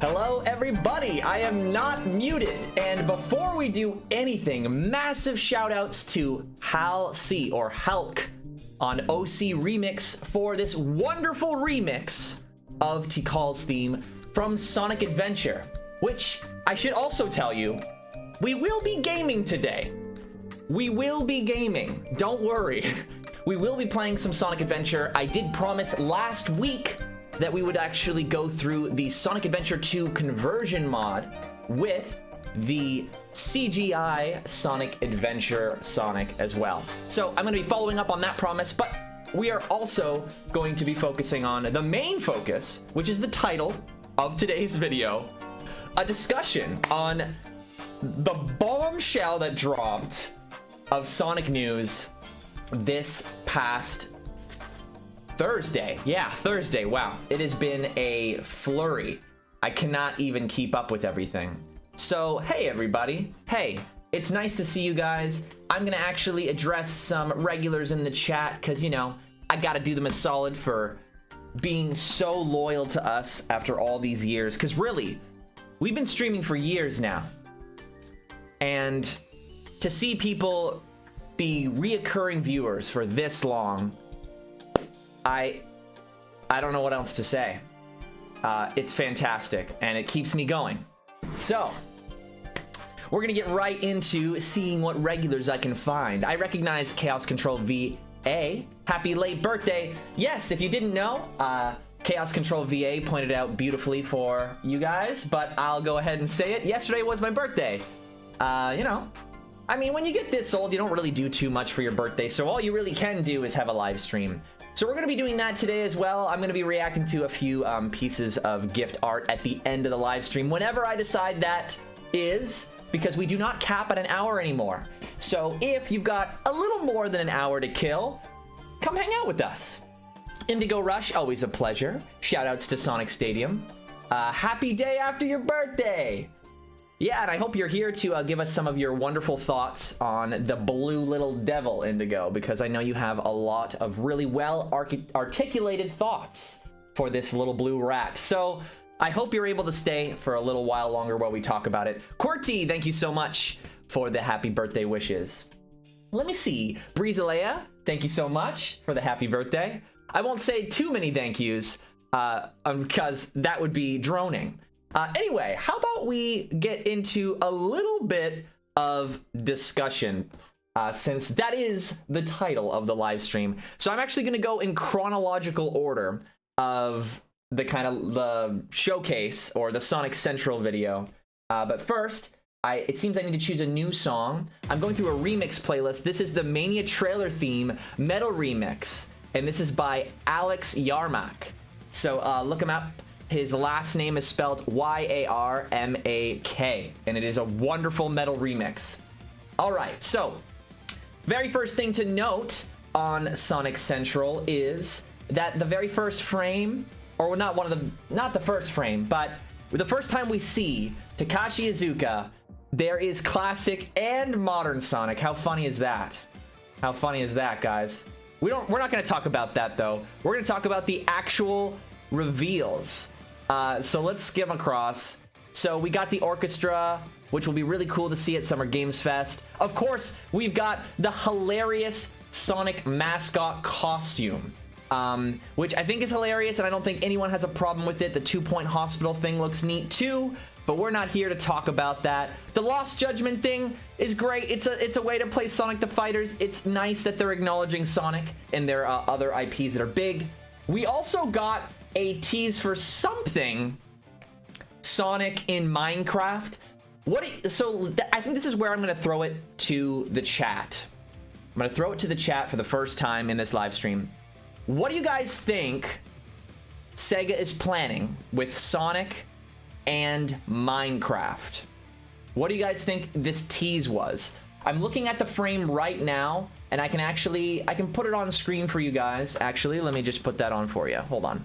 Hello everybody, I am not muted, and before we do anything, massive shout outs to Hal C or Hulk on OC Remix for this wonderful remix of Tikal's theme from Sonic Adventure, which I should also tell you, we will be gaming today. We will be gaming, don't worry. We will be playing some Sonic Adventure. I did promise last week that we would actually go through the Sonic Adventure 2 conversion mod with the CGI Sonic Adventure Sonic as well. So I'm going to be following up on that promise, but we are also going to be focusing on the main focus, which is the title of today's video, a discussion on the bombshell that dropped of Sonic news this past Thursday. Yeah, Thursday. Wow. It has been a flurry. I cannot even keep up with everything. So, hey everybody. Hey, it's nice to see you guys. I'm gonna actually address some regulars in the chat because, you know, I gotta do them a solid for being so loyal to us after all these years. Because really, we've been streaming for years now. And to see people be reoccurring viewers for this long, I don't know what else to say. It's fantastic, and it keeps me going. So, we're gonna get right into seeing what regulars I can find. I recognize Chaos Control VA. Happy late birthday. Yes, if you didn't know, Chaos Control VA pointed out beautifully for you guys, but I'll go ahead and say it. Yesterday was my birthday. You know, I mean, when you get this old, you don't really do too much for your birthday, so all you really can do is have a live stream. So we're going to be doing that today as well. I'm going to be reacting to a few pieces of gift art at the end of the live stream, whenever I decide that is, because we do not cap at an hour anymore. So if you've got a little more than an hour to kill, come hang out with us. Indigo Rush, always a pleasure. Shout outs to Sonic Stadium. Happy day after your birthday. Yeah, and I hope you're here to give us some of your wonderful thoughts on the blue little devil, Indigo, because I know you have a lot of really well articulated thoughts for this little blue rat. So I hope you're able to stay for a little while longer while we talk about it. Qwerty, thank you so much for the happy birthday wishes. Let me see. Breezalea, thank you so much for the happy birthday. I won't say too many thank yous because that would be droning. Anyway, how about we get into a little bit of discussion, since that is the title of the live stream. So I'm actually going to go in chronological order of the kind of the showcase or the Sonic Central video. But first, it seems I need to choose a new song. I'm going through a remix playlist. This is the Mania trailer theme metal remix, and this is by Alex Yarmak. So look him up. His last name is spelled Y-A-R-M-A-K, and it is a wonderful metal remix. All right, so very first thing to note on Sonic Central is that the very first frame, or not the first frame, but the first time we see Takashi Iizuka, there is classic and modern Sonic. How funny is that? How funny is that, guys? We're not going to talk about that though. We're going to talk about the actual reveals. So let's skim across. So we got the orchestra, which will be really cool to see at Summer Games Fest. Of course, we've got the hilarious Sonic mascot costume, which I think is hilarious, and I don't think anyone has a problem with it. The 2-point hospital thing looks neat too, but we're not here to talk about that. The Lost Judgment thing is great. It's a way to play Sonic the Fighters. It's nice that they're acknowledging Sonic and their other IPs that are big. We also got a tease for something Sonic in Minecraft. I think this is where I'm going to throw it to the chat. I'm going to throw it to the chat for the first time in this live stream. What do you guys think Sega is planning with Sonic and Minecraft? What do you guys think this tease was? I'm looking at the frame right now, and I can put it on the screen for you guys. Actually, let me just put that on for you. Hold on.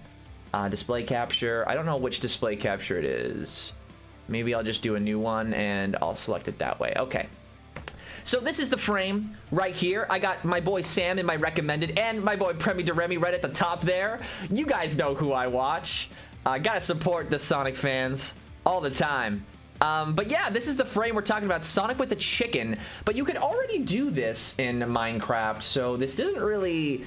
Display capture. I don't know which display capture it is. Maybe I'll just do a new one and I'll select it that way. Okay. So this is the frame right here. I got my boy Sam in my recommended and my boy Premi de Remy right at the top there. You guys know who I watch. Gotta support the Sonic fans. all the time. But yeah, this is the frame we're talking about, Sonic with the chicken. But you could already do this in Minecraft, so this isn't really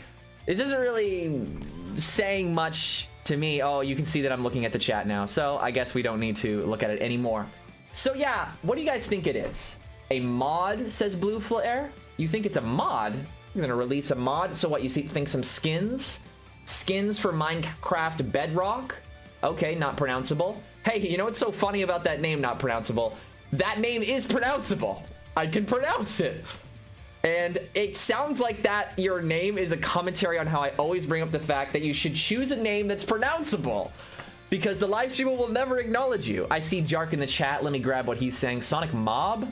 saying much to me. Oh, you can see that I'm looking at the chat now, so I guess we don't need to look at it anymore. So yeah, what do you guys think it is? A mod, says Blue Flare? You think it's a mod? You're gonna release a mod? So what, you think some skins? Skins for Minecraft Bedrock? Okay, not pronounceable. Hey, you know what's so funny about that name, not pronounceable? That name is pronounceable. I can pronounce it. And it sounds like that your name is a commentary on how I always bring up the fact that you should choose a name that's pronounceable, because the live streamer will never acknowledge you. I see Jark in the chat. Let me grab what he's saying. Sonic Mob?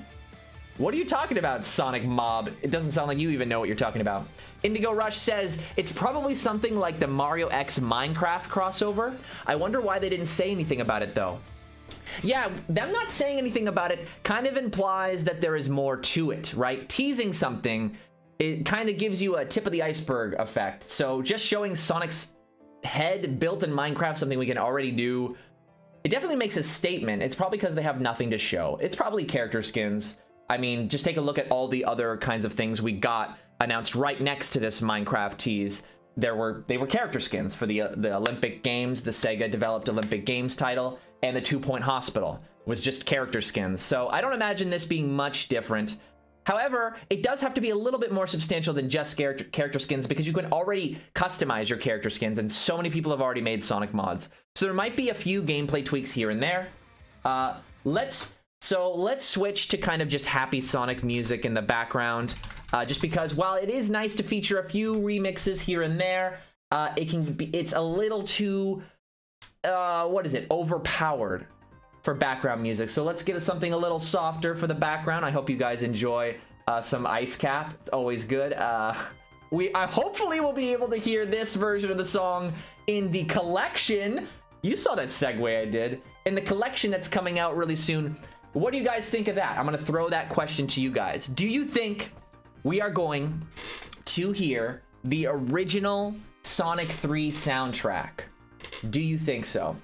What are you talking about, Sonic Mob? It doesn't sound like you even know what you're talking about. Indigo Rush says, it's probably something like the Mario X Minecraft crossover. I wonder why they didn't say anything about it, though. Yeah, them not saying anything about it kind of implies that there is more to it, right? Teasing something, it kind of gives you a tip of the iceberg effect. So just showing Sonic's head built in Minecraft, something we can already do, it definitely makes a statement. It's probably because they have nothing to show. It's probably character skins. I mean, just take a look at all the other kinds of things we got announced right next to this Minecraft tease. They were character skins for the Olympic Games, the Sega developed Olympic Games title, and the 2 Point Hospital was just character skins. So I don't imagine this being much different. However, it does have to be a little bit more substantial than just character skins, because you can already customize your character skins, and so many people have already made Sonic mods. So there might be a few gameplay tweaks here and there. Let's switch to kind of just happy Sonic music in the background, just because while it is nice to feature a few remixes here and there, it's a little too overpowered for background music. So let's get something a little softer for the background. I hope you guys enjoy some Ice Cap. It's always good. I hopefully will be able to hear this version of the song in the collection. You saw that segue I did in the collection that's coming out really soon. What do you guys think of that? I'm gonna throw that question to you guys. Do you think we are going to hear the original Sonic 3 soundtrack? Do you think so?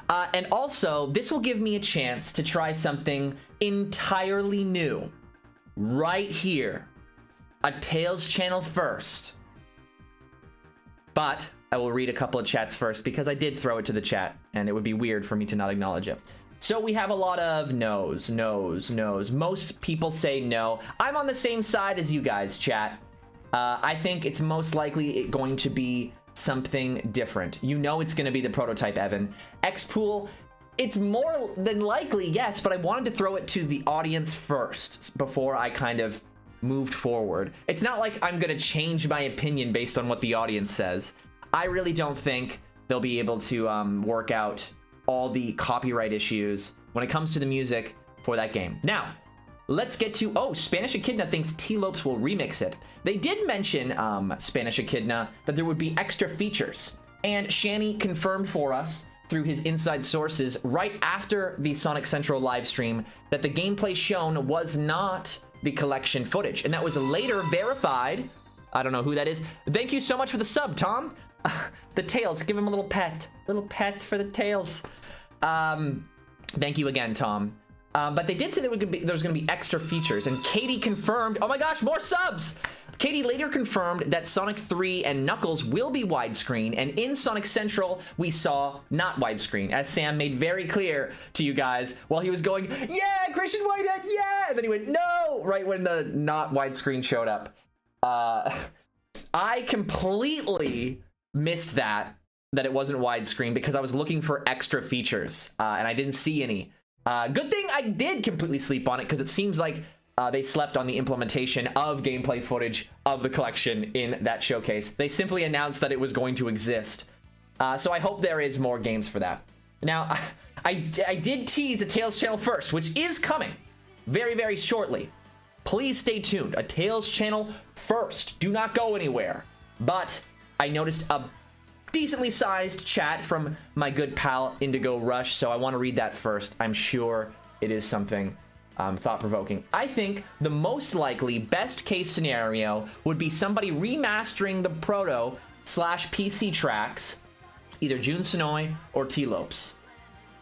And also, this will give me a chance to try something entirely new right here. A Tales channel first. But I will read a couple of chats first, because I did throw it to the chat and it would be weird for me to not acknowledge it. So we have a lot of no's. Most people say no. I'm on the same side as you guys, chat. I think it's most likely going to be something different. You know it's going to be the prototype, Evan. X-Pool, it's more than likely, yes, but I wanted to throw it to the audience first before I kind of moved forward. It's not like I'm going to change my opinion based on what the audience says. I really don't think they'll be able to work out all the copyright issues when it comes to the music for that game. Now, let's get to, Spanish Echidna thinks T-Lopes will remix it. They did mention, Spanish Echidna, that there would be extra features. And Shani confirmed for us through his inside sources right after the Sonic Central live stream that the gameplay shown was not the collection footage. And that was later verified. I don't know who that is. Thank you so much for the sub, Tom. The Tails, give him a little pet. Little pet for the Tails. Thank you again, Tom. But they did say there was going to be extra features, and Katie confirmed. Oh my gosh, more subs! Katie later confirmed that Sonic 3 and Knuckles will be widescreen, and in Sonic Central, we saw not widescreen, as Sam made very clear to you guys while he was going, yeah, Christian Whitehead, yeah! And then he went, no! Right when the not widescreen showed up. I completely missed that it wasn't widescreen because I was looking for extra features, and I didn't see any. Good thing I did completely sleep on it, because it seems like they slept on the implementation of gameplay footage of the collection in that showcase. They simply announced that it was going to exist. So I hope there is more games for that. Now, I did tease the Tales channel first, which is coming very, very shortly. Please stay tuned. A Tales channel first. Do not go anywhere. But I noticed a decently sized chat from my good pal Indigo Rush, so I want to read that first. I'm sure it is something thought-provoking. I think the most likely best case scenario would be somebody remastering the proto/PC tracks, either Jun Sonoy or T-Lopes.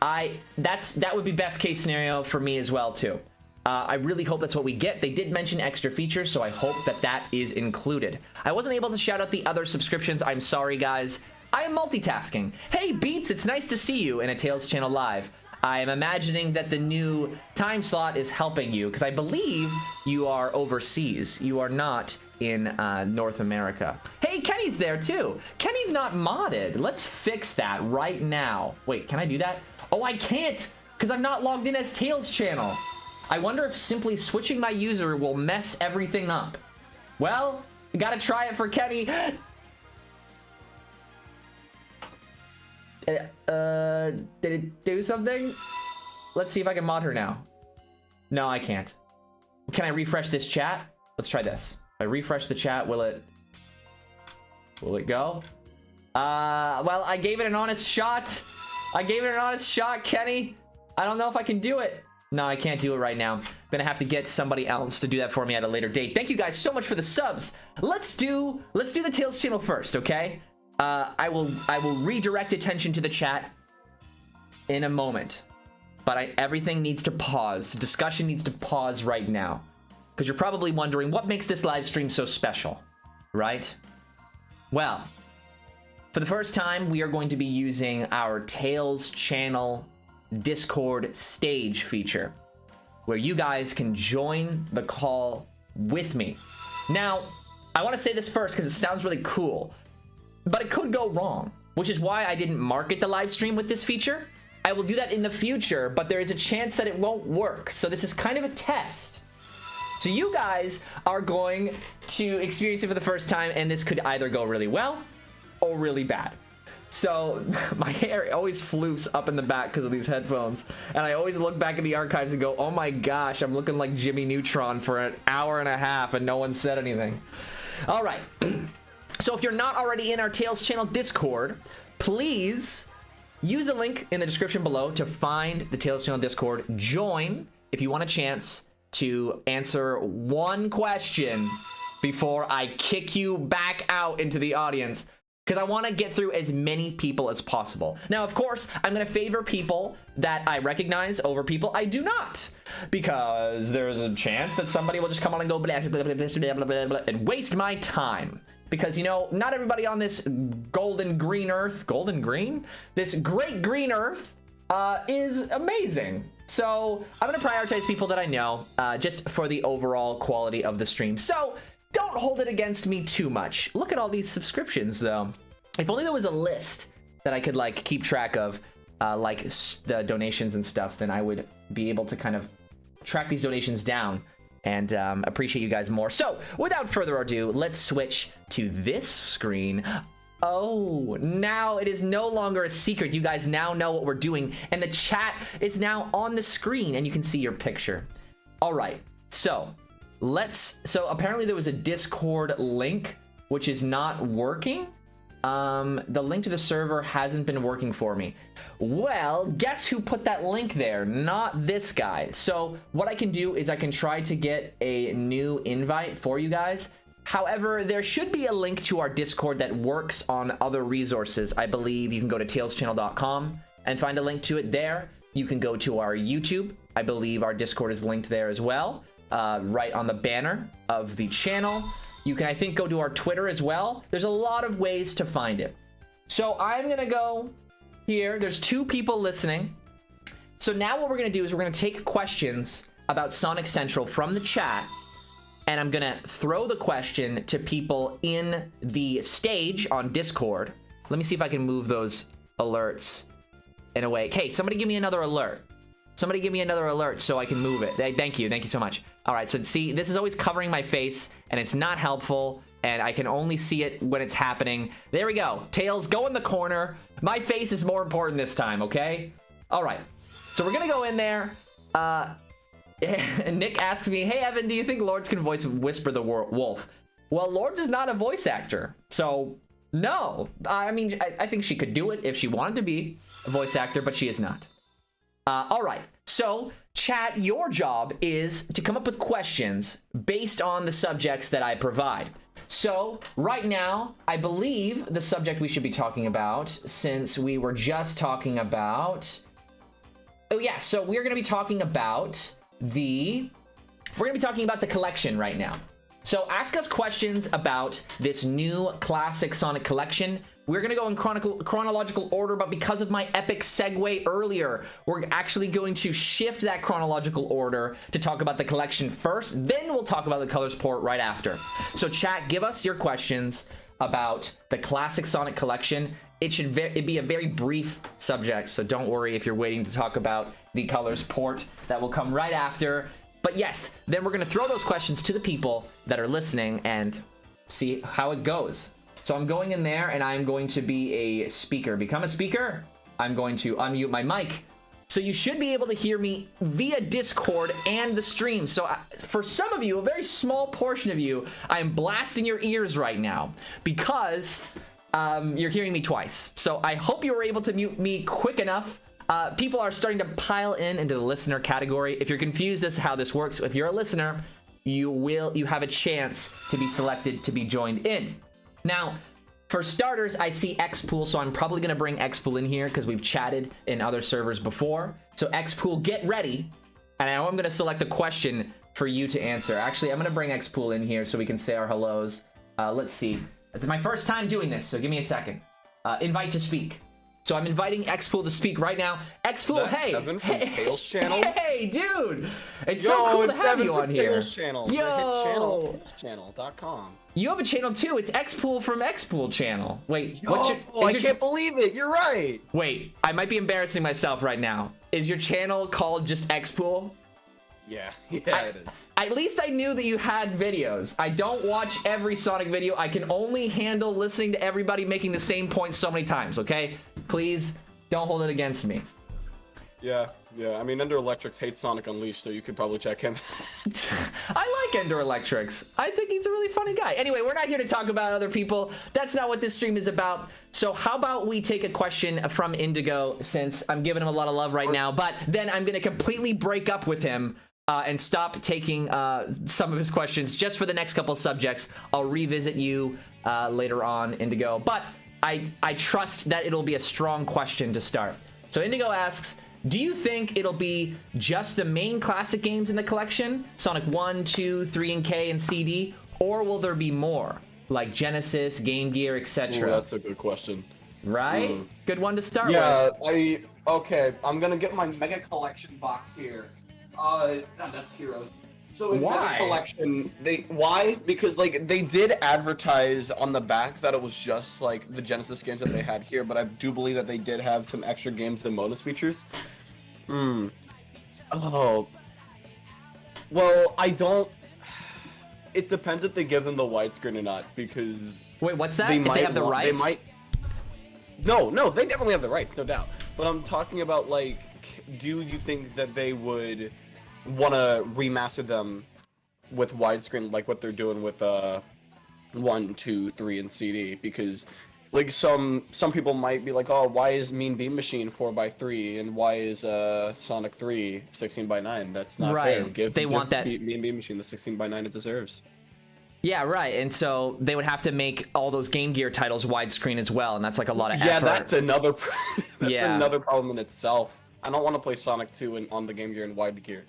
that would be best case scenario for me as well too. I really hope that's what we get. They did mention extra features, so I hope that that is included. I wasn't able to shout out the other subscriptions. I'm sorry, guys. I am multitasking. Hey, Beats, it's nice to see you in a Tales channel live. I am imagining that the new time slot is helping you, because I believe you are overseas. You are not in North America. Hey, Kenny's there too. Kenny's not modded. Let's fix that right now. Wait, can I do that? Oh, I can't, because I'm not logged in as Tales channel. I wonder if simply switching my user will mess everything up. Well, you gotta try it for Kenny. Did it do something? Let's see if I can mod her now. No, I can't. Can I refresh this chat? Let's try this. If I refresh the chat, will it go? Well, I gave it an honest shot. I gave it an honest shot, Kenny. I don't know if I can do it. No, I can't do it right now. I'm gonna have to get somebody else to do that for me at a later date. Thank you guys so much for the subs. Let's do the Tales channel first, okay? I will redirect attention to the chat in a moment. But everything needs to pause. Discussion needs to pause right now. Because you're probably wondering, what makes this live stream so special? Right? Well, for the first time, we are going to be using our Tales channel Discord stage feature, where you guys can join the call with me. Now, I want to say this first because it sounds really cool, but it could go wrong, which is why I didn't market the live stream with this feature. I will do that in the future, but there is a chance that it won't work. So this is kind of a test. So you guys are going to experience it for the first time, and this could either go really well or really bad. So my hair always floofs up in the back because of these headphones, and I always look back at the archives and go, oh my gosh, I'm looking like Jimmy Neutron for an hour and a half and no one said anything. All right. So if you're not already in our Tales channel Discord, please use the link in the description below to find the Tales channel Discord. Join if you want a chance to answer one question before I kick you back out into the audience, because I want to get through as many people as possible. Now, of course, I'm going to favor people that I recognize over people I do not, because there's a chance that somebody will just come on and go blah, blah, blah, blah, blah, blah, blah, and waste my time. Because, you know, not everybody on this golden green earth, this great green earth is amazing. So I'm going to prioritize people that I know just for the overall quality of the stream. So don't hold it against me too much. Look at all these subscriptions, though. If only there was a list that I could, like, keep track of, like the donations and stuff, then I would be able to kind of track these donations down and appreciate you guys more. So without further ado, let's switch to this screen. Oh, now it is no longer a secret. You guys now know what we're doing, and the chat is now on the screen, and you can see your picture. All right, so apparently there was a Discord link which is not working. The link to the server hasn't been working for me. Well, guess who put that link there? Not this guy. So what I can do is I can try to get a new invite for you guys. However, there should be a link to our Discord that works on other resources. I believe you can go to taleschannel.com and find a link to it there. You can go to our YouTube. I believe our Discord is linked there as well, right on the banner of the channel. You can, I think, go to our Twitter as well. There's a lot of ways to find it. So I'm going to go here. There's 2 people listening. So now what we're going to do is we're going to take questions about Sonic Central from the chat, and I'm going to throw the question to people in the stage on Discord. Let me see if I can move those alerts in a way. Hey, somebody give me another alert. Somebody give me another alert so I can move it. Thank you so much. All right, so see, this is always covering my face, and it's not helpful, and I can only see it when it's happening. There we go. Tails, go in the corner. My face is more important this time, okay? All right, so we're gonna go in there. Nick asks me, hey, Evan, do you think Lourdes can voice Whisper the Wolf? Well, Lourdes is not a voice actor, so no. I mean, I think she could do it if she wanted to be a voice actor, but she is not. All right, so chat, your job is to come up with questions based on the subjects that I provide. So right now, I believe the subject we should be talking about, since we were just talking about Oh yeah, so we're going to be talking about the collection right now. So ask us questions about this new classic Sonic collection. We're going to go in chronological order, but because of my epic segue earlier, we're actually going to shift that chronological order to talk about the collection first, then we'll talk about the colors port right after. So chat, give us your questions about the classic Sonic collection. It'd be a very brief subject, so don't worry if you're waiting to talk about the colors port. That will come right after. But yes, then we're going to throw those questions to the people that are listening and see how it goes. So I'm going in there and I'm going to be a speaker. Become a speaker. I'm going to unmute my mic. So you should be able to hear me via Discord and the stream. So for some of you, a very small portion of you, I'm blasting your ears right now because you're hearing me twice. So I hope you were able to mute me quick enough. People are starting to pile into the listener category. If you're confused as to how this works, if you're a listener, you have a chance to be selected to be joined in. Now, for starters, I see Xpool, so I'm probably going to bring Xpool in here because we've chatted in other servers before. So Xpool, get ready. And I know I'm going to select a question for you to answer. Actually, I'm going to bring Xpool in here so we can say our hellos. Let's see. It's my first time doing this, so give me a second. Invite to speak. So I'm inviting Xpool to speak right now. Xpool, hey! Evan from Tails channel. Hey, dude! It's so cool to have you on here. Tails channel. Yo! Channel.com. You have a channel too. It's Xpool from Xpool channel. Wait, I can't believe it. You're right. Wait, I might be embarrassing myself right now. Is your channel called just Xpool? Yeah, it is. At least I knew that you had videos. I don't watch every Sonic video. I can only handle listening to everybody making the same point so many times, okay? Please, don't hold it against me. Yeah. I mean, Ender Electrics hates Sonic Unleashed, so you could probably check him. I like Ender Electrics. I think he's a really funny guy. Anyway, we're not here to talk about other people. That's not what this stream is about. So how about we take a question from Indigo, since I'm giving him a lot of love right now, but then I'm going to completely break up with him and stop taking some of his questions just for the next couple subjects. I'll revisit you later on, Indigo. But I trust that it'll be a strong question to start. So Indigo asks, do you think it'll be just the main classic games in the collection? Sonic 1, 2, 3, and K and CD? Or will there be more? Like Genesis, Game Gear, etc.? That's a good question. Right? Good one to start with. Yeah, okay, I'm gonna get my Mega Collection box here. That's Heroes. So in Mega Collection, why? Because like they did advertise on the back that it was just like the Genesis games that they had here, but I do believe that they did have some extra games and bonus features. Oh. Well, I don't. It depends if they give them the widescreen or not, because. Wait, what's that? If they have the rights? They might. No, they definitely have the rights, no doubt. But I'm talking about like, do you think that they would want to remaster them with widescreen like what they're doing with 1, 2, 3 and CD? Because like some people might be like, oh, why is Mean Bean Machine 4x3 and why is Sonic 3 16x9? That's not fair. Give that Mean Bean Machine the 16x9 it deserves. Yeah, right. And so they would have to make all those Game Gear titles widescreen as well, and that's like a lot of effort. Yeah, that's another another problem in itself. I don't want to play Sonic 2 on the Game Gear and wide gear.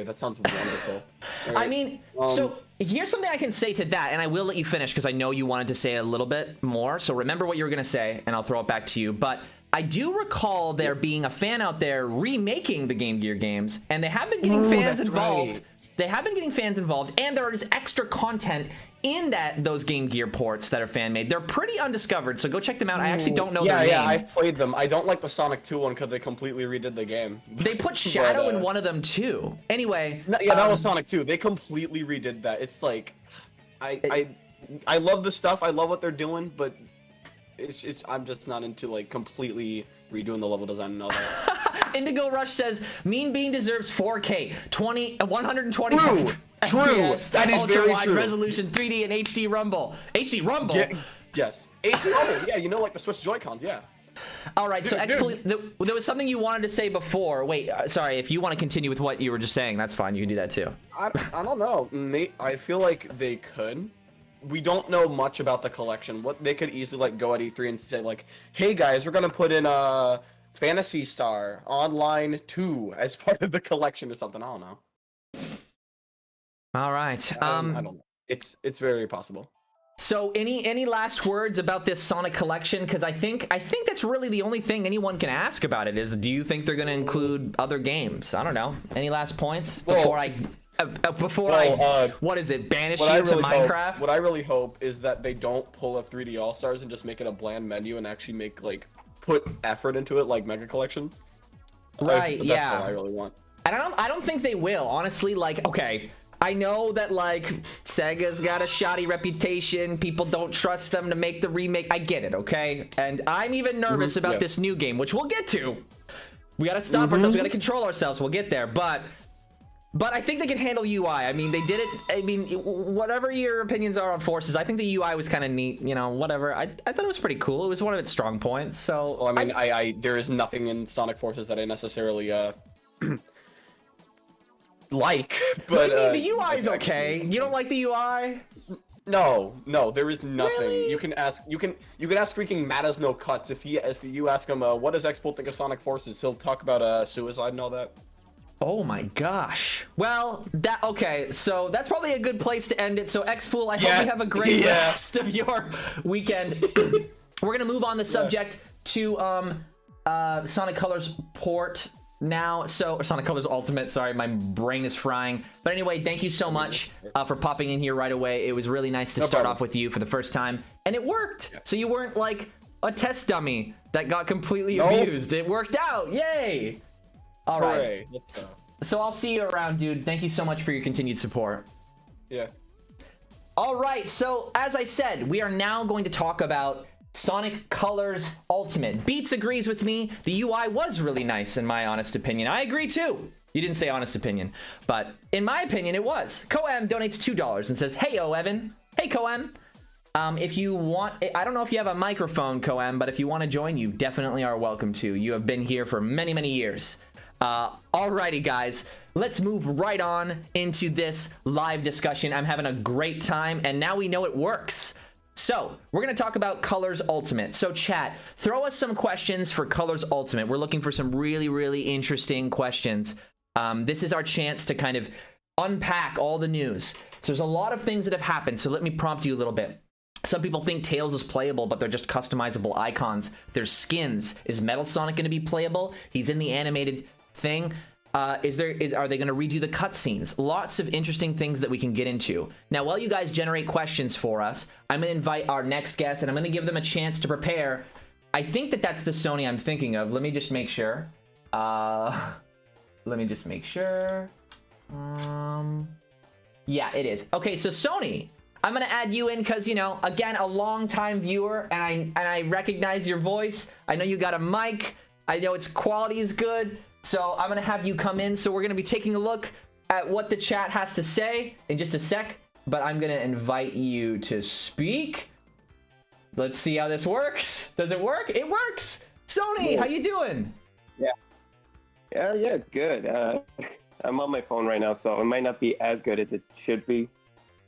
That sounds wonderful. Right. I mean, so here's something I can say to that, and I will let you finish because I know you wanted to say a little bit more. So remember what you were going to say, and I'll throw it back to you. But I do recall there being a fan out there remaking the Game Gear games, and they have been getting fans involved. Right. They have been getting fans involved, and there is extra content in those Game Gear ports that are fan-made. They're pretty undiscovered, so go check them out. I actually don't know their name. Yeah, I've played them. I don't like the Sonic 2 one because they completely redid the game. They put Shadow in one of them, too. Anyway. That was Sonic 2. They completely redid that. It's like, I love the stuff. I love what they're doing, but I'm just not into, like, completely redoing the level design and all that. Indigo Rush says, Mean Bean deserves 4K, 120 True. FPS, that is very wide true. Resolution, 3D, and HD Rumble. HD Rumble? Yes. HD Rumble, yeah, you know, like the Switch Joy-Cons, yeah. All right, so there was something you wanted to say before. Wait, sorry, if you want to continue with what you were just saying, that's fine. You can do that too. I don't know. I feel like they could. We don't know much about the collection. What they could easily like go at E3 and say like, "Hey guys, we're gonna put in Phantasy Star Online 2 as part of the collection or something. I don't know. All right. I don't know. It's very possible. So any last words about this Sonic collection? Because I think that's really the only thing anyone can ask about it is, do you think they're going to include other games? I don't know. Any last points before I what is it? Banish you to Minecraft? What I really hope is that they don't pull a 3D All Stars and just make it a bland menu and actually make put effort into it like Mega Collection. Right. That's what I really want. And I don't think they will, honestly. Okay. I know that Sega's got a shoddy reputation. People don't trust them to make the remake. I get it, okay? And I'm even nervous about this new game, which we'll get to. We gotta stop ourselves. We gotta control ourselves. We'll get there. But I think they can handle UI. I mean, they did it. I mean, whatever your opinions are on Forces, I think the UI was kind of neat. You know, whatever. I thought it was pretty cool. It was one of its strong points. So well, I mean, there is nothing in Sonic Forces that I necessarily but the UI is okay. You don't like the UI? No, there is nothing. Really? You can ask freaking Matters No Cuts if you ask him what does Expo think of Sonic Forces, he'll talk about suicide and all that. Oh my gosh. Well, okay, so that's probably a good place to end it. So X-Fool, I hope you have a great rest of your weekend. We're gonna move on the subject to Sonic Colors port now. Or Sonic Colors Ultimate. Sorry, my brain is frying. But anyway, thank you so much for popping in here right away. It was really nice to start off with you for the first time, and it worked. Yeah. So you weren't like a test dummy that got completely abused. It worked out. Yay! All right. Let's go. So I'll see you around, dude. Thank you so much for your continued support. Yeah. All right. So as I said, we are now going to talk about Sonic Colors Ultimate. Beats agrees with me. The UI was really nice, in my honest opinion. I agree too. You didn't say honest opinion, but in my opinion, it was. Coem donates $2 and says, "Hey, Evan. Hey, Coem. If you want, I don't know if you have a microphone, Coem, but if you want to join, you definitely are welcome to. You have been here for many, many years." Alrighty, guys, let's move right on into this live discussion. I'm having a great time, and now we know it works. So we're going to talk about Colors Ultimate. So chat, throw us some questions for Colors Ultimate. We're looking for some really, really interesting questions. This is our chance to kind of unpack all the news. So there's a lot of things that have happened. So let me prompt you a little bit. Some people think Tails is playable, but they're just customizable icons. There's skins. Is Metal Sonic going to be playable? He's in the animated thing. Are they going to redo the cutscenes? Lots of interesting things that we can get into. Now, while you guys generate questions for us, I'm going to invite our next guest, and I'm going to give them a chance to prepare. I think that's the Sony I'm thinking of. Let me just make sure. Yeah, it is. Okay, so Sony, I'm going to add you in because, you know, again, a long-time viewer, and I recognize your voice. I know you got a mic. I know its quality is good. So I'm going to have you come in. So we're going to be taking a look at what the chat has to say in just a sec. But I'm going to invite you to speak. Let's see how this works. Does it work? It works. Sony, how you doing? Yeah, good. I'm on my phone right now, so it might not be as good as it should be.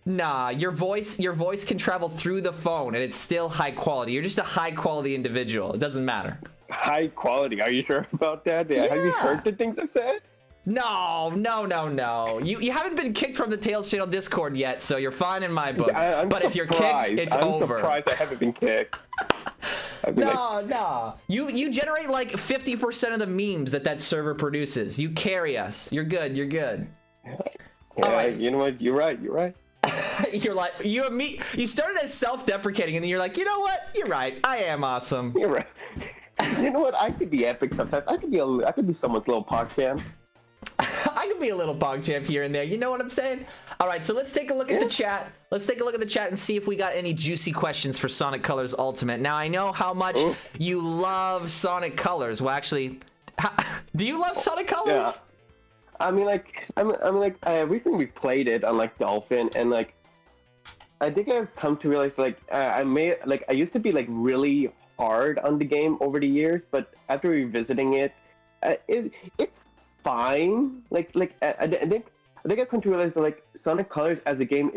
Nah, your voice can travel through the phone, and it's still high quality. You're just a high quality individual. It doesn't matter. High quality? Are you sure about that? Yeah. Have you heard the things I've said? No. You haven't been kicked from the Tails Channel Discord yet, so you're fine in my book. But if you're kicked, it's over. I'm surprised I haven't been kicked. No. You generate like 50% of the memes that server produces. You carry us. You're good. Yeah, all right. You know what? You're right. You're like, you started as self-deprecating, and then you're like, you know what? You're right. I am awesome. You're right. You know what? I could be epic sometimes. I could be someone's little PogChamp. I could be a little PogChamp here and there. You know what I'm saying? All right, so let's take a look at the chat. Let's take a look at the chat and see if we got any juicy questions for Sonic Colors Ultimate. Now, I know how much you love Sonic Colors. Well, actually, do you love Sonic Colors? Yeah. I mean, I recently played it on Dolphin, and I think I've come to realize I used to be really hard on the game over the years, but after revisiting it, it's fine. I think I've come to realize that Sonic Colors as a game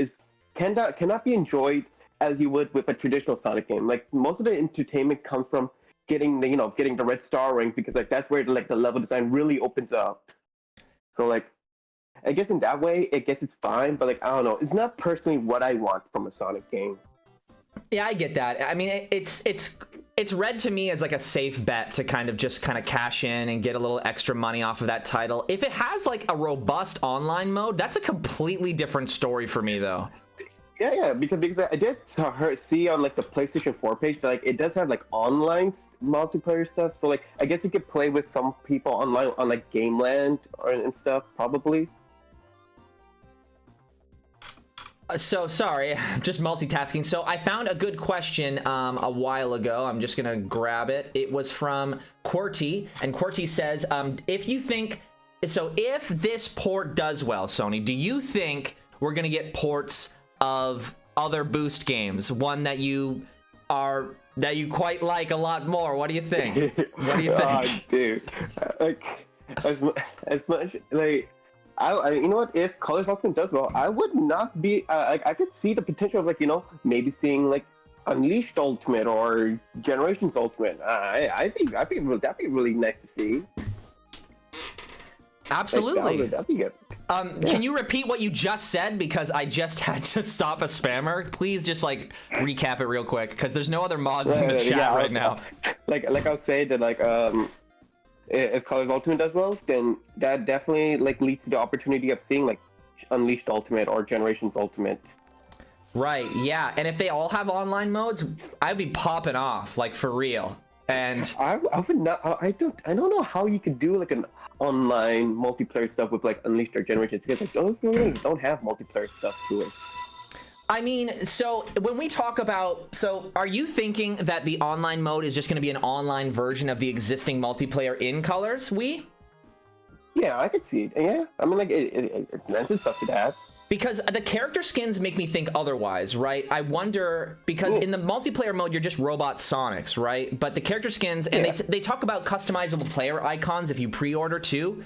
cannot be enjoyed as you would with a traditional Sonic game. Most of the entertainment comes from getting the red star rings, because like that's where like the level design really opens up. So like, I guess in that way, it's fine, but like I don't know, it's not personally what I want from a Sonic game. Yeah, I get that. I mean, it's read to me as like a safe bet to kind of cash in and get a little extra money off of that title. If it has like a robust online mode, that's a completely different story for me, though. Yeah, because I did see on like the PlayStation 4 page that like it does have like online multiplayer stuff. So like I guess you could play with some people online on like Gameland and stuff, probably. So sorry, just multitasking. So I found a good question a while ago. I'm just gonna grab it. It was from Qwerty, and Qwerty says, if this port does well, Sony, do you think we're gonna get ports of other Boost games? One that you quite like a lot more. What do you think? What do you think? Oh, dude, like as much like. You know what? If Colors Ultimate does well, I would not be. I could see the potential of like maybe seeing like Unleashed Ultimate or Generations Ultimate. That'd be really nice to see. Absolutely. Like, that'd be good. Can you repeat what you just said, because I just had to stop a spammer? Please just like recap it real quick, because there's no other mods in the chat right now. Like I was saying that like if Colors Ultimate does well, then that definitely like leads to the opportunity of seeing like Unleashed Ultimate or Generations Ultimate. Right, yeah, and if they all have online modes, I'd be popping off, like for real. And I would not. I don't know how you could do like an online multiplayer stuff with like Unleashed or Generations, because like those games don't have multiplayer stuff to it. I mean, so when we talk about, so are you thinking that the online mode is just going to be an online version of the existing multiplayer in Colors? Yeah, I could see it. Yeah, I mean, like it lends itself to that. Because the character skins make me think otherwise, right? I wonder, because in the multiplayer mode, you're just robot Sonics, right? But the character skins, and they talk about customizable player icons if you pre-order too.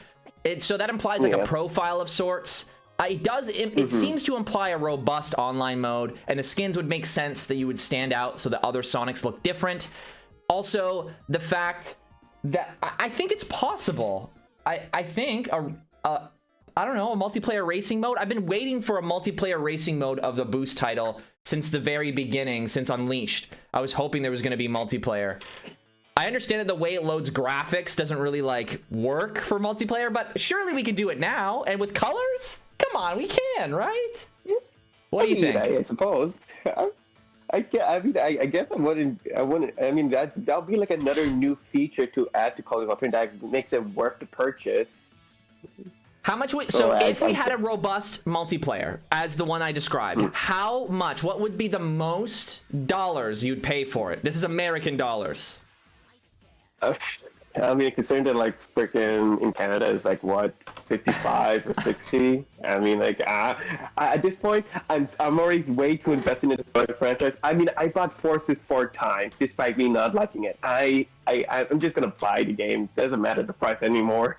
So that implies like a profile of sorts. It seems to imply a robust online mode, and the skins would make sense that you would stand out so that other Sonics look different. Also, the fact that I think it's possible. I think I don't know, a multiplayer racing mode. I've been waiting for a multiplayer racing mode of the Boost title since the very beginning, since Unleashed. I was hoping there was going to be multiplayer. I understand that the way it loads graphics doesn't really like work for multiplayer, but surely we can do it now. And with colors, come on, we can, right? What do you think? I suppose. I guess I wouldn't. I mean, that'll be like another new feature to add to Colors Ultimate that makes it worth the purchase. How much would, so if we had a robust multiplayer as the one I described, how much, what would be the most dollars you'd pay for it? This is American dollars. I mean, considering that like freaking in Canada is like what, 55 or 60. I mean, like at this point, I'm already way too invested in the Sonic franchise. I mean, I bought Forces 4 times despite me not liking it. I'm just gonna buy the game. Doesn't matter the price anymore.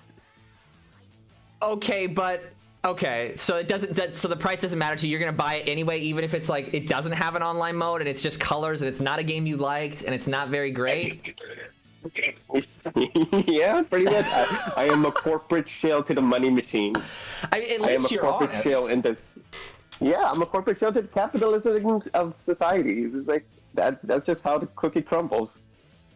Okay, so it doesn't. So the price doesn't matter to you. You're gonna buy it anyway, even if it's like it doesn't have an online mode and it's just colors and it's not a game you liked and it's not very great. Yeah, pretty much. I am a corporate shell to the money machine. I mean, at least you're honest. I am a corporate shell in this. Yeah, I'm a corporate shell to the capitalism of society. It's like that's just how the cookie crumbles.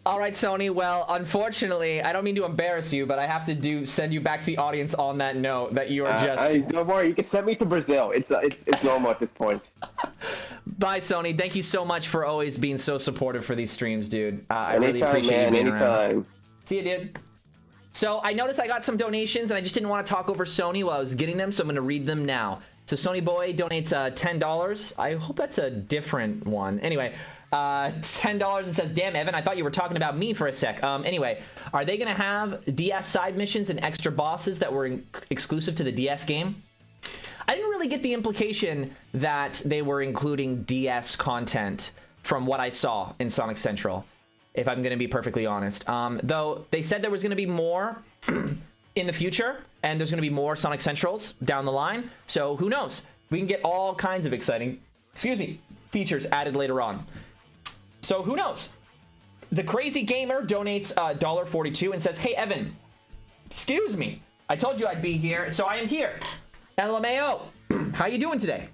All right, Sony. Well, unfortunately, I don't mean to embarrass you, but I have to send you back to the audience on that note that you are just. Don't worry, you can send me to Brazil. It's normal at this point. Bye, Sony. Thank you so much for always being so supportive for these streams, dude. I really anytime, appreciate you being anytime. around. See you, dude. So I noticed I got some donations, and I just didn't want to talk over Sony while I was getting them, so I'm going to read them now. So Sony Boy donates $10. I hope that's a different one. Anyway. $10 and says, damn, Evan, I thought you were talking about me for a sec. Anyway, are they going to have DS side missions and extra bosses that were exclusive to the DS game? I didn't really get the implication that they were including DS content from what I saw in Sonic Central, if I'm going to be perfectly honest. Though they said there was going to be more in the future, and there's going to be more Sonic Centrals down the line. So who knows? We can get all kinds of exciting, features added later on. So who knows? The Crazy Gamer donates $1.42 and says, "Hey Evan, excuse me. I told you I'd be here, so I am here." LMAO, how you doing today?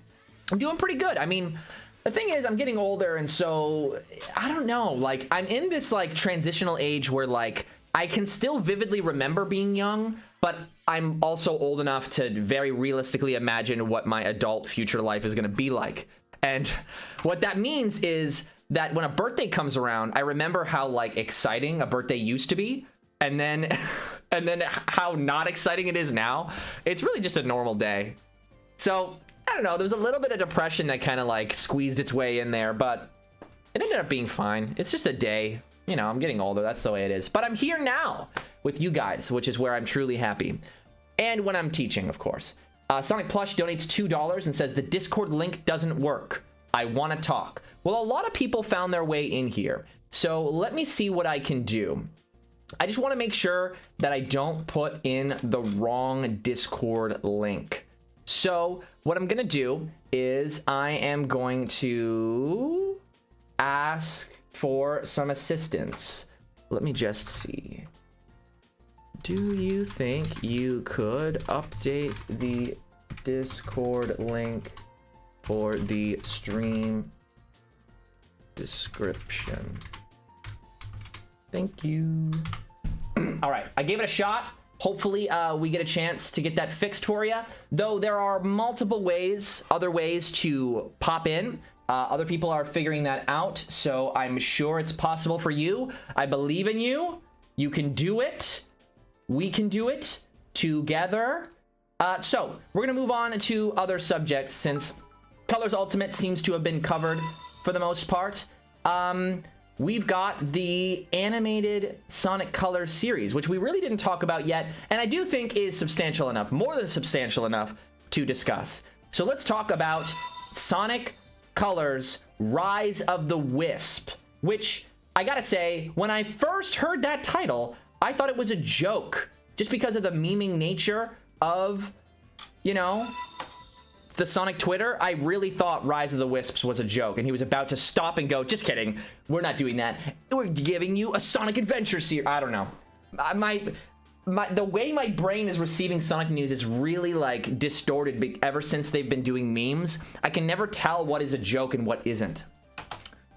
I'm doing pretty good. I mean, the thing is, I'm getting older, and so I don't know. Like, I'm in this like transitional age where like I can still vividly remember being young, but I'm also old enough to very realistically imagine what my adult future life is going to be like. And what that means is that when a birthday comes around, I remember how like exciting a birthday used to be, and then how not exciting it is now. It's really just a normal day. So I don't know, there was a little bit of depression that kind of like squeezed its way in there, but it ended up being fine. It's just a day. You know, I'm getting older. That's the way it is. But I'm here now with you guys, which is where I'm truly happy. And when I'm teaching, of course. Sonic Plush donates $2 and says, "The Discord link doesn't work. I want to talk." Well, a lot of people found their way in here. So let me see what I can do. I just want to make sure that I don't put in the wrong Discord link. So what I'm going to do is I am going to ask for some assistance. Let me just see. Do you think you could update the Discord link for the stream description? Thank you. All right, I gave it a shot. Hopefully we get a chance to get that fixed for you. Though there are multiple ways, other ways to pop in. Other people are figuring that out, so I'm sure it's possible for you. I believe in you. You can do it. We can do it together. So we're gonna move on to other subjects since Colors Ultimate seems to have been covered for the most part. We've got the animated Sonic Colors series, which we really didn't talk about yet, and I do think is substantial enough, more than substantial enough, to discuss. So let's talk about Sonic Colors Rise of the Wisp, which I gotta say, when I first heard that title, I thought it was a joke, just because of the memeing nature of, you know, the Sonic Twitter. I really thought Rise of the Wisps was a joke, and he was about to stop and go, "Just kidding, we're not doing that. We're giving you a Sonic Adventure series." I don't know. The way my brain is receiving Sonic news is really like distorted ever since they've been doing memes. I can never tell what is a joke and what isn't.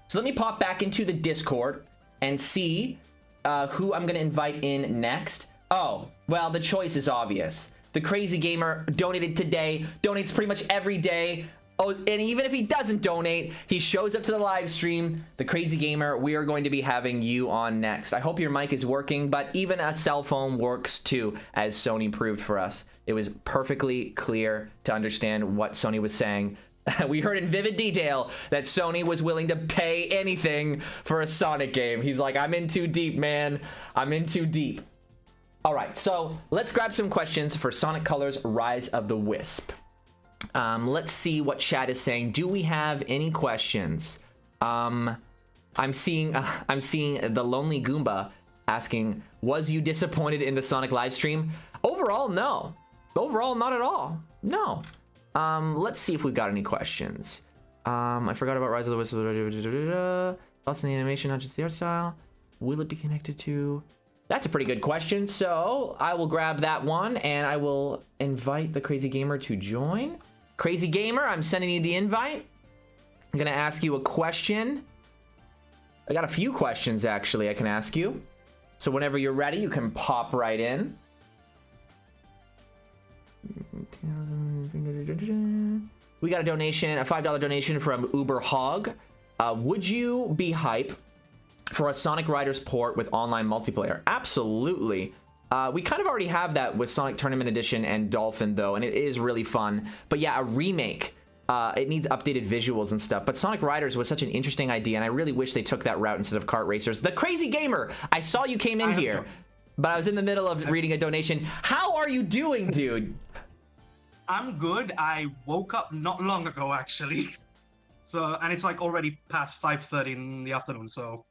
So let me pop back into the Discord and see who I'm gonna invite in next. Oh, well, the choice is obvious. The Crazy Gamer donated today, donates pretty much every day. Oh, and even if he doesn't donate, he shows up to the live stream. The Crazy Gamer, we are going to be having you on next. I hope your mic is working, but even a cell phone works too, as Sony proved for us. It was perfectly clear to understand what Sony was saying. We heard in vivid detail that Sony was willing to pay anything for a Sonic game. He's like, "I'm in too deep, man. I'm in too deep." All right, so let's grab some questions for Sonic Colors Rise of the Wisp. Let's see what chat is saying. Do we have any questions? I'm seeing the Lonely Goomba asking, "Was you disappointed in the Sonic live stream?" Overall, no. Overall, not at all. No. Let's see if we've got any questions. I forgot about Rise of the Wisp. Thoughts on the animation, not just the art style. Will it be connected to... That's a pretty good question, so I will grab that one, and I will invite the Crazy Gamer to join. Crazy Gamer, I'm sending you the invite. I'm gonna ask you a question. I got a few questions, actually, I can ask you. So whenever you're ready, you can pop right in. We got a donation, a $5 donation from Uber Hog. Would you be hype for a Sonic Riders port with online multiplayer? Absolutely. We kind of already have that with Sonic Tournament Edition and Dolphin, though, and it is really fun. But yeah, a remake. It needs updated visuals and stuff. But Sonic Riders was such an interesting idea, and I really wish they took that route instead of kart racers. The Crazy Gamer, I saw you came in here, but I was in the middle of reading a donation. How are you doing, dude? I'm good. I woke up not long ago, actually. So, and it's like already past 5:30 in the afternoon, so...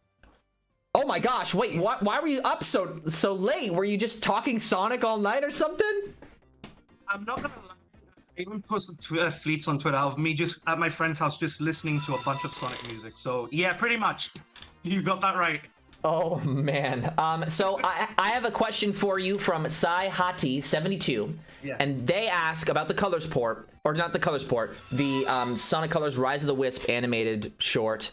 Oh my gosh, wait, why were you up so late? Were you just talking Sonic all night or something? I'm not gonna lie. I even posted fleets on Twitter of me just at my friend's house just listening to a bunch of Sonic music. So yeah, pretty much. You got that right. Oh man. So I have a question for you from Sai Hati 72, Yeah. and they ask about the Colors port, or not the Colors port, the Sonic Colors Rise of the Wisp animated short.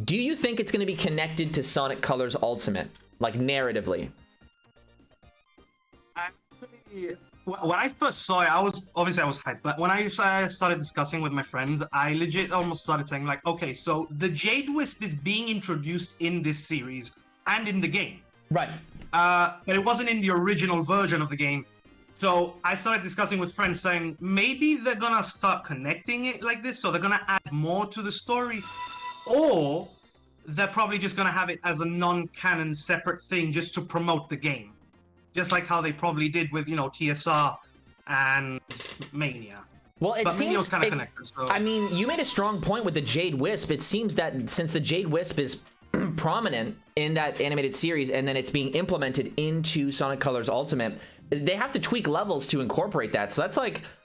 Do you think it's going to be connected to Sonic Colors Ultimate, like narratively? Actually, when I first saw it, I was hyped. But when I started discussing with my friends, I legit almost started saying like, okay, so the Jade Wisp is being introduced in this series and in the game, Right. but it wasn't in the original version of the game. So I started discussing with friends saying maybe they're gonna start connecting it like this, so they're gonna add more to the story, or they're probably just gonna have it as a non-canon separate thing just to promote the game. Just like how they probably did with, TSR and Mania. Well, it But Mania was seems kind of connected. So. I mean, you made a strong point with the Jade Wisp. It seems that since the Jade Wisp is prominent in that animated series, and then it's being implemented into Sonic Colors Ultimate, they have to tweak levels to incorporate that. So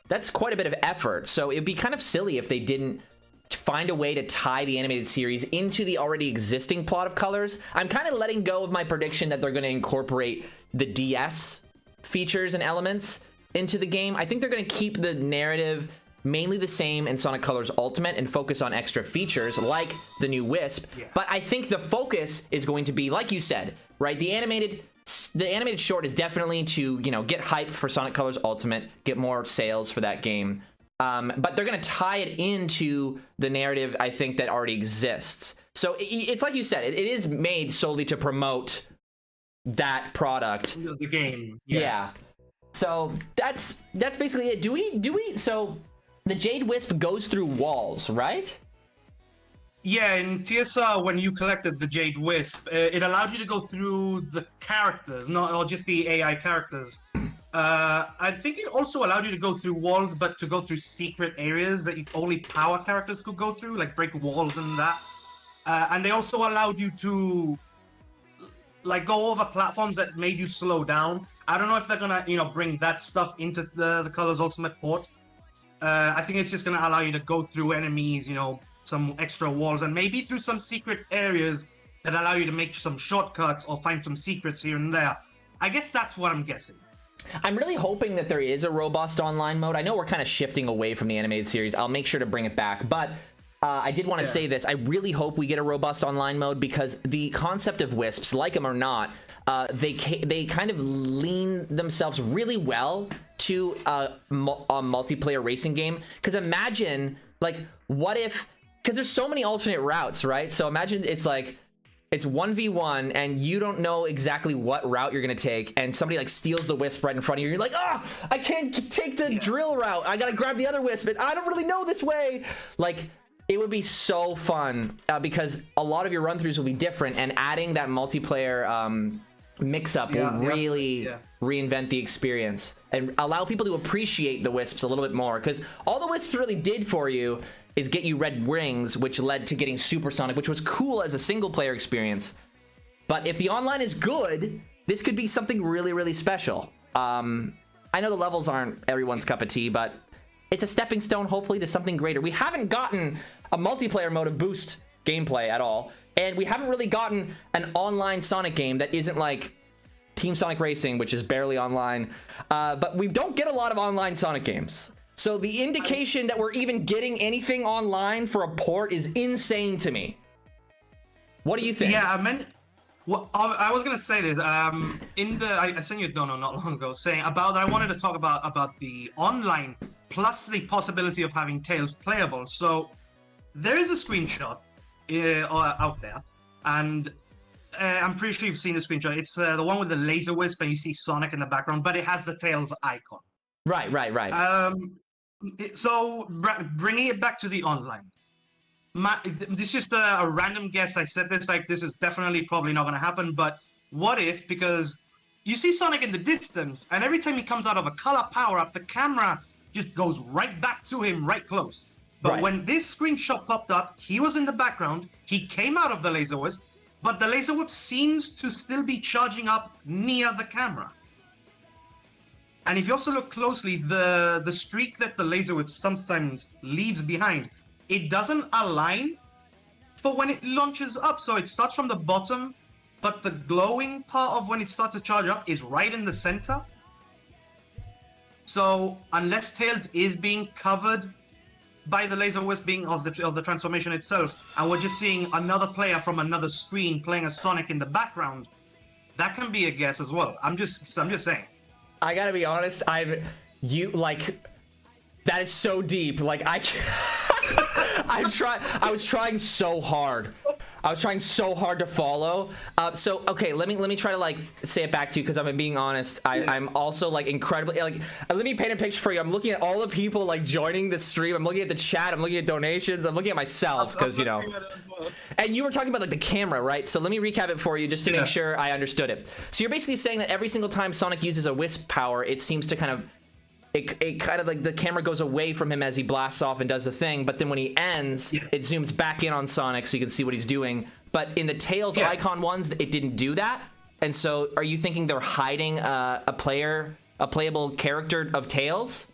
that's quite a bit of effort. So it'd be kind of silly if they didn't find a way to tie the animated series into the already existing plot of Colors. I'm kind of letting go of my prediction that they're going to incorporate the DS features and elements into the game. I think they're going to keep the narrative mainly the same in Sonic Colors Ultimate and focus on extra features like the new Wisp. Yeah. But I think the focus is going to be, like you said, right? The animated short is definitely to, get hype for Sonic Colors Ultimate, get more sales for that game. But they're going to tie it into the narrative, I think, that already exists. So it's like you said, it is made solely to promote that product. The game. Yeah. So that's basically it. Do we? So the Jade Wisp goes through walls, right? Yeah, in TSR, when you collected the Jade Wisp, it allowed you to go through the characters, not just the AI characters. I think it also allowed you to go through walls, but to go through secret areas that only power characters could go through, like break walls and that. And they also allowed you to go over platforms that made you slow down. I don't know if they're gonna, bring that stuff into the Colors Ultimate port. I think it's just gonna allow you to go through enemies, some extra walls, and maybe through some secret areas that allow you to make some shortcuts or find some secrets here and there. I guess that's what I'm guessing. I'm really hoping that there is a robust online mode. I know we're kind of shifting away from the animated series. I'll make sure to bring it back, but I did want to say this. I really hope we get a robust online mode, because the concept of Wisps, like them or not, they kind of lean themselves really well to a multiplayer racing game. Because imagine, what if... Because there's so many alternate routes, right? So imagine it's 1v1 and you don't know exactly what route you're gonna take, and somebody steals the Wisp right in front of you. You're like, I can't take the drill route. I gotta grab the other Wisp, and I don't really know this way. It would be so fun because a lot of your run-throughs will be different, and adding that multiplayer mix-up will really reinvent the experience and allow people to appreciate the Wisps a little bit more. Because all the Wisps really did for you is get you red rings, which led to getting Supersonic, which was cool as a single-player experience. But if the online is good, this could be something really, really special. I know the levels aren't everyone's cup of tea, but it's a stepping stone, hopefully, to something greater. We haven't gotten a multiplayer mode to boost gameplay at all, and we haven't really gotten an online Sonic game that isn't like Team Sonic Racing, which is barely online. But we don't get a lot of online Sonic games. So the indication that we're even getting anything online for a port is insane to me. What do you think? Yeah, I was gonna say this. I sent you a dono not long ago saying I wanted to talk about the online plus the possibility of having Tails playable. So there is a screenshot out there, and I'm pretty sure you've seen the screenshot. It's the one with the laser wisp, and you see Sonic in the background, but it has the Tails icon. Right. So bringing it back to the online. This is just a random guess. I said this this is definitely probably not going to happen, but what if, because you see Sonic in the distance, and every time he comes out of a color power-up, the camera just goes right back to him, right close. But when this screenshot popped up, he was in the background, he came out of the laser wisp, but the laser whip seems to still be charging up near the camera. And if you also look closely, the streak that the laser whip sometimes leaves behind, it doesn't align for when it launches up. So it starts from the bottom but the glowing part of when it starts to charge up is right in the center. So unless Tails is being covered by the laser wisp being of the transformation itself, and we're just seeing another player from another screen playing a Sonic in the background, that can be a guess as well. I'm just saying. I gotta be honest, that is so deep. Like I was trying so hard. I was trying so hard to follow. So okay, let me try to like say it back to you, because I'm being honest. I'm also like incredibly like. Let me paint a picture for you. I'm looking at all the people like joining the stream. I'm looking at the chat. I'm looking at donations. I'm looking at myself because well. And you were talking about like the camera, right? So let me recap it for you just to make sure I understood it. So you're basically saying that every single time Sonic uses a Wisp power, it seems to kind of. It kind of like the camera goes away from him as he blasts off and does the thing, but then when he ends, it zooms back in on Sonic so you can see what he's doing. But in the Tails icon ones, it didn't do that. And so are you thinking they're hiding a playable character of Tails?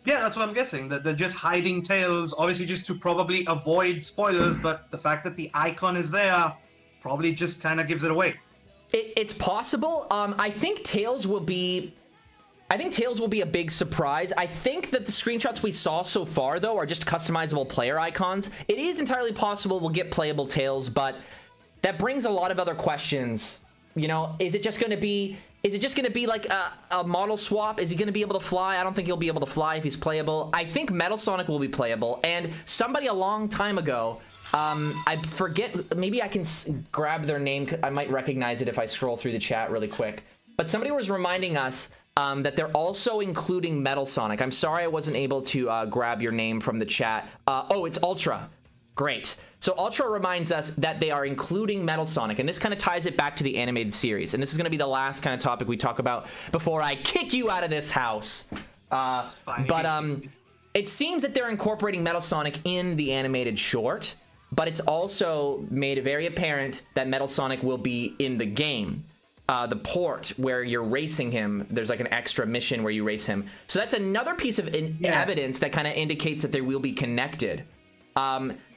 Yeah, that's what I'm guessing. That they're just hiding Tails, obviously just to probably avoid spoilers, but the fact that the icon is there probably just kind of gives it away. It's possible. I think Tails will be a big surprise. I think that the screenshots we saw so far, though, are just customizable player icons. It is entirely possible we'll get playable Tails, but that brings a lot of other questions. You know, is it just going to be like a model swap? Is he going to be able to fly? I don't think he'll be able to fly if he's playable. I think Metal Sonic will be playable. And somebody a long time ago, I forget, maybe I can grab their name. I might recognize it if I scroll through the chat really quick. But somebody was reminding us that they're also including Metal Sonic. I'm sorry I wasn't able to grab your name from the chat. Oh, it's Ultra. Great. So Ultra reminds us that they are including Metal Sonic, and this kind of ties it back to the animated series. And this is going to be the last kind of topic we talk about before I kick you out of this house. But it seems that they're incorporating Metal Sonic in the animated short, but it's also made very apparent that Metal Sonic will be in the game. The port where you're racing him, there's like an extra mission where you race him. So that's another piece of evidence that kind of indicates that they will be connected.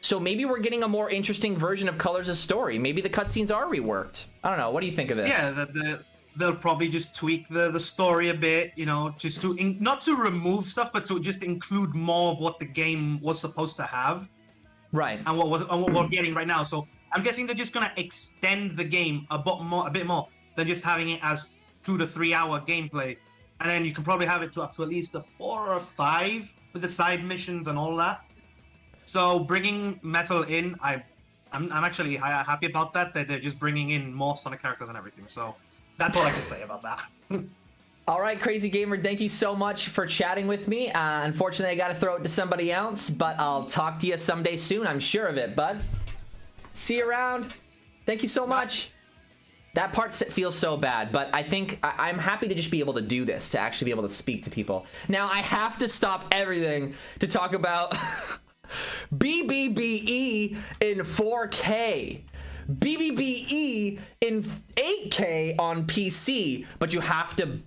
So maybe we're getting a more interesting version of Colors' story. Maybe the cutscenes are reworked. I don't know. What do you think of this? Yeah, they'll probably just tweak the story a bit, you know, just to not to remove stuff, but to just include more of what the game was supposed to have. Right. And what we're getting right now. So I'm guessing they're just gonna extend the game a bit more. Than just having it as 2 to 3 hour gameplay, and then you can probably have it to up to at least a 4 or 5 with the side missions and all that. So bringing Metal in, I'm actually happy about that they're just bringing in more Sonic characters and everything. So that's all I can say about that. All right, Crazy Gamer, thank you so much for chatting with me. Unfortunately, I got to throw it to somebody else, but I'll talk to you someday soon. I'm sure of it, bud. See you around. Thank you so much. That part feels so bad, but I think I'm happy to just be able to do this, to actually be able to speak to people. Now, I have to stop everything to talk about BBBE in 4K. BBBE in 8K on PC, but you have to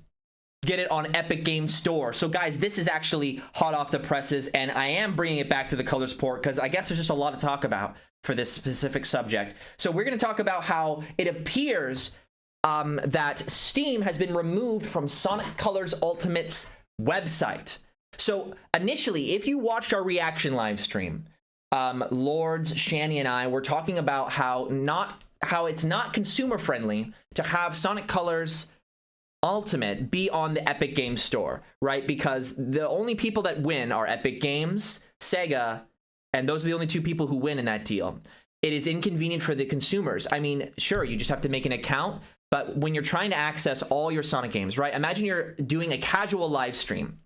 get it on Epic Games Store. So guys, this is actually hot off the presses, and I am bringing it back to the Colors port because I guess there's just a lot to talk about for this specific subject. So we're going to talk about how it appears that Steam has been removed from Sonic Colors Ultimate's website. So initially, if you watched our reaction live stream, Lourdes, Shani, and I were talking about how it's not consumer friendly to have Sonic Colors Ultimate be on the Epic Games Store, right? Because the only people that win are Epic Games, Sega, and those are the only two people who win in that deal. It is inconvenient for the consumers. I mean, sure, you just have to make an account, but when you're trying to access all your Sonic games, right? Imagine you're doing a casual live stream.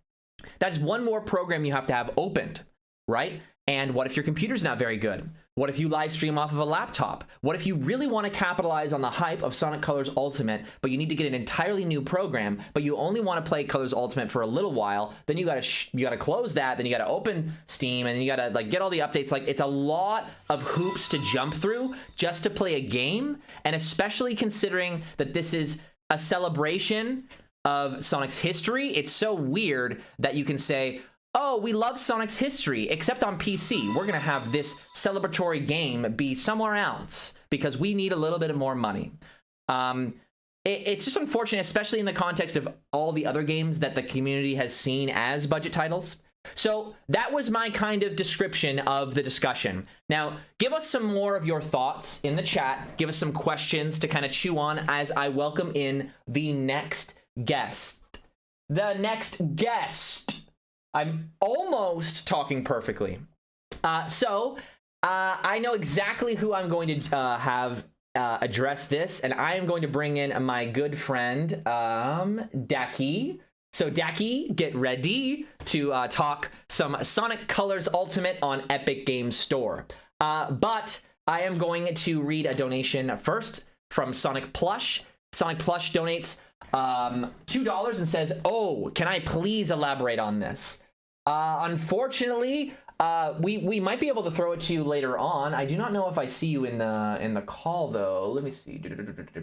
That's one more program you have to have opened, right? And what if your computer's not very good? What if you live stream off of a laptop? What if you really want to capitalize on the hype of Sonic Colors Ultimate, but you need to get an entirely new program, but you only want to play Colors Ultimate for a little while? Then you gotta close that, then you gotta open Steam, and then you gotta like get all the updates. Like, it's a lot of hoops to jump through just to play a game, and especially considering that this is a celebration of Sonic's history. It's so weird that you can say, oh, we love Sonic's history, except on PC. We're gonna have this celebratory game be somewhere else because we need a little bit of more money. It's just unfortunate, especially in the context of all the other games that the community has seen as budget titles. So that was my kind of description of the discussion. Now, give us some more of your thoughts in the chat. Give us some questions to kind of chew on as I welcome in the next guest. The next guest. I'm almost talking perfectly. I know exactly who I'm going to have address this, and I am going to bring in my good friend, Daki. So Daki, get ready to talk some Sonic Colors Ultimate on Epic Games Store. But I am going to read a donation first from Sonic Plush. Sonic Plush donates $2 and says, "Oh, can I please elaborate on this?" Unfortunately, we might be able to throw it to you later on. I do not know if I see you in the call though. Let me see.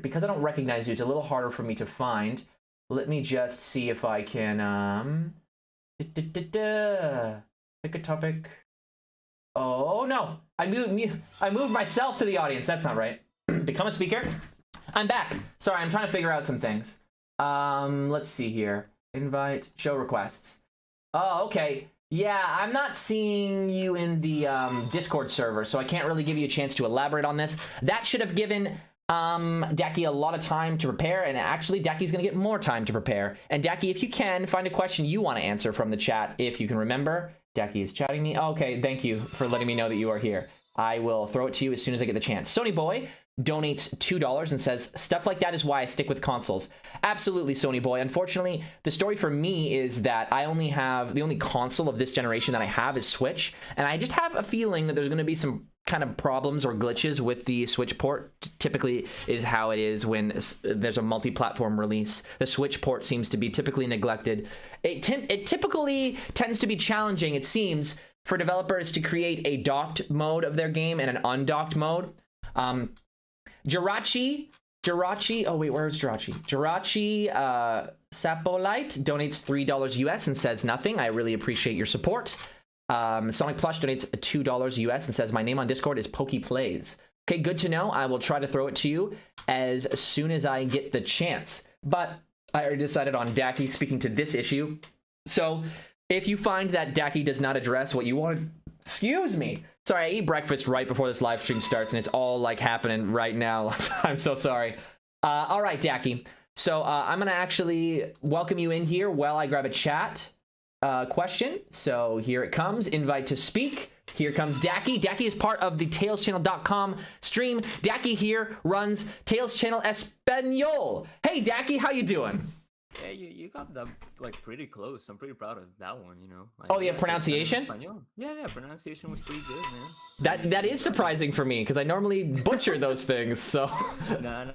Because I don't recognize you, it's a little harder for me to find. Let me just see if I can pick a topic. Oh no, I moved myself to the audience. That's not right. Become a speaker. I'm back. Sorry, I'm trying to figure out some things. Let's see here. Invite, show requests. Oh, okay. Yeah, I'm not seeing you in the Discord server, so I can't really give you a chance to elaborate on this. That should have given Daki a lot of time to prepare, and actually Daki's gonna get more time to prepare. And Daki, if you can, find a question you want to answer from the chat, if you can remember. Daki is chatting me. Okay, thank you for letting me know that you are here. I will throw it to you as soon as I get the chance. Sony Boy donates $2 and says, "Stuff like that is why I stick with consoles." Absolutely, Sony Boy. Unfortunately, the story for me is that I only have, the only console of this generation that I have is Switch, and I just have a feeling that there's going to be some kind of problems or glitches with the Switch port. Typically is how it is when there's a multi-platform release. The Switch port seems to be typically neglected. It typically tends to be challenging, it seems, for developers to create a docked mode of their game and an undocked mode. Jirachi, oh wait, where's Jirachi? Jirachi Sapolite donates $3 US and says nothing. I really appreciate your support. Sonic Plush donates $2 US and says, "My name on Discord is PokePlays." Okay, good to know. I will try to throw it to you as soon as I get the chance. But I already decided on Daki speaking to this issue. So if you find that Daki does not address what you wanted, excuse me. Sorry, I eat breakfast right before this live stream starts, and it's all like happening right now. I'm so sorry. All right, Daki. So I'm gonna actually welcome you in here while I grab a chat question. So here it comes. Invite to speak. Here comes Daki. Daki is part of the TalesChannel.com stream. Daki here runs Tales Channel Espanol. Hey, Daki, how you doing? Yeah, you got that like pretty close. I'm pretty proud of that one, you know. Like, Oh, yeah, pronunciation? Yeah, pronunciation was pretty good, man. That is surprising for me because I normally butcher those things. So. Nah.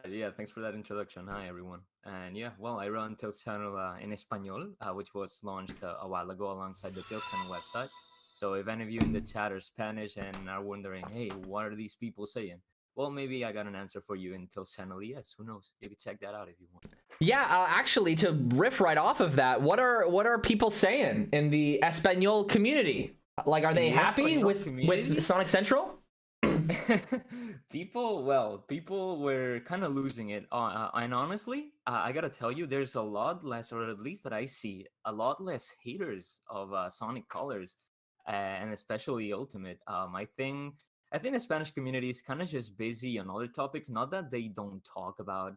Yeah, thanks for that introduction. Hi, everyone. And yeah, well, I run Tales Channel in Espanol, which was launched a while ago alongside the Tales Channel website. So if any of you in the chat are Spanish and are wondering, hey, what are these people saying? Well, maybe I got an answer for you in Tales Channel ES. Who knows? You can check that out if you want. Yeah, actually, to riff right off of that, what are people saying in the Espanol community? Like, are they happy with Sonic Central? People were kind of losing it. And honestly, I gotta tell you, there's a lot less, or at least that I see, a lot less haters of Sonic Colors, and especially Ultimate. I think the Spanish community is kind of just busy on other topics. Not that they don't talk about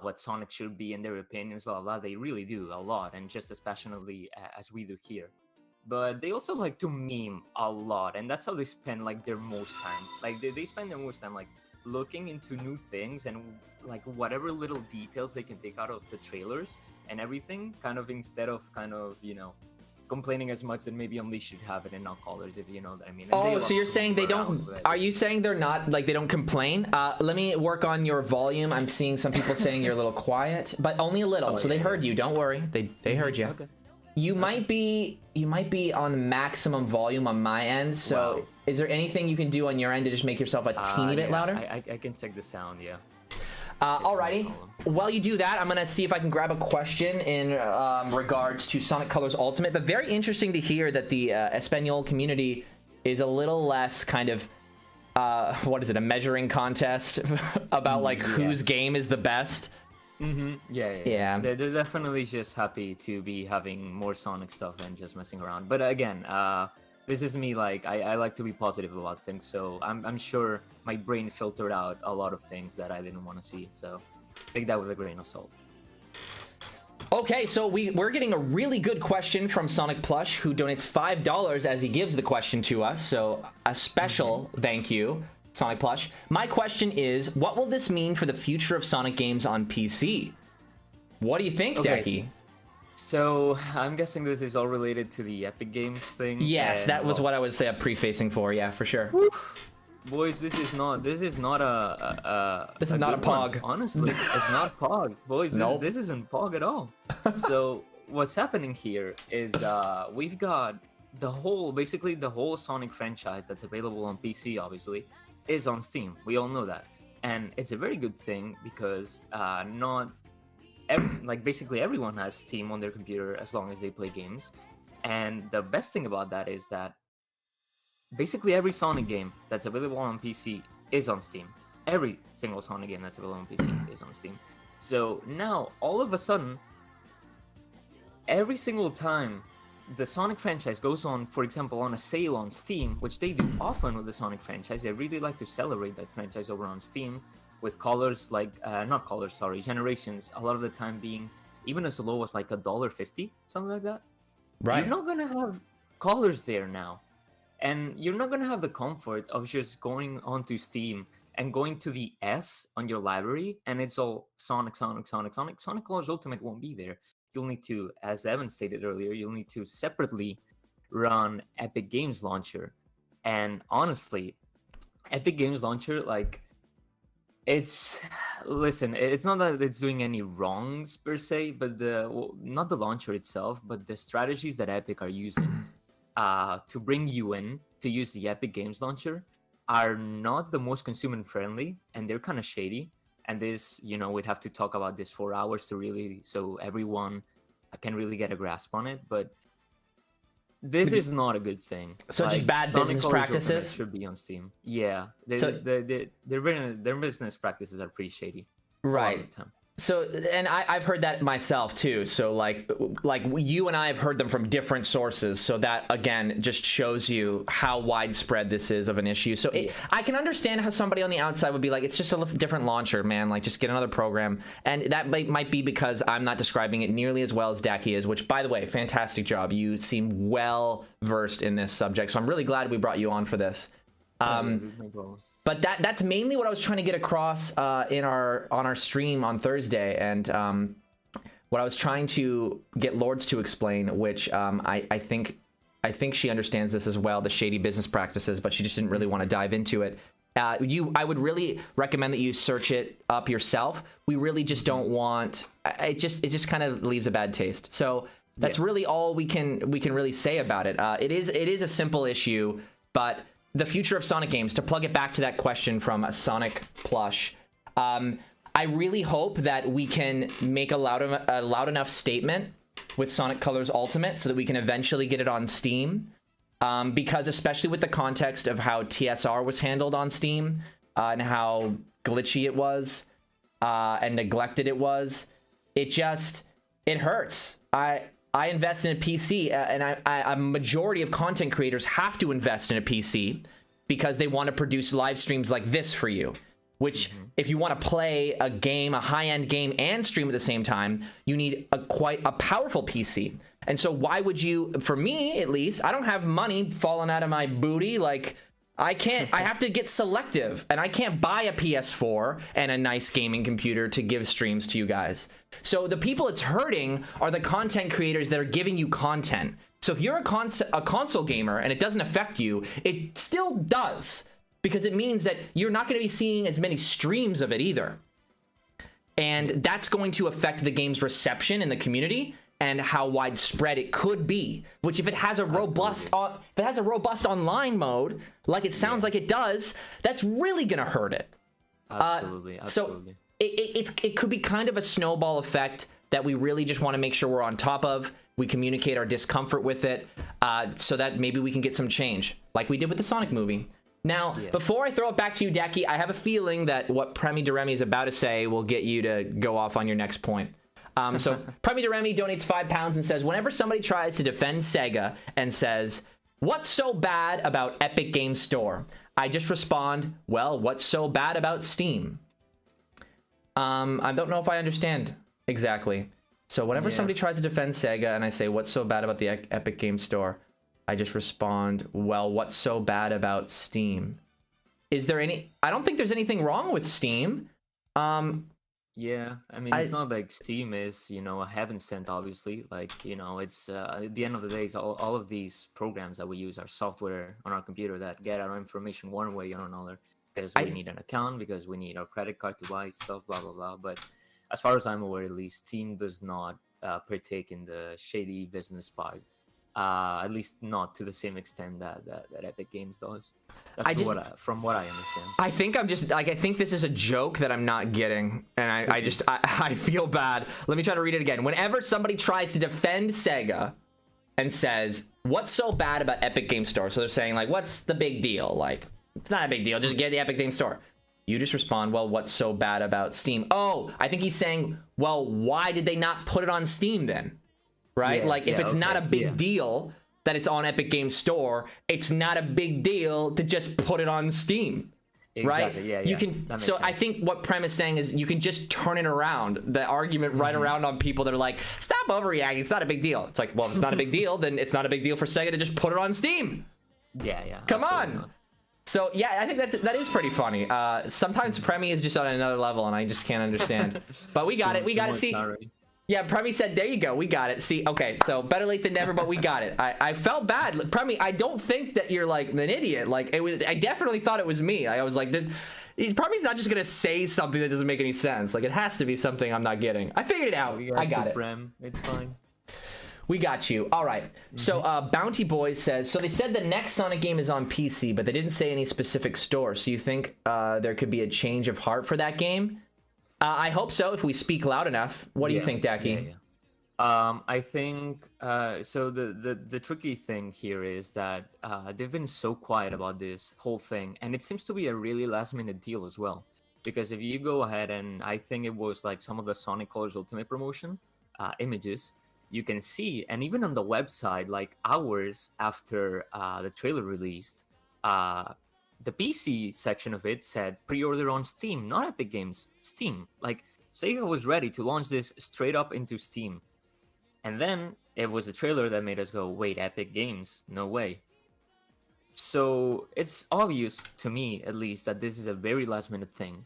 what Sonic should be in their opinions, blah, blah, blah. They really do a lot, and just as passionately as we do here. But they also like to meme a lot, and that's how they spend like their most time. Like they spend their most time like looking into new things and like whatever little details they can take out of the trailers and everything, kind of instead of you know, complaining as much that maybe Unleashed should have it and not Colors, if you know what I mean. And so you're saying they don't? Are you saying they're not, like, they don't complain? Let me work on your volume. I'm seeing some people saying you're a little quiet, but only a little. So they heard you. Don't worry. They heard you. Okay. You might be on maximum volume on my end. So is there anything you can do on your end to just make yourself a teeny bit louder? I can check the sound. Yeah. Alrighty. While you do that, I'm gonna see if I can grab a question in regards to Sonic Colors Ultimate. But very interesting to hear that the Espanol community is a little less kind of what is it, a measuring contest about like whose game is the best. Yeah. They're definitely just happy to be having more Sonic stuff and just messing around. But again, this is me. Like I like to be positive about things, so I'm sure my brain filtered out a lot of things that I didn't want to see. So take that with a grain of salt. Okay, so we're getting a really good question from Sonic Plush, who donates $5 as he gives the question to us. So a special thank you, Sonic Plush. My question is, what will this mean for the future of Sonic games on PC? What do you think, Decky? So I'm guessing this is all related to the Epic Games thing. Yes, that was what I was prefacing for. Yeah, for sure. Boys, this is not a This is not a Pog. Honestly, it's not Pog. Boys, Nope. this isn't Pog at all. So what's happening here is we've got basically the whole Sonic franchise that's available on PC, obviously, is on Steam. We all know that. And it's a very good thing because basically everyone has Steam on their computer as long as they play games. And the best thing about that is that basically every Sonic game that's available on PC is on Steam. Every single Sonic game that's available on PC is on Steam. So now, all of a sudden, every single time the Sonic franchise goes on, for example, on a sale on Steam, which they do often with the Sonic franchise, they really like to celebrate that franchise over on Steam with generations, a lot of the time being even as low as like $1.50, something like that. Right. You're not gonna have colors there now. And you're not going to have the comfort of just going onto Steam and going to the S on your library, and it's all Sonic. Sonic Colors Ultimate won't be there. You'll need to, as Evan stated earlier, you'll need to separately run Epic Games Launcher. And honestly, Epic Games Launcher, like, it's not that it's doing any wrongs per se, but not the launcher itself, but the strategies that Epic are using to bring you in to use the Epic Games Launcher are not the most consumer friendly, and they're kind of shady. And this, we'd have to talk about this for hours so everyone can really get a grasp on it. But this is not a good thing. So just bad Sonic business Colors practices Ultimate should be on Steam. Yeah, their business practices are pretty shady. Right. A lot of the time. So, and I've heard that myself too. So like you and I have heard them from different sources. So that again just shows you how widespread this is of an issue. So I can understand how somebody on the outside would be like, it's just a different launcher, man. Like just get another program. And that might be because I'm not describing it nearly as well as Daki is, which by the way, fantastic job. You seem well versed in this subject. So I'm really glad we brought you on for this. No problem. But that's mainly what I was trying to get across on our stream on Thursday, and what I was trying to get Lourdes to explain, which I think she understands this as well, the shady business practices, but she just didn't really want to dive into it. I would really recommend that you search it up yourself. We really just don't want it. Just kind of leaves a bad taste. So that's really all we can really say about it. It is a simple issue, but the future of Sonic games, to plug it back to that question from Sonic Plush, I really hope that we can make a loud enough statement with Sonic Colors Ultimate so that we can eventually get it on Steam, because especially with the context of how TSR was handled on Steam and how glitchy it was and neglected it was, it hurts. I invest in a PC, and a majority of content creators have to invest in a PC because they want to produce live streams like this for you, which if you want to play a game, a high-end game, and stream at the same time, you need quite a powerful PC. And so why would you, for me at least, I don't have money falling out of my booty. Like, I have to get selective, and I can't buy a PS4 and a nice gaming computer to give streams to you guys. So the people it's hurting are the content creators that are giving you content. So if you're a console gamer and it doesn't affect you, it still does, because it means that you're not going to be seeing as many streams of it either. And that's going to affect the game's reception in the community and how widespread it could be, which if it has a robust online mode, like it sounds like it does, that's really going to hurt it. Absolutely. it could be kind of a snowball effect that we really just want to make sure we're on top of. We communicate our discomfort with it, so that maybe we can get some change, like we did with the Sonic movie. Now, before I throw it back to you, Daki, I have a feeling that what Premi Deremi is about to say will get you to go off on your next point. So Premi Deremi donates £5 and says, whenever somebody tries to defend Sega and says, what's so bad about Epic Games Store? I just respond, well, what's so bad about Steam? I don't know if I understand exactly. So whenever somebody tries to defend Sega and I say, what's so bad about the Epic Games Store? I just respond, well, what's so bad about Steam? Is there any... I don't think there's anything wrong with Steam. Yeah, I mean, it's not like Steam is, you know, a heaven sent, obviously. Like, you know, it's at the end of the day, it's all of these programs that we use are software on our computer that get our information one way or another. Because we need an account, because we need our credit card to buy stuff, blah, blah, blah. But as far as I'm aware, at least, Steam does not partake in the shady business part. At least not to the same extent that Epic Games does. That's from what I understand. I think I'm just like, I think this is a joke that I'm not getting, and I feel bad. Let me try to read it again. Whenever somebody tries to defend Sega and says, what's so bad about Epic Games Store? So they're saying, like, what's the big deal? Like, it's not a big deal. Just get the Epic Games Store. You just respond, well, what's so bad about Steam? Oh, I think he's saying, well, why did they not put it on Steam then? Right? Like, if it's not a big deal that it's on Epic Games Store, it's not a big deal to just put it on Steam. Exactly. Right? You can. So sense. I think what Prem is saying is you can just turn it around, the argument right around on people that are like, stop overreacting. It's not a big deal. It's like, well, if it's not a big deal, then it's not a big deal for Sega to just put it on Steam. Yeah. Come on. So yeah, I think that is pretty funny. Sometimes Premi is just on another level, and I just can't understand. But we got it. We got it. See. Yeah, Premi said, there you go, we got it. See, okay, so better late than never, but we got it. I felt bad. Premi, I don't think that you're, like, an idiot. Like, I definitely thought it was me. I was like, Premi's not just going to say something that doesn't make any sense. Like, it has to be something I'm not getting. I figured it out. I got it. Prem. It's fine. We got you. All right. So, Bounty Boys says, so they said the next Sonic game is on PC, but they didn't say any specific store. So you think there could be a change of heart for that game? I hope so, if we speak loud enough. What do you think, Daki? I think so. The tricky thing here is that they've been so quiet about this whole thing, and it seems to be a really last-minute deal as well. Because if you go ahead and I think it was like some of the Sonic Colors Ultimate promotion images, you can see, and even on the website, like hours after the trailer released, the PC section of it said pre-order on Steam, not Epic Games, Steam. Like, Sega was ready to launch this straight up into Steam. And then it was a trailer that made us go, wait, Epic Games? No way. So it's obvious to me, at least, that this is a very last minute thing.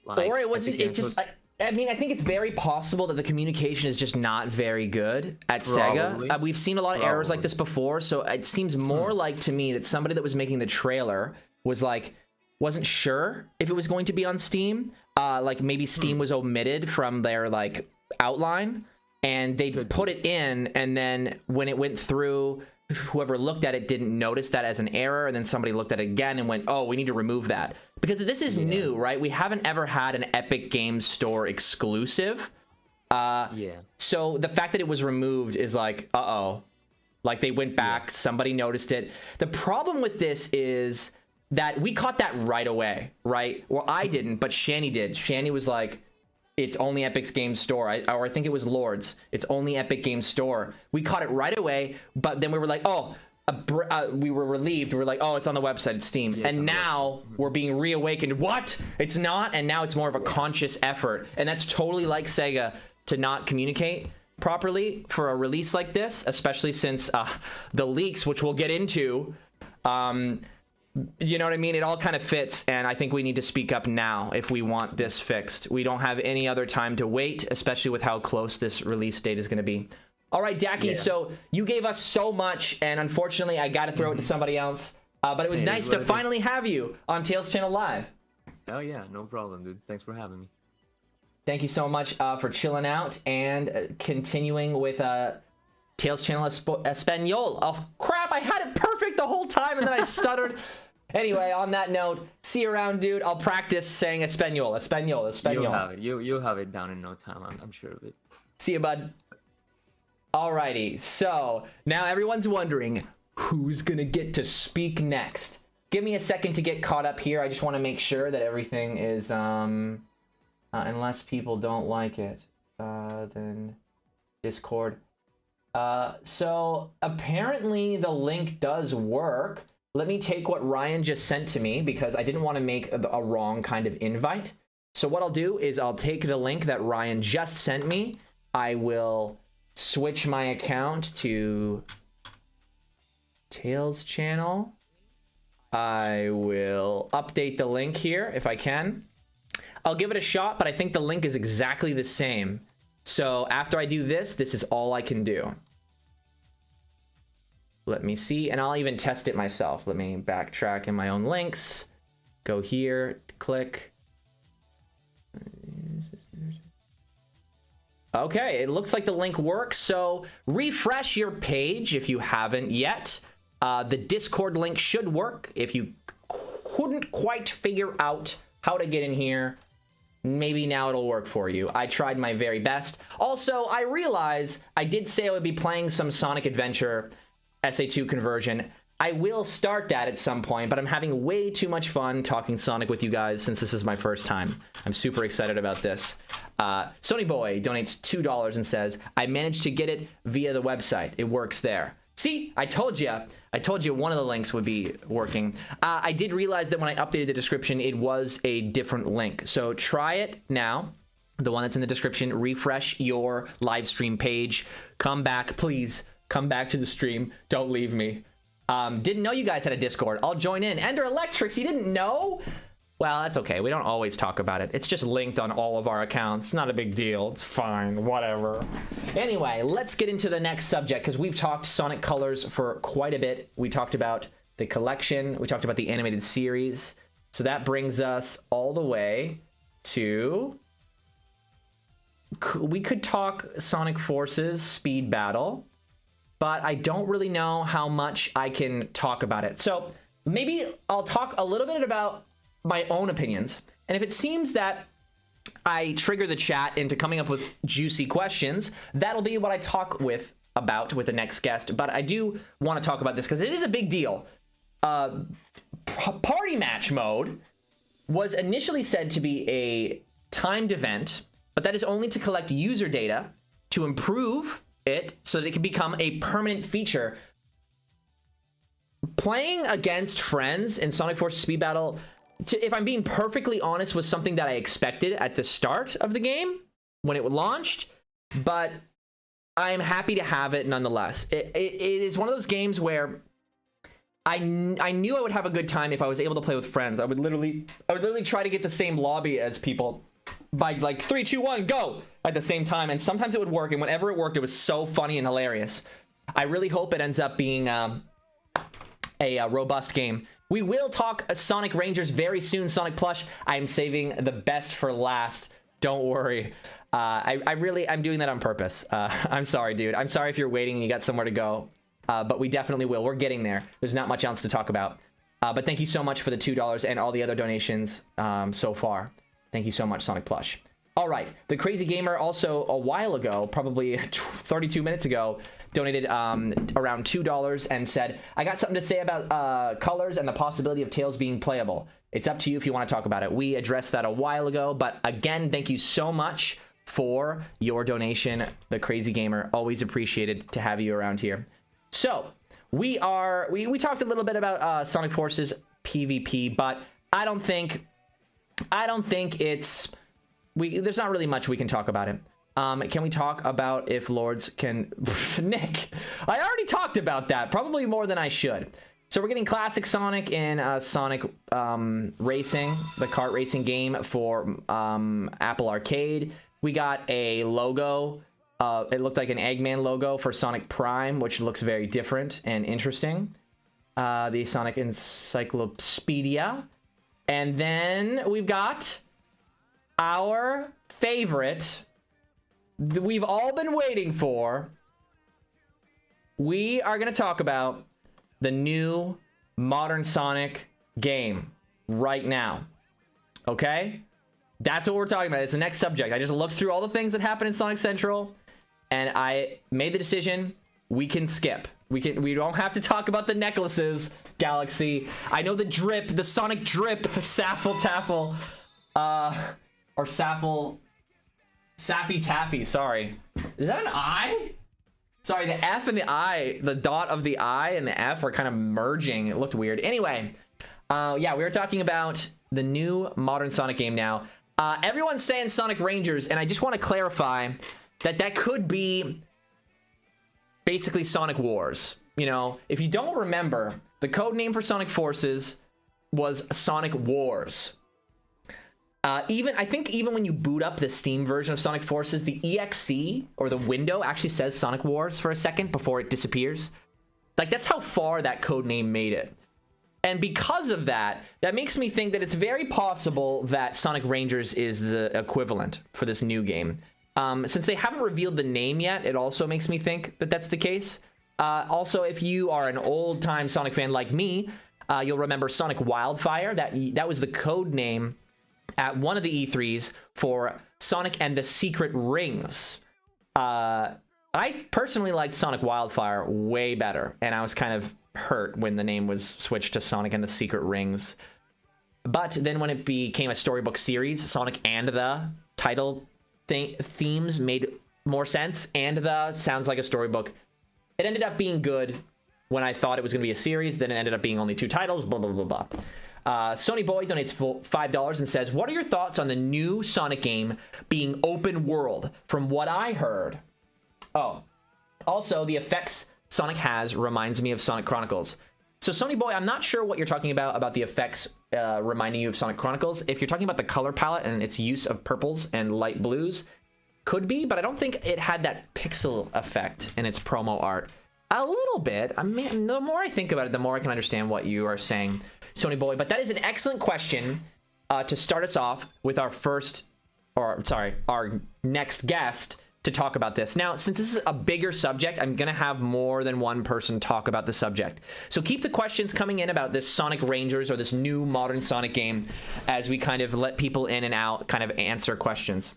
Like, or it wasn't, it just... I mean, I think it's very possible that the communication is just not very good at Sega. We've seen a lot of errors like this before, so it seems more like to me that somebody that was making the trailer was like, wasn't sure if it was going to be on Steam. Like maybe Steam was omitted from their like outline, and they put it in, and then when it went through, whoever looked at it didn't notice that as an error, and then somebody looked at it again and went, oh, we need to remove that. Because this is new, right? We haven't ever had an Epic Games Store exclusive. So the fact that it was removed is like, uh-oh. Like they went back, somebody noticed it. The problem with this is that we caught that right away, right? Well, I didn't, but Shani did. Shani was like, it's only Epic Games Store. Or I think it was Lourdes. It's only Epic Games Store. We caught it right away, but then we were like, oh, we were relieved. We were like, oh, it's on the website, it's Steam. Yeah, and now we're being reawakened. What? It's not? And now it's more of a conscious effort. And that's totally like Sega to not communicate properly for a release like this, especially since the leaks, which we'll get into, you know what I mean? It all kind of fits, and I think we need to speak up now if we want this fixed. We don't have any other time to wait, especially with how close this release date is going to be. All right, Daki, so you gave us so much, and unfortunately, I got to throw it to somebody else. But it was nice to finally have you on Tails Channel Live. Oh, yeah, no problem, dude. Thanks for having me. Thank you so much for chilling out and continuing with Tails Channel Espanol. Oh, crap, I had it perfect the whole time, and then I stuttered. Anyway, on that note, see you around, dude. I'll practice saying Espanol. You'll have it. You'll have it down in no time. I'm sure of it. See you, bud. Alrighty, so now everyone's wondering who's gonna get to speak next. Give me a second to get caught up here. I just want to make sure that everything is unless people don't like it, then Discord. So apparently the link does work. Let me take what Ryan just sent to me because I didn't want to make a wrong kind of invite. So what I'll do is I'll take the link that Ryan just sent me. I will switch my account to Tails channel. I will update the link here if I can. I'll give it a shot, but I think the link is exactly the same. So after I do this, this is all I can do. Let me see, and I'll even test it myself. Let me backtrack in my own links. Go here, click. Okay, it looks like the link works, so refresh your page if you haven't yet. The Discord link should work. If you couldn't quite figure out how to get in here, maybe now it'll work for you. I tried my very best. Also, I realize I did say I would be playing some Sonic Adventure SA2 conversion. I will start that at some point, but I'm having way too much fun talking Sonic with you guys since this is my first time. I'm super excited about this. Sony Boy donates $2 and says, I managed to get it via the website. It works there. See, I told you one of the links would be working. I did realize that when I updated the description, it was a different link. So try it now. The one that's in the description, refresh your live stream page. Come back, please. Come back to the stream. Don't leave me. Didn't know you guys had a Discord. I'll join in. Ender Electrics, you didn't know? Well, that's okay. We don't always talk about it. It's just linked on all of our accounts. It's not a big deal. It's fine. Whatever. Anyway, let's get into the next subject because we've talked Sonic Colors for quite a bit. We talked about the collection. We talked about the animated series. So that brings us all the way to... We could talk Sonic Forces Speed Battle, but I don't really know how much I can talk about it. So maybe I'll talk a little bit about my own opinions. And if it seems that I trigger the chat into coming up with juicy questions, that'll be what I talk about with the next guest. But I do want to talk about this because it is a big deal. Party match mode was initially said to be a timed event, but that is only to collect user data to improve it so that it can become a permanent feature. Playing against friends in Sonic Forces Speed Battle, if I'm being perfectly honest, was something that I expected at the start of the game when it launched, but I'm happy to have it nonetheless. It is one of those games where I knew I would have a good time if I was able to play with friends. I would literally try to get the same lobby as people by like 3, 2, 1, go at the same time, and sometimes it would work, and whenever it worked, it was so funny and hilarious. I really hope it ends up being a robust game. We will talk Sonic Rangers very soon, Sonic Plush. I'm saving the best for last. Don't worry. I'm doing that on purpose. I'm sorry, dude. I'm sorry if you're waiting and you got somewhere to go. But we definitely will. We're getting there. There's not much else to talk about. But thank you so much for the $2 and all the other donations so far. Thank you so much, Sonic Plush. All right. The Crazy Gamer also a while ago, probably 32 minutes ago, donated around $2 and said, I got something to say about colors and the possibility of Tails being playable. It's up to you if you want to talk about it. We addressed that a while ago, but again, thank you so much for your donation, The Crazy Gamer. Always appreciated to have you around here. So we talked a little bit about Sonic Forces PvP, but I don't think it's there's not really much we can talk about it. Can we talk about if Lourdes can... Nick, I already talked about that, probably more than I should. So we're getting Classic Sonic in Sonic Racing, the kart racing game for Apple Arcade. We got a logo. It looked like an Eggman logo for Sonic Prime, which looks very different and interesting. The Sonic Encyclopedia. And then we've got our favorite... we've all been waiting for. We are going to talk about the new modern Sonic game right now. Okay? That's what we're talking about. It's the next subject. I just looked through all the things that happened in Sonic Central, and I made the decision we can skip. We don't have to talk about the necklaces, Galaxy. I know the drip, the Sonic drip, Saffle Taffle, or Saffle, Saffy Taffy, sorry. Is that an I? Sorry, the F and the I, the dot of the I and the F are kind of merging. It looked weird. Anyway, yeah, we were talking about the new modern Sonic game now. Everyone's saying Sonic Rangers, and I just want to clarify that that could be basically Sonic Wars. You know, if you don't remember, the code name for Sonic Forces was Sonic Wars. I think even when you boot up the Steam version of Sonic Forces, the EXE or the window actually says Sonic Wars for a second before it disappears. Like, that's how far that code name made it. And because of that, that makes me think that it's very possible that Sonic Rangers is the equivalent for this new game. Since they haven't revealed the name yet, it also makes me think that that's the case. Also, if you are an old-time Sonic fan like me, you'll remember Sonic Wildfire. That was the code name at one of the E3s for Sonic and the Secret Rings. I personally liked Sonic Wildfire way better, and I was kind of hurt when the name was switched to Sonic and the Secret Rings. But then when it became a storybook series, Sonic and the title themes made more sense. And the sounds like a storybook. It ended up being good when I thought it was going to be a series. Then it ended up being only 2 titles, blah, blah, blah, blah. Sony Boy donates $5 and says, what are your thoughts on the new Sonic game being open world? From what I heard. Oh, also the effects Sonic has reminds me of Sonic Chronicles. So Sony Boy, I'm not sure what you're talking about the effects reminding you of Sonic Chronicles. If you're talking about the color palette and its use of purples and light blues, could be, but I don't think it had that pixel effect in its promo art. A little bit. I mean, the more I think about it, the more I can understand what you are saying, Sony Boy. But that is an excellent question to start us off with our next guest to talk about this. Now, since this is a bigger subject, I'm going to have more than one person talk about the subject. So keep the questions coming in about this Sonic Rangers or this new modern Sonic game as we kind of let people in and out kind of answer questions.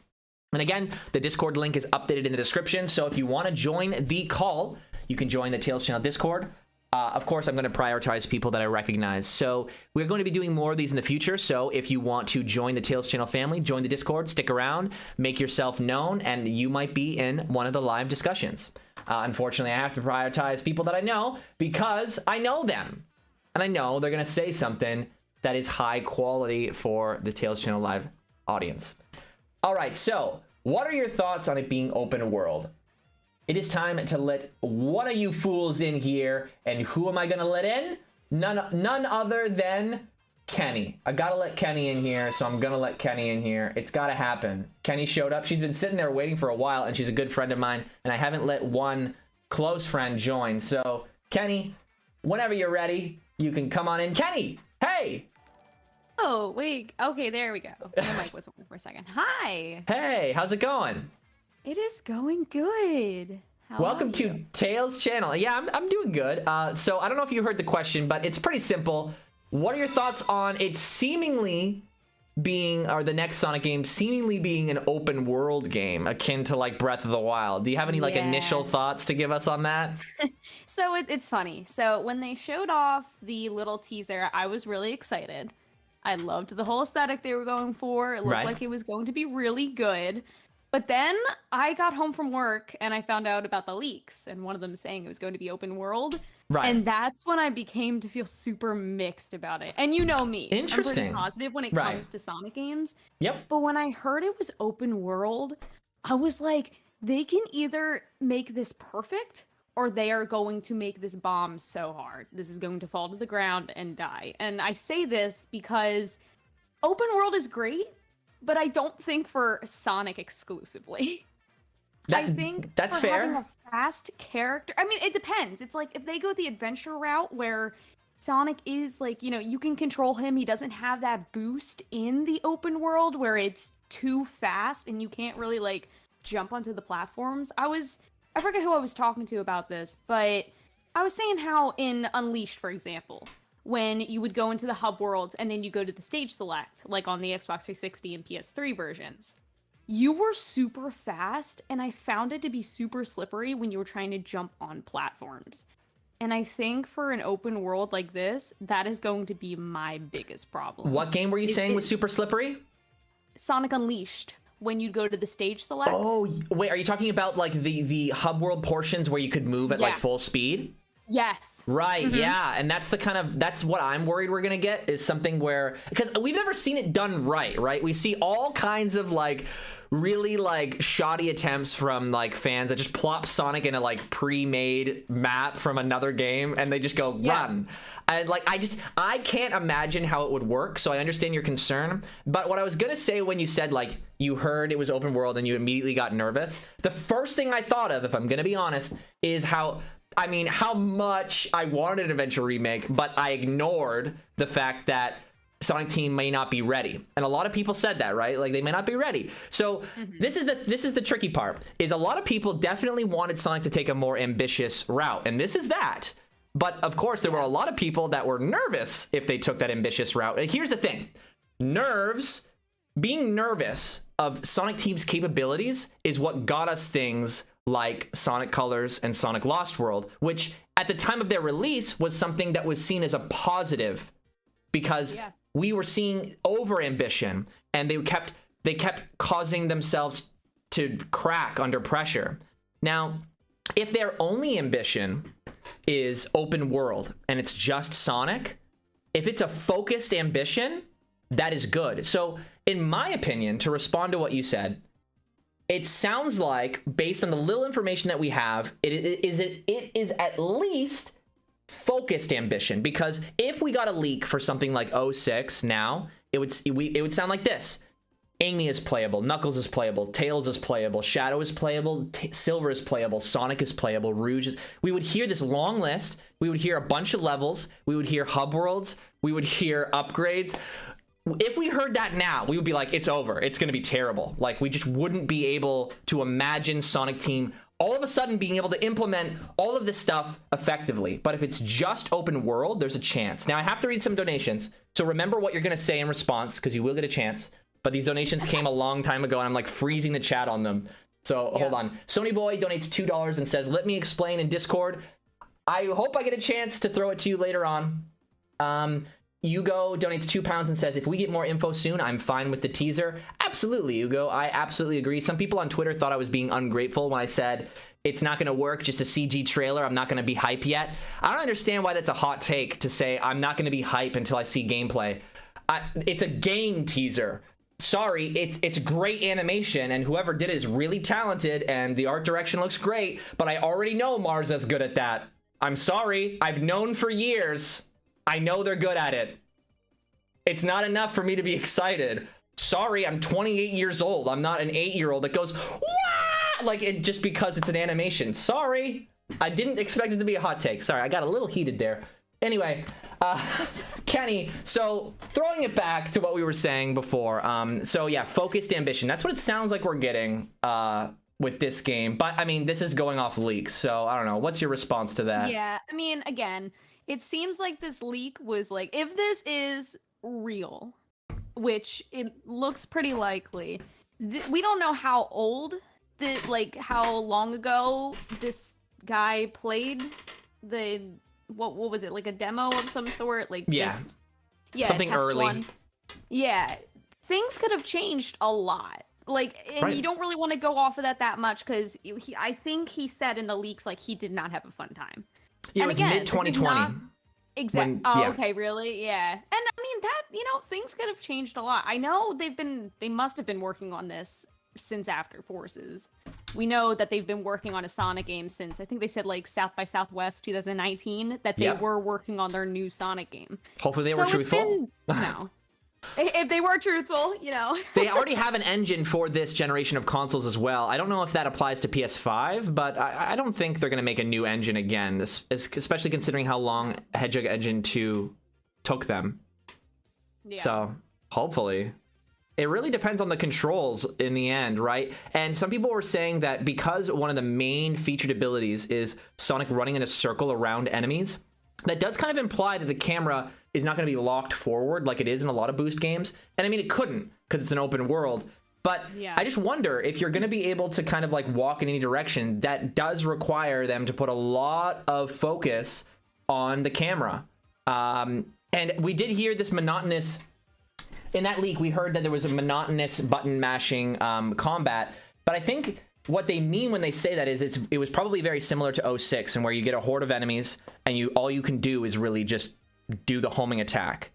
And again, the Discord link is updated in the description. So if you want to join the call, you can join the Tales Channel Discord. Of course, I'm going to prioritize people that I recognize. So we're going to be doing more of these in the future. So if you want to join the Tales Channel family, join the Discord, stick around, make yourself known, and you might be in one of the live discussions. Unfortunately, I have to prioritize people that I know because I know them. And I know they're going to say something that is high quality for the Tales Channel live audience. All right, so what are your thoughts on it being open world? It is time to let one of you fools in here. And who am I going to let in? None other than Kenny. I got to let Kenny in here, so I'm going to let Kenny in here. It's got to happen. Kenny showed up. She's been sitting there waiting for a while, and she's a good friend of mine. And I haven't let one close friend join. So, Kenny, whenever you're ready, you can come on in. Kenny, hey! Oh, wait. Okay, there we go. My mic wasn't working for a second. Hi. Hey, how's it going? It is going good. How Welcome are to you? Tales Channel. Yeah, I'm doing good. So I don't know if you heard the question, but it's pretty simple. What are your thoughts on it seemingly being, or the next Sonic game seemingly being an open world game akin to like Breath of the Wild? Do you have any like initial thoughts to give us on that? So it's funny. So when they showed off the little teaser, I was really excited. I loved the whole aesthetic they were going for. It looked like it was going to be really good. But then I got home from work and I found out about the leaks, and one of them saying it was going to be open world. Right. And that's when I became to feel super mixed about it. And you know me. Interesting. I'm pretty positive when it comes to Sonic games. Yep. But when I heard it was open world, I was like, they can either make this perfect or they are going to make this bomb so hard. This is going to fall to the ground and die. And I say this because open world is great, but I don't think for Sonic exclusively. I think that's for fair. Having a fast character, I mean, it depends. It's like if they go the adventure route where Sonic is like, you know, you can control him. He doesn't have that boost in the open world where it's too fast and you can't really like jump onto the platforms. I forget who I was talking to about this, but I was saying how in Unleashed, for example, when you would go into the hub worlds and then you go to the stage select, like on the Xbox 360 and PS3 versions. You were super fast, and I found it to be super slippery when you were trying to jump on platforms. And I think for an open world like this, that is going to be my biggest problem. What game were you saying was super slippery? Sonic Unleashed, when you'd go to the stage select. Oh, wait, are you talking about like the hub world portions where you could move at like full speed? Yes. Right, yeah, and that's what I'm worried we're gonna get, is something where, because we've never seen it done right? We see all kinds of like really like shoddy attempts from like fans that just plop Sonic in a like pre-made map from another game and they just go run. And like I can't imagine how it would work, so I understand your concern. But what I was gonna say when you said like you heard it was open world and you immediately got nervous, the first thing I thought of, if I'm gonna be honest, is how much I wanted an adventure remake, but I ignored the fact that Sonic Team may not be ready. And a lot of people said that, right? Like they may not be ready. So this is the tricky part, is a lot of people definitely wanted Sonic to take a more ambitious route. And this is that. But of course, there were a lot of people that were nervous if they took that ambitious route. And here's the thing. Being nervous of Sonic Team's capabilities is what got us things like Sonic Colors and Sonic Lost World, which at the time of their release was something that was seen as a positive, because we were seeing over ambition and they kept causing themselves to crack under pressure. Now, if their only ambition is open world and it's just Sonic, if it's a focused ambition, that is good. So in my opinion, to respond to what you said, it sounds like, based on the little information that we have, it is at least focused ambition. Because if we got a leak for something like 06 now, it would sound like this. Amy is playable, Knuckles is playable, Tails is playable, Shadow is playable, Silver is playable, Sonic is playable, Rouge is... We would hear this long list, we would hear a bunch of levels, we would hear hub worlds, we would hear upgrades. If we heard that now, we would be like, it's over. It's going to be terrible. Like, we just wouldn't be able to imagine Sonic Team all of a sudden being able to implement all of this stuff effectively. But if it's just open world, there's a chance. Now, I have to read some donations. So remember what you're going to say in response, because you will get a chance. But these donations came a long time ago, and I'm like freezing the chat on them. So hold on. Sony Boy donates $2 and says, let me explain in Discord. I hope I get a chance to throw it to you later on. Hugo donates £2 and says, if we get more info soon, I'm fine with the teaser. Absolutely, Hugo. I absolutely agree. Some people on Twitter thought I was being ungrateful when I said it's not going to work, just a CG trailer. I'm not going to be hype yet. I don't understand why that's a hot take to say I'm not going to be hype until I see gameplay. It's a game teaser. Sorry, it's great animation, and whoever did it is really talented, and the art direction looks great, but I already know Marza's good at that. I'm sorry. I've known for years. I know they're good at it. It's not enough for me to be excited. Sorry, I'm 28 years old. I'm not an 8-year-old that goes, wah! Like, just because it's an animation. Sorry. I didn't expect it to be a hot take. Sorry, I got a little heated there. Anyway, Kenny, so throwing it back to what we were saying before. So yeah, focused ambition. That's what it sounds like we're getting with this game. But I mean, this is going off leaks. So I don't know. What's your response to that? Yeah, I mean, again, it seems like this leak was like, if this is real, which it looks pretty likely, we don't know how old, how long ago this guy played the, what was it, like a demo of some sort? Like something test early. one. Yeah, things could have changed a lot. Like, and you don't really want to go off of that much, because I think he said in the leaks, like, he did not have a fun time. Yeah, it was mid-2020. Exactly. Okay, really? Yeah. And I mean, that, things could have changed a lot. I know they must have been working on this since After Forces. We know that they've been working on a Sonic game since, I think they said, like, South by Southwest 2019, that they were working on their new Sonic game. Hopefully they were truthful. No. If they were truthful, They already have an engine for this generation of consoles as well. I don't know if that applies to PS5, but I don't think they're going to make a new engine again, especially considering how long Hedgehog Engine 2 took them. Yeah. So, hopefully. It really depends on the controls in the end, right? And some people were saying that because one of the main featured abilities is Sonic running in a circle around enemies, that does kind of imply that the camera is not going to be locked forward like it is in a lot of boost games. And I mean, it couldn't because it's an open world. But Yeah. I just wonder if you're going to be able to kind of like walk in any direction, that does require them to put a lot of focus on the camera. And we did hear this monotonous, in that leak, we heard that there was a monotonous button mashing combat. But I think what they mean when they say that is it was probably very similar to 06, and where you get a horde of enemies and all you can do is really just do the homing attack.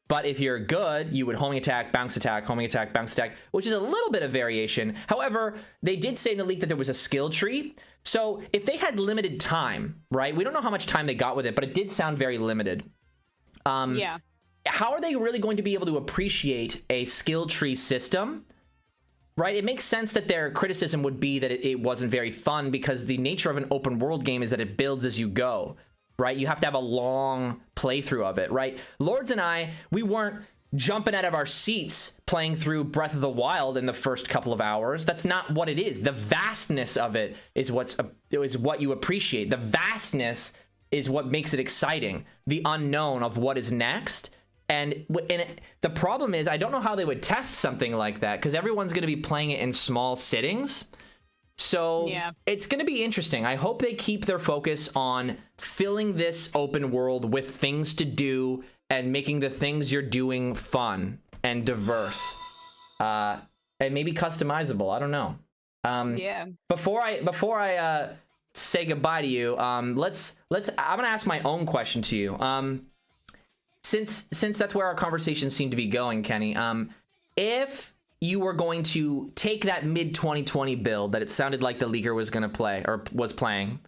But if you're good, you would homing attack, bounce attack, homing attack, bounce attack, which is a little bit of variation. However, they did say in the leak that there was a skill tree. So if they had limited time, right? We don't know how much time they got with it, but it did sound very limited. Yeah. How are they really going to be able to appreciate a skill tree system? Right? It makes sense that their criticism would be that it wasn't very fun, because the nature of an open world game is that it builds as you go. Right? You have to have a long playthrough of it, right? Lourdes and I, we weren't jumping out of our seats playing through Breath of the Wild in the first couple of hours. That's not what it is. The vastness of it is what you appreciate. The vastness is what makes it exciting. The unknown of what is next. And the problem is, I don't know how they would test something like that, because everyone's going to be playing it in small sittings. So Yeah. it's going to be interesting. I hope they keep their focus on filling this open world with things to do and making the things you're doing fun and diverse, and maybe customizable. I don't know. Yeah. Before I say goodbye to you, I'm gonna ask my own question to you. Since that's where our conversation seemed to be going, Kenny. If you were going to take that mid 2020 build that it sounded like the leaker was gonna play or was playing,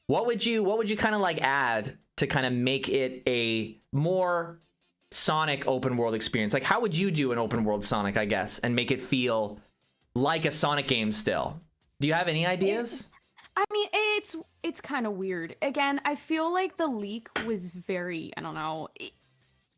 what would you kind of like add to kind of make it a more Sonic open world experience? Like, how would you do an open world Sonic, I guess, and make it feel like a Sonic game still? Do you have any ideas? I mean, it's kind of weird. Again, I feel like the leak was very, I don't know.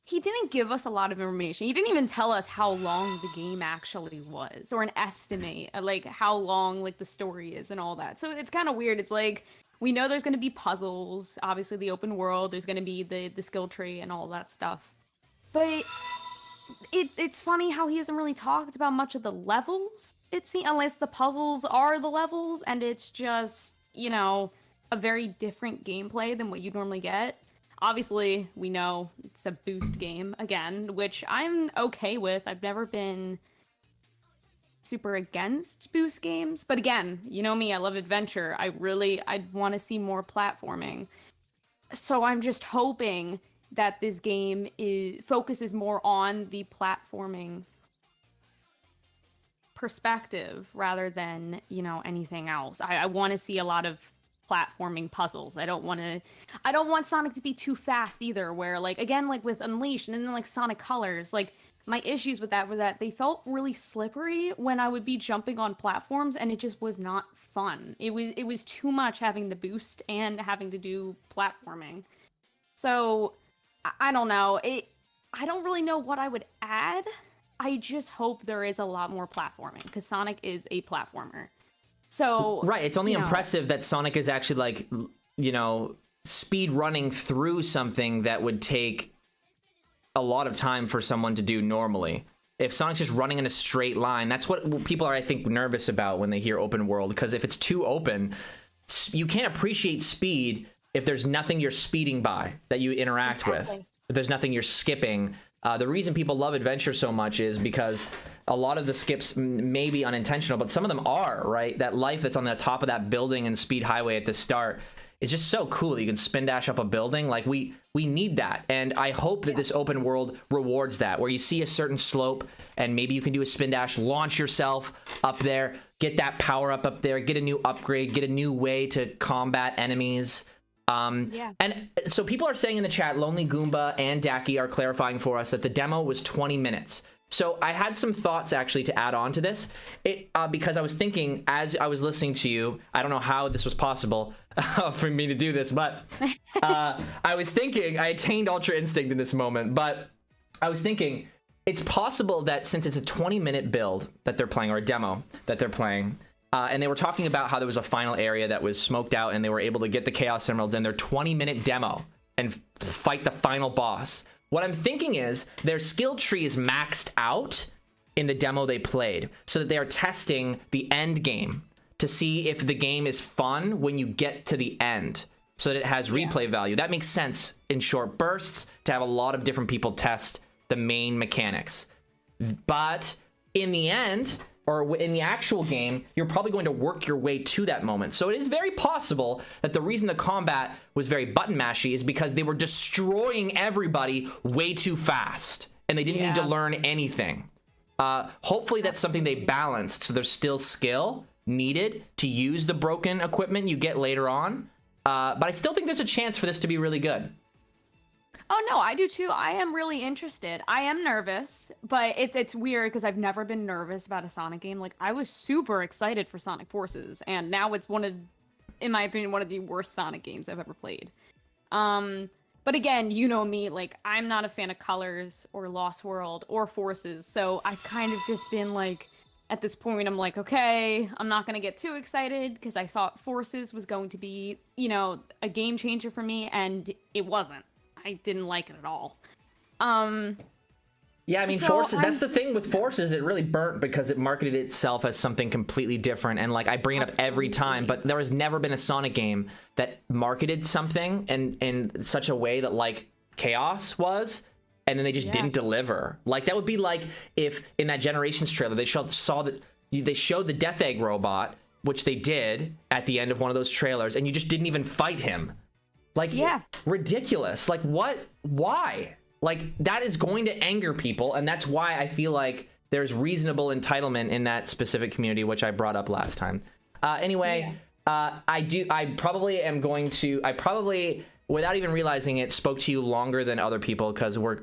He didn't give us a lot of information. He didn't even tell us how long the game actually was, or an estimate, like how long like the story is and all that. So it's kind of weird. It's like, we know there's going to be puzzles, obviously the open world, there's going to be the skill tree and all that stuff. But it's funny how he hasn't really talked about much of the levels, it seems, unless the puzzles are the levels and it's just, you know, a very different gameplay than what you normally get. Obviously, we know it's a boost game, again, which I'm okay with. I've never been super against boost games. But again, you know me, I love adventure. I'd want to see more platforming. So I'm just hoping that this game focuses more on the platforming perspective rather than, you know, anything else. I want to see a lot of platforming puzzles. I don't want Sonic to be too fast either, where like, again, like with Unleashed and then like Sonic Colors, like my issues with that were that they felt really slippery when I would be jumping on platforms, and it just was not fun. It was too much having the boost and having to do platforming. So I don't know. I don't really know what I would add. I just hope there is a lot more platforming, because Sonic is a platformer. So right, it's only you know, impressive that Sonic is actually like, you know, speed running through something that would take a lot of time for someone to do normally. If Sonic's just running in a straight line, that's what people are, I think, nervous about when they hear open world, because if it's too open, you can't appreciate speed if there's nothing you're speeding by that you interact with. If there's nothing you're skipping. The reason people love adventure so much is because a lot of the skips may be unintentional, but some of them are, right? That life that's on the top of that building and speed highway at the start is just so cool. You can spin dash up a building. Like, we need that. And I hope that this open world rewards that, where you see a certain slope and maybe you can do a spin dash, launch yourself up there, get that power up there, get a new upgrade, get a new way to combat enemies. And so people are saying in the chat, Lonely Goomba and Daki are clarifying for us that the demo was 20 minutes. So I had some thoughts actually to add on to this, because I was thinking as I was listening to you, I don't know how this was possible for me to do this, but I was thinking, I attained Ultra Instinct in this moment, but I was thinking it's possible that since it's a 20-minute build that they're playing, or a demo that they're playing, and they were talking about how there was a final area that was smoked out and they were able to get the Chaos Emeralds in their 20-minute demo. and fight the final boss. What I'm thinking is their skill tree is maxed out in the demo they played, so that they are testing the end game to see if the game is fun when you get to the end, so that it has replay value. That makes sense in short bursts to have a lot of different people test the main mechanics. But in the end, or in the actual game, you're probably going to work your way to that moment. So it is very possible that the reason the combat was very button mashy is because they were destroying everybody way too fast, and they didn't need to learn anything. Hopefully that's something they balanced, so there's still skill needed to use the broken equipment you get later on. But I still think there's a chance for this to be really good. Oh, no, I do too. I am really interested. I am nervous, but it's weird because I've never been nervous about a Sonic game. Like, I was super excited for Sonic Forces, and now it's in my opinion, one of the worst Sonic games I've ever played. But again, you know me, like, I'm not a fan of Colors or Lost World or Forces, so I've kind of just been like, at this point, I'm like, okay, I'm not going to get too excited because I thought Forces was going to be, you know, a game changer for me, and it wasn't. I didn't like it at all. Yeah, I mean, Forces, that's the thing with Forces, it really burnt because it marketed itself as something completely different. And like, I bring it up every time, but there has never been a Sonic game that marketed something in such a way that like Chaos was, and then they just didn't deliver. Like, that would be like if in that Generations trailer, they showed the Death Egg robot, which they did at the end of one of those trailers, and you just didn't even fight him. Like, ridiculous. Like, what? Why? Like, that is going to anger people, and that's why I feel like there's reasonable entitlement in that specific community, which I brought up last time. Anyway, I probably, without even realizing it, spoke to you longer than other people because we're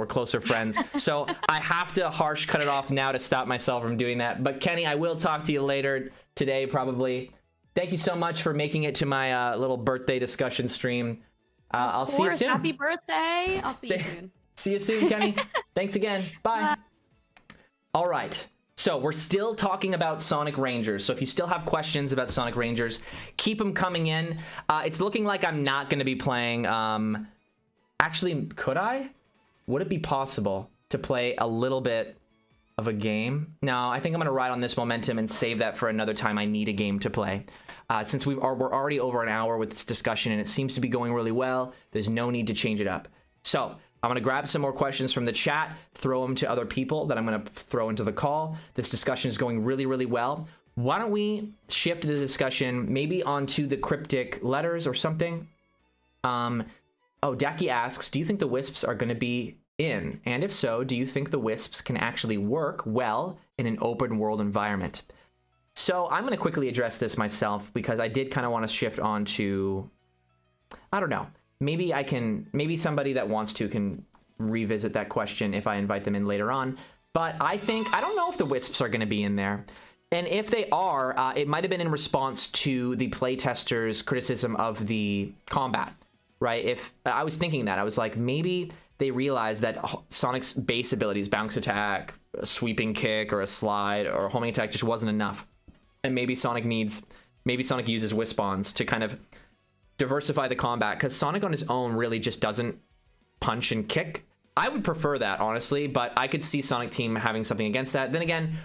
closer friends. So I have to harsh cut it off now to stop myself from doing that. But Kenny, I will talk to you later today, probably. Thank you so much for making it to my little birthday discussion stream. I'll see you soon. Happy birthday. I'll see you soon. See you soon, Kenny. Thanks again. Bye. All right. So we're still talking about Sonic Rangers. So if you still have questions about Sonic Rangers, keep them coming in. It's looking like I'm not going to be playing. Actually, could I? Would it be possible to play a little bit of a game? No, I think I'm going to ride on this momentum and save that for another time I need a game to play. Since we're already over an hour with this discussion and it seems to be going really well, there's no need to change it up. So I'm going to grab some more questions from the chat, throw them to other people that I'm going to throw into the call. This discussion is going really, really well. Why don't we shift the discussion maybe onto the cryptic letters or something? Daki asks, do you think the Wisps are going to be in? And if so, do you think the Wisps can actually work well in an open world environment? So I'm going to quickly address this myself because I did kind of want to shift on to, I don't know, maybe somebody that wants to can revisit that question if I invite them in later on. But I don't know if the Wisps are going to be in there. And if they are, it might have been in response to the playtesters' criticism of the combat, right? If I was thinking that, I was like, maybe they realized that Sonic's base abilities, bounce attack, a sweeping kick, or a slide, or homing attack just wasn't enough. And maybe Sonic uses Wisp-ons to kind of diversify the combat, because Sonic on his own really just doesn't punch and kick. I would prefer that, honestly, but I could see Sonic Team having something against that. Then again,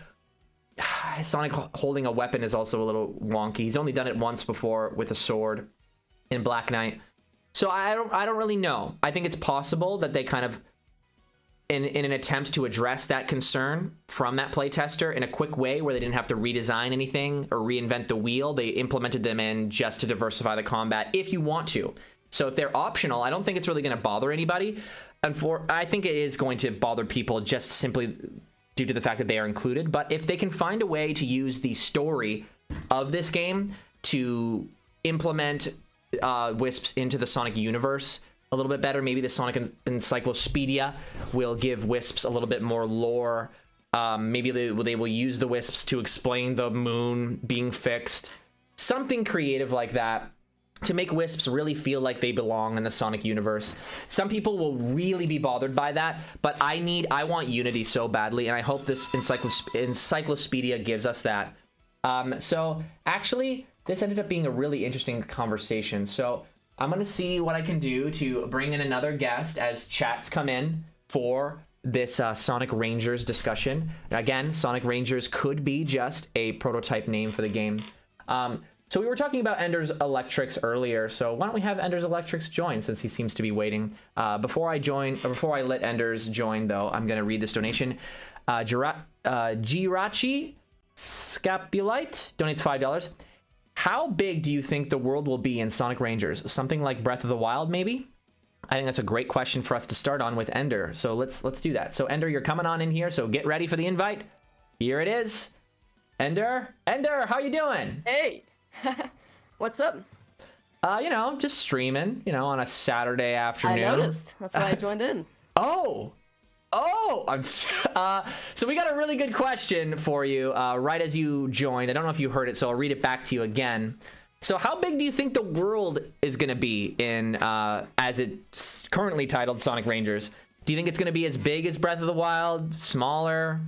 Sonic holding a weapon is also a little wonky. He's only done it once before with a sword in Black Knight. So I don't really know. I think it's possible that they kind of, in an attempt to address that concern from that playtester in a quick way where they didn't have to redesign anything or reinvent the wheel, they implemented them in just to diversify the combat if you want to. So if they're optional, I don't think it's really going to bother anybody. I think it is going to bother people just simply due to the fact that they are included. But if they can find a way to use the story of this game to implement Wisps into the Sonic universe a little bit better, maybe the Sonic Encyclopedia will give Wisps a little bit more lore. Maybe they will use the Wisps to explain the moon being fixed. Something creative like that to make Wisps really feel like they belong in the Sonic universe. Some people will really be bothered by that, but I want unity so badly, and I hope this Encyclopedia gives us that. So actually, this ended up being a really interesting conversation. So I'm gonna see what I can do to bring in another guest as chats come in for this Sonic Rangers discussion. Again, Sonic Rangers could be just a prototype name for the game. So we were talking about Ender's Electrics earlier, so why don't we have Ender's Electrics join since he seems to be waiting. Before I let Ender's join, though, I'm going to read this donation. Girachi Scapulite donates $5. How big do you think the world will be in Sonic Rangers? Something like Breath of the Wild, maybe? I think that's a great question for us to start on with Ender. So let's do that. So Ender, you're coming on in here, so get ready for the invite. Here it is. Ender, how you doing? Hey. What's up? Just streaming, on a Saturday afternoon. I noticed. That's why I joined in. So we got a really good question for you right as you joined. I don't know if you heard it, so I'll read it back to you again. So how big do you think the world is going to be in, as it's currently titled Sonic Rangers? Do you think it's going to be as big as Breath of the Wild, smaller?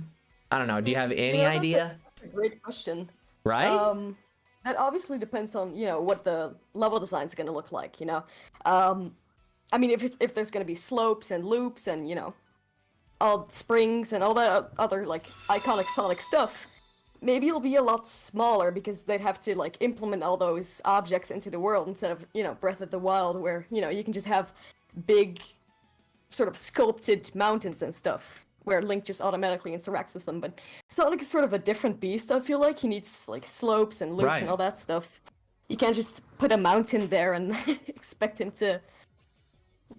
I don't know. Do you have any idea? That's a great question. Right? That obviously depends on, what the level design is going to look like, I mean, if there's going to be slopes and loops and, all springs and all that other, like, iconic Sonic stuff, maybe it'll be a lot smaller because they'd have to, like, implement all those objects into the world instead of, Breath of the Wild where, you can just have big, sort of sculpted mountains and stuff where Link just automatically interacts with them. But Sonic is sort of a different beast, I feel like. He needs, like, slopes and loops and all that stuff. You can't just put a mountain there and expect him to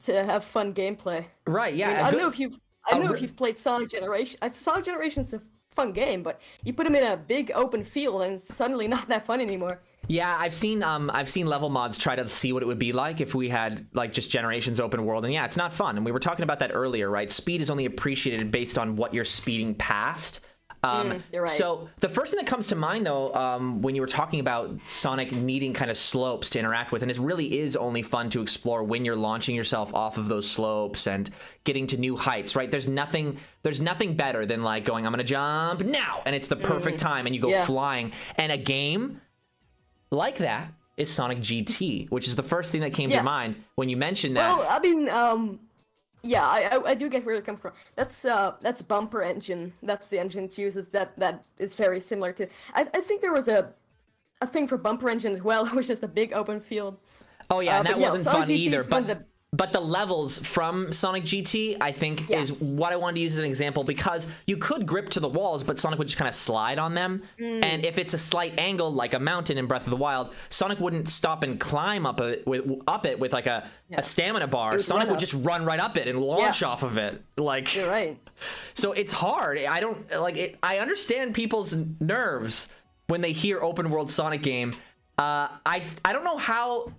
have fun gameplay. Right, yeah. I mean, I don't know if you've played Sonic Generation. Sonic Generation's a fun game, but you put him in a big open field and it's suddenly not that fun anymore. Yeah, I've seen level mods try to see what it would be like if we had like just Generations open world, and yeah, it's not fun. And we were talking about that earlier, right? Speed is only appreciated based on what you're speeding past. You're right. So the first thing that comes to mind, though, when you were talking about Sonic needing kind of slopes to interact with, and it really is only fun to explore when you're launching yourself off of those slopes and getting to new heights, right? There's nothing better than like going, I'm gonna jump now, and it's the perfect time, and you go flying. And a game like that is Sonic GT, which is the first thing that came to mind when you mentioned that. Well, I mean, yeah, I do get where it comes from. That's Bumper Engine. That's the engine it uses. That is very similar to. I think there was a thing for Bumper Engine as well, which is a big open field. Oh yeah, and that wasn't Sonic fun GT either. But the levels from Sonic GT, I think, is what I wanted to use as an example, because you could grip to the walls, but Sonic would just kind of slide on them. And if it's a slight angle, like a mountain in Breath of the Wild, Sonic wouldn't stop and climb up it with like a stamina bar. Sonic would just run right up it and launch off of it. Like, you're right. So it's hard. I don't like it. I understand people's nerves when they hear open world Sonic game. I don't know how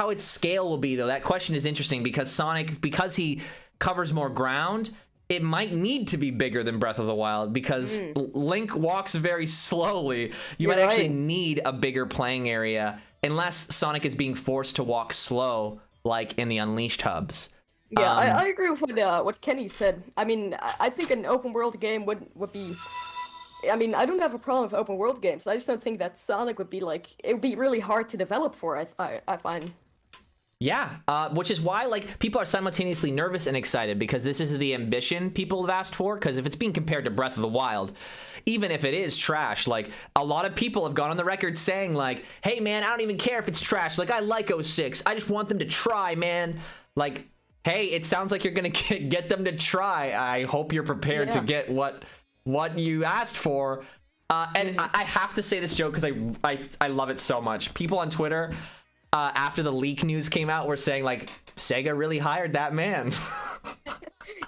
its scale will be, though. That question is interesting because Sonic, because he covers more ground, it might need to be bigger than Breath of the Wild because Link walks very slowly. You might actually need a bigger playing area unless Sonic is being forced to walk slow, like in the Unleashed hubs. Yeah, I agree with what Kenny said. I mean, I think an open world game would be. I mean, I don't have a problem with open world games. I just don't think that Sonic would be like. It would be really hard to develop for. I find. Yeah, which is why like people are simultaneously nervous and excited because this is the ambition people have asked for. Because if it's being compared to Breath of the Wild, even if it is trash, like a lot of people have gone on the record saying like, "Hey man, I don't even care if it's trash. Like I like 06. I just want them to try, man." Like, hey, it sounds like you're gonna get them to try. I hope you're prepared to get what you asked for. And I have to say this joke because I love it so much. People on Twitter after the leak news came out were saying like Sega really hired that man.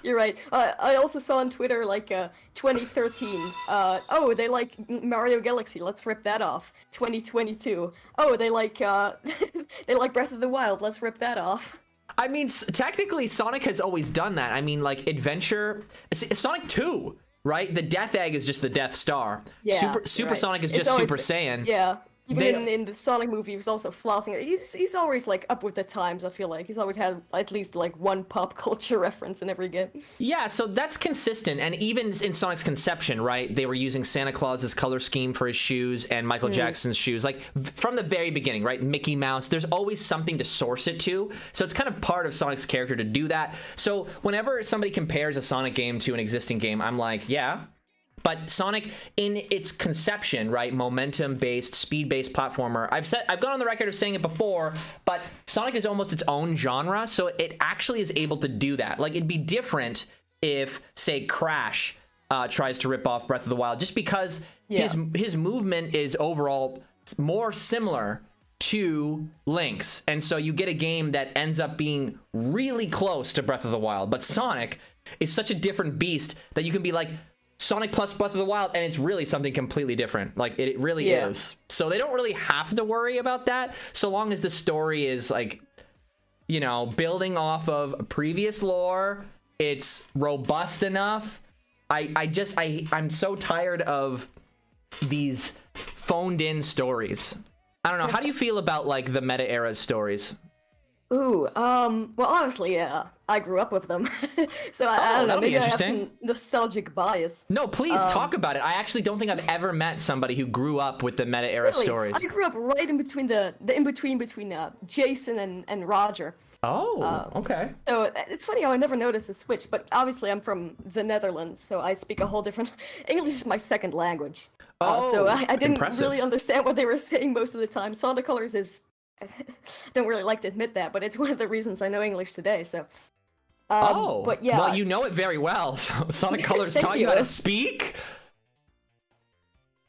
You're right. I also saw on Twitter like 2013. Oh, they like Mario Galaxy. Let's rip that off. 2022. Oh, they like they like Breath of the Wild. Let's rip that off. I mean, technically Sonic has always done that. I mean, like Adventure, Sonic 2. Right? The Death Egg is just the Death Star. Yeah, Super Sonic is just Super Saiyan. Yeah. Even in the Sonic movie, he was also flossing it. He's always like up with the times. I feel like he's always had at least like one pop culture reference in every game. Yeah, so that's consistent. And even in Sonic's conception, right, they were using Santa Claus's color scheme for his shoes and Michael Jackson's shoes, like from the very beginning, right? Mickey Mouse. There's always something to source it to. So it's kind of part of Sonic's character to do that. So whenever somebody compares a Sonic game to an existing game, I'm like, yeah. But Sonic, in its conception, right, momentum-based, speed-based platformer, I've gone on the record of saying it before, but Sonic is almost its own genre, so it actually is able to do that. Like, it'd be different if, say, Crash tries to rip off Breath of the Wild, just because his movement is overall more similar to Link's, and so you get a game that ends up being really close to Breath of the Wild. But Sonic is such a different beast that you can be like, Sonic plus Breath of the Wild, and it's really something completely different. Like, it really is. So they don't really have to worry about that, so long as the story is, like, you know, building off of previous lore, it's robust enough. I'm so tired of these phoned-in stories. I don't know, how do you feel about, like, the meta-era stories? Ooh, well, honestly, yeah, I grew up with them, so I don't know, maybe I have some nostalgic bias. No, please talk about it. I actually don't think I've ever met somebody who grew up with the meta-era stories. I grew up right in between the in-between between Jason and Roger. Oh, okay. So it's funny how I never noticed the switch, but obviously I'm from the Netherlands, so I speak a whole different... English is my second language. So I didn't really understand what they were saying most of the time. Sonic Colors is... I don't really like to admit that, but it's one of the reasons I know English today, so... but yeah... Well, you know it very well, so Sonic Colors taught you how to speak?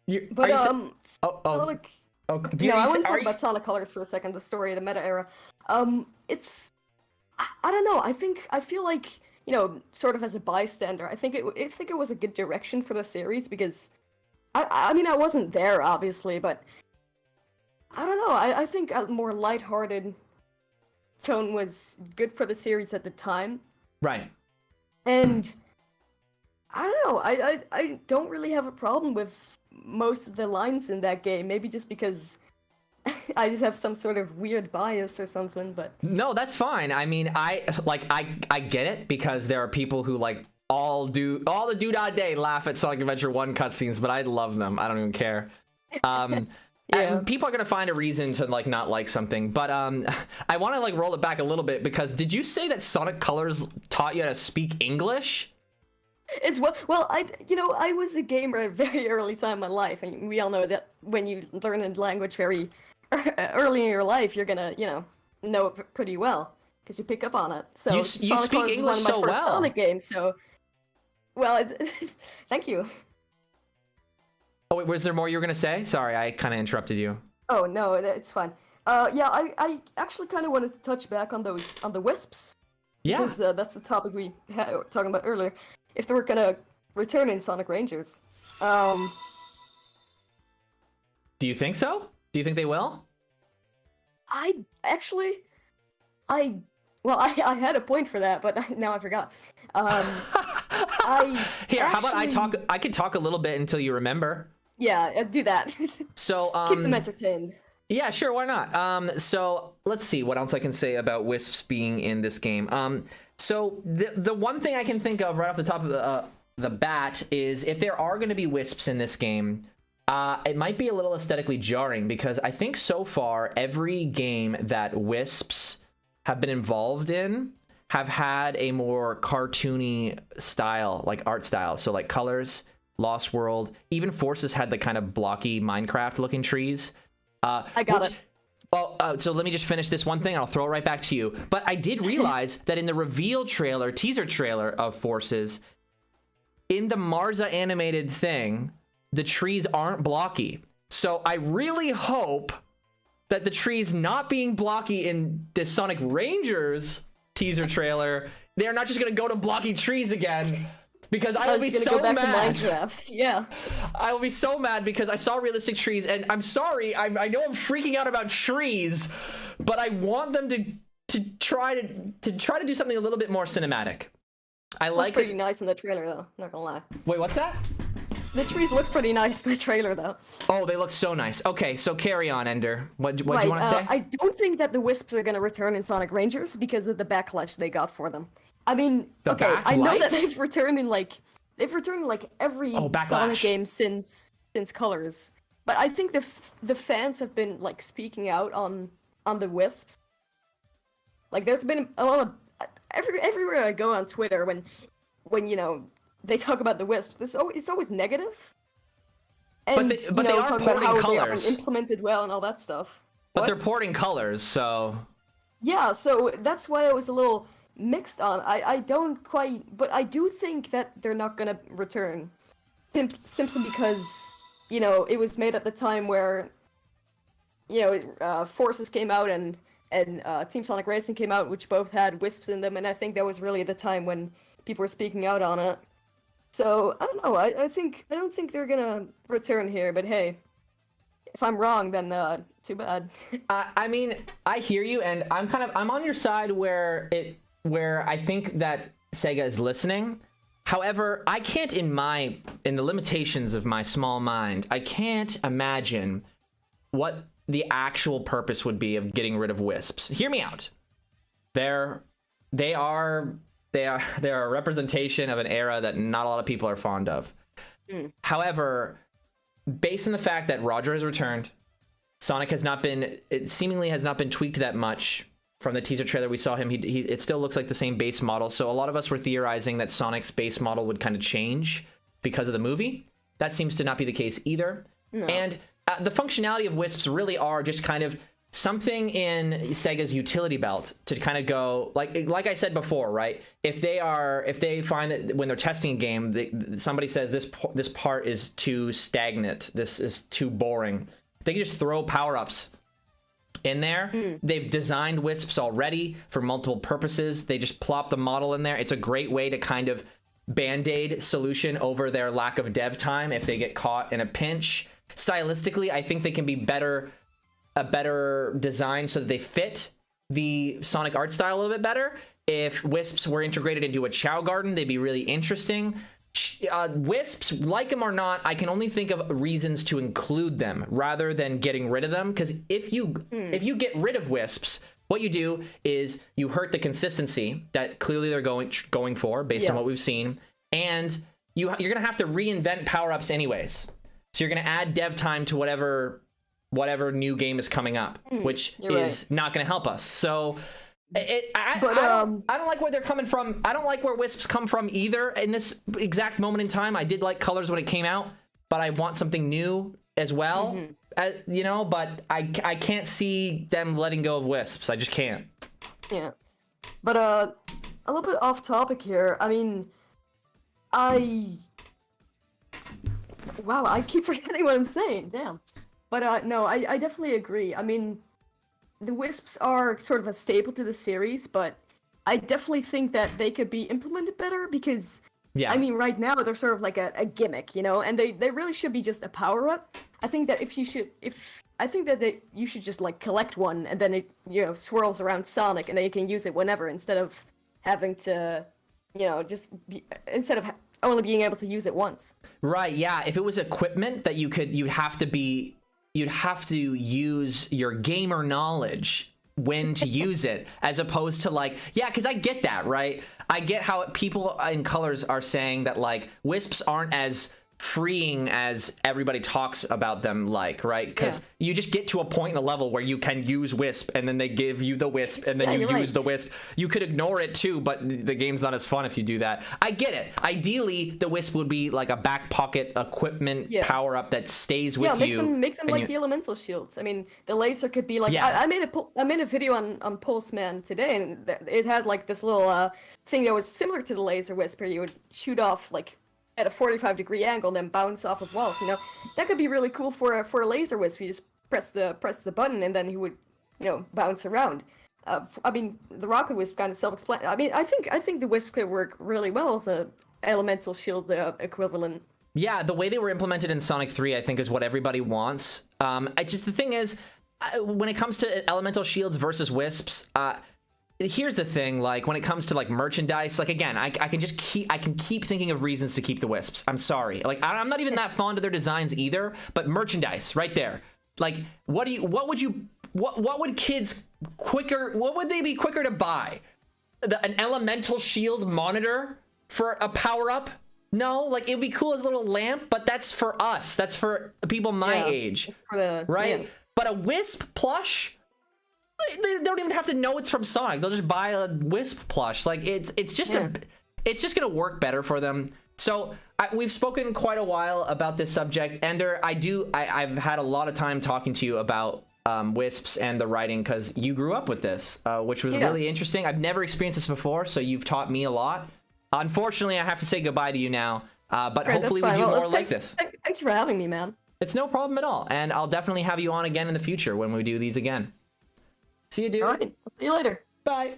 Sonic... No, I want to talk about Sonic Colors for a second, the story of the meta era. It's... I don't know, I feel like, you know, sort of as a bystander, I think it was a good direction for the series, because... I mean, I wasn't there, obviously, but... I don't know, I think a more lighthearted tone was good for the series at the time. Right. And I don't know, I don't really have a problem with most of the lines in that game, maybe just because I just have some sort of weird bias or something, but... No, that's fine. I mean, I get it, because there are people who, like, all the do-da-day laugh at Sonic Adventure 1 cutscenes, but I love them. I don't even care. And people are gonna find a reason to, like, not like something, but I want to, like, roll it back a little bit, because did you say that Sonic Colors taught you how to speak English? It's well, I was a gamer at a very early time in my life, and we all know that when you learn a language very early in your life, you're gonna, know it pretty well because you pick up on it. So you Sonic speak Colors English is one of my so first well. Sonic games, so thank you. Oh, wait, was there more you were gonna say? Sorry, I kind of interrupted you. Oh no, it's fine. I actually kind of wanted to touch back on the Wisps. Yeah. Because that's the topic we were talking about earlier. If they were gonna return in Sonic Rangers. Do you think so? Do you think they will? I had a point for that, but now I forgot. How about I could talk a little bit until you remember. Yeah, do that. So keep them entertained. Yeah, sure, why not? So let's see what else I can say about Wisps being in this game. So the one thing I can think of right off the top of the bat is if there are going to be Wisps in this game, it might be a little aesthetically jarring, because I think so far every game that Wisps have been involved in have had a more cartoony style, like art style. So like Colors, Lost World, even Forces had the kind of blocky Minecraft looking trees. I got it. Well, so let me just finish this one thing, and I'll throw it right back to you. But I did realize that in the reveal trailer, teaser trailer of Forces, in the Marza animated thing, the trees aren't blocky. So I really hope that the trees not being blocky in the Sonic Rangers teaser trailer, they're not just going to go to blocky trees again. Because I will be so go back mad. To Minecraft. Yeah. I will be so mad because I saw realistic trees, and I'm sorry, I know I'm freaking out about trees, but I want them to try to do something a little bit more cinematic. I like pretty nice in the trailer though, not gonna lie. Wait, what's that? the trees look pretty nice in the trailer, though. Oh, they look so nice. Okay, so carry on, Ender. What do Right, you want to say? I don't think that the Wisps are gonna return in Sonic Rangers because of the backlash they got for them. I mean, The okay, I know that backlight? they've returned in like every backlash. Sonic game since Colors, but I think the fans have been like speaking out on the Wisps. Like, there's been a lot of everywhere I go on Twitter when you know they talk about the Wisps, it's always negative. And But they are talking about porting how they colors. aren't implemented well and all that stuff. But What? they're porting colors, so Yeah, so that's why I was a little mixed on. I don't quite, but I do think that they're not gonna return, simply because it was made at the time where Forces came out and Team Sonic Racing came out, which both had Wisps in them, and I think that was really the time when people were speaking out on it. So I don't know. I don't think they're gonna return here, but hey, if I'm wrong, then too bad. I mean, I hear you, and I'm on your side where I think that Sega is listening. However, I can't in the limitations of my small mind, I can't imagine what the actual purpose would be of getting rid of Wisps. Hear me out. They are a representation of an era that not a lot of people are fond of. However, based on the fact that Roger has returned, Sonic seemingly has not been tweaked that much from the teaser trailer we saw him. It still looks like the same base model. So a lot of us were theorizing that Sonic's base model would kind of change because of the movie. That seems to not be the case either. No. And the functionality of Wisps really are just kind of something in Sega's utility belt to kind of go, like I said before, right? If they find that when they're testing a game, somebody says this part is too stagnant, this is too boring, they can just throw power-ups in there. They've designed Wisps already for multiple purposes. They just plop the model in there. It's a great way to kind of band-aid solution over their lack of dev time if they get caught in a pinch. Stylistically, I think they can be a better design so that they fit the Sonic art style a little bit better. If Wisps were integrated into a Chow Garden, they'd be really interesting. Wisps, like them or not, I can only think of reasons to include them rather than getting rid of them. Because if you get rid of Wisps, what you do is you hurt the consistency that clearly they're going for based on what we've seen, and you're gonna have to reinvent power-ups anyways. So you're gonna add dev time to whatever new game is coming up, which is not going to help us. So I don't like where they're coming from. I don't like where Wisps come from either in this exact moment in time. I did like Colors when it came out, but I want something new as well. But I can't see them letting go of Wisps. I just can't. Yeah. But a little bit off topic here. I mean, wow, I keep forgetting what I'm saying. Damn. But no, I definitely agree. I mean, the Wisps are sort of a staple to the series, but I definitely think that they could be implemented better because, I mean, right now they're sort of like a gimmick, and they really should be just a power-up. I think that you should just like collect one and then it swirls around Sonic and then you can use it whenever instead of having to, instead of only being able to use it once. Right, yeah. If it was equipment that you'd have to use your gamer knowledge when to use it, as opposed to because I get that, right? I get how people in Colors are saying that Wisps aren't as freeing as everybody talks about them, right? Because you just get to a point in the level where you can use Wisp and then they give you the Wisp and then you use the Wisp. You could ignore it too, but the game's not as fun if you do that. I get it. Ideally, the Wisp would be like a back pocket equipment power-up that stays with you. Make them like the elemental shields. I mean, the laser could be like... I made a video on Pulseman today, and it had this little thing that was similar to the laser Wisp, where you would shoot off at a 45-degree angle and then bounce off of walls. That could be really cool for a laser Wisp. You just press the button and then he would bounce around. I mean, the rocket Wisp kind of self-explanatory. I mean, I think the Wisp could work really well as a elemental shield equivalent. Yeah, the way they were implemented in Sonic 3, I think, is what everybody wants. The thing is, when it comes to elemental shields versus Wisps, here's the thing, like when it comes to like merchandise, like again, I can keep thinking of reasons to keep the Wisps. I'm sorry, like I'm not even that fond of their designs either, but merchandise right there. Like what would kids what would they be quicker to buy? An elemental shield monitor for a power up? No, like it'd be cool as a little lamp, but that's for us. That's for people my age, right? Yeah. But a Wisp plush, they don't even have to know it's from Sonic. They'll just buy a Wisp plush. Like it's just gonna work better for them. So we've spoken quite a while about this subject. Ender, I've had a lot of time talking to you about Wisps and the writing because you grew up with this, which was really interesting. I've never experienced this before, so you've taught me a lot. Unfortunately, I have to say goodbye to you now, but hopefully we do more like this. Thank you for having me, man. It's no problem at all, and I'll definitely have you on again in the future when we do these again. See you, dude. All right, see you later. Bye.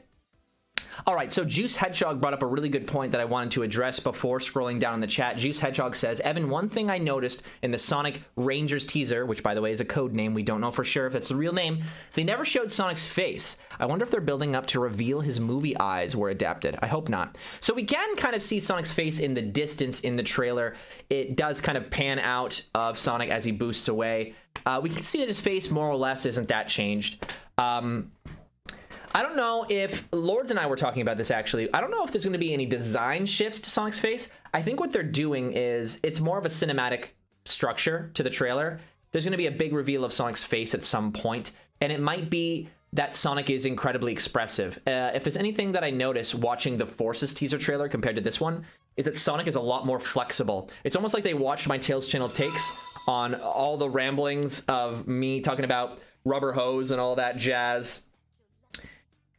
All right, so Juice Hedgehog brought up a really good point that I wanted to address before scrolling down in the chat. Juice Hedgehog says, Evan, one thing I noticed in the Sonic Rangers teaser, which by the way is a code name, we don't know for sure if it's the real name, they never showed Sonic's face. I wonder if they're building up to reveal his movie eyes were adapted. I hope not. So we can kind of see Sonic's face in the distance in the trailer. It does kind of pan out of Sonic as he boosts away. We can see that his face more or less isn't that changed. I don't know if Lourdes and I were talking about this actually. I don't know if there's going to be any design shifts to Sonic's face. I think what they're doing is it's more of a cinematic structure to the trailer. There's going to be a big reveal of Sonic's face at some point, and it might be that Sonic is incredibly expressive. If there's anything that I notice watching the Forces teaser trailer compared to this one, is that Sonic is a lot more flexible. It's almost like they watched my Tails channel takes on all the ramblings of me talking about rubber hose and all that jazz.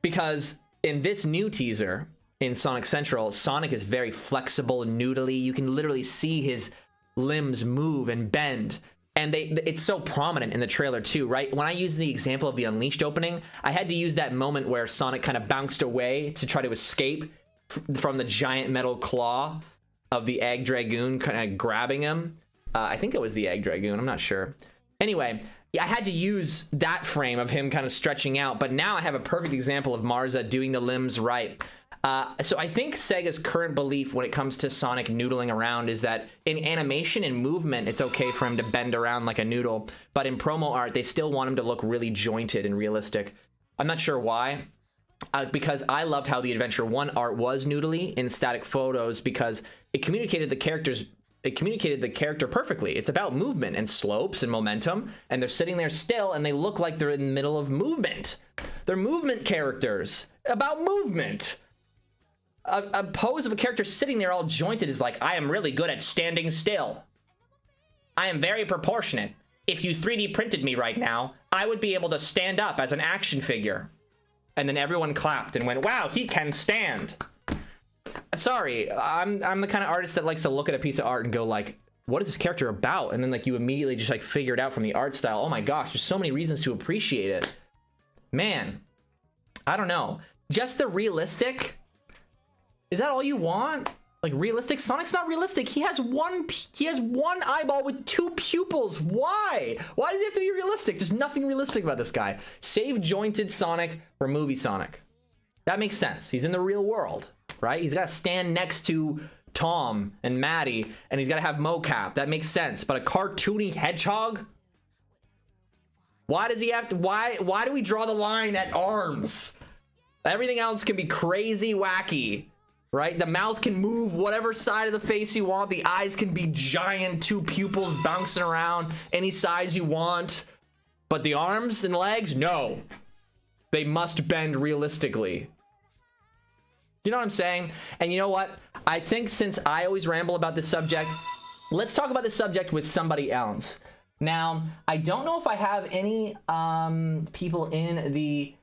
Because in this new teaser, in Sonic Central, Sonic is very flexible and noodly. You can literally see his limbs move and bend. And it's so prominent in the trailer too, right? When I used the example of the Unleashed opening, I had to use that moment where Sonic kind of bounced away to try to escape from the giant metal claw of the Egg Dragoon kind of grabbing him. I think it was the Egg Dragoon, I'm not sure. Anyway, I had to use that frame of him kind of stretching out, but now I have a perfect example of Marza doing the limbs right. So I think Sega's current belief when it comes to Sonic noodling around is that in animation and movement, it's okay for him to bend around like a noodle, but in promo art, they still want him to look really jointed and realistic. I'm not sure why, because I loved how the Adventure 1 art was noodly in static photos because it communicated the character perfectly. It's about movement and slopes and momentum, and they're sitting there still and they look like they're in the middle of movement. They're movement characters about movement. A pose of a character sitting there all jointed is like, I am really good at standing still. I am very proportionate. If you 3D printed me right now, I would be able to stand up as an action figure. And then everyone clapped and went, wow, he can stand. Sorry, I'm the kind of artist that likes to look at a piece of art and go like, what is this character about? And then like you immediately just like figure it out from the art style. Oh my gosh, there's so many reasons to appreciate it. Man, I don't know. Just the realistic? Is that all you want? Like realistic? Sonic's not realistic. He has one eyeball with two pupils. Why? Why does he have to be realistic? There's nothing realistic about this guy. Save jointed Sonic for movie Sonic. That makes sense. He's in the real world, right? He's got to stand next to Tom and Maddie, and he's got to have mocap. That makes sense. But a cartoony hedgehog? Why does he have to? Why do we draw the line at arms? Everything else can be crazy wacky, right? The mouth can move whatever side of the face you want. The eyes can be giant, two pupils bouncing around any size you want. But the arms and legs, no. They must bend realistically. You know what I'm saying? And you know what? I think since I always ramble about this subject, let's talk about this subject with somebody else. Now, I don't know if I have any people in the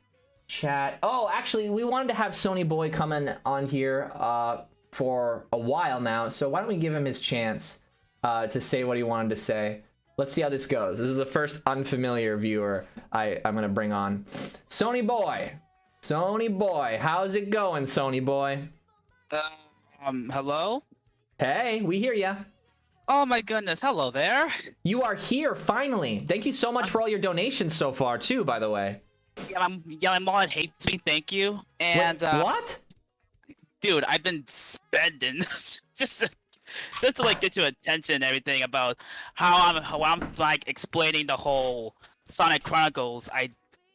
chat. Oh, actually, we wanted to have Sony Boy coming on here for a while now. So why don't we give him his chance to say what he wanted to say? Let's see how this goes. This is the first unfamiliar viewer I'm going to bring on. Sony Boy. Sony Boy. How's it going, Sony Boy? Hello? Hey, we hear ya. Oh my goodness, hello there. You are here, finally. Thank you so much for all your donations so far, too, by the way. Yeah, my mom hates me. Thank you. And Wait, what? dude, I've been spending just to like get your attention and everything about how I'm like explaining the whole Sonic Chronicles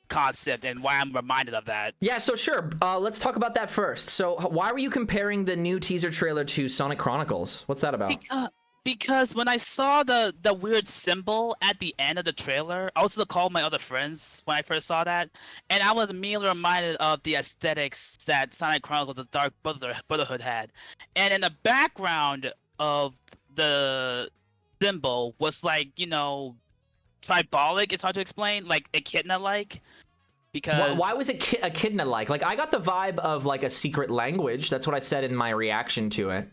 concept and why I'm reminded of that. Yeah, so sure. Let's talk about that first. So why were you comparing the new teaser trailer to Sonic Chronicles? What's that about? Because when I saw the weird symbol at the end of the trailer, I was gonna call my other friends when I first saw that, and I was immediately reminded of the aesthetics that Sonic Chronicles: The Dark Brotherhood had, and in the background of the symbol was like, you know, tribalic. It's hard to explain, like echidna-like. Because Why was it echidna-like? Like, I got the vibe of like a secret language. That's what I said in my reaction to it.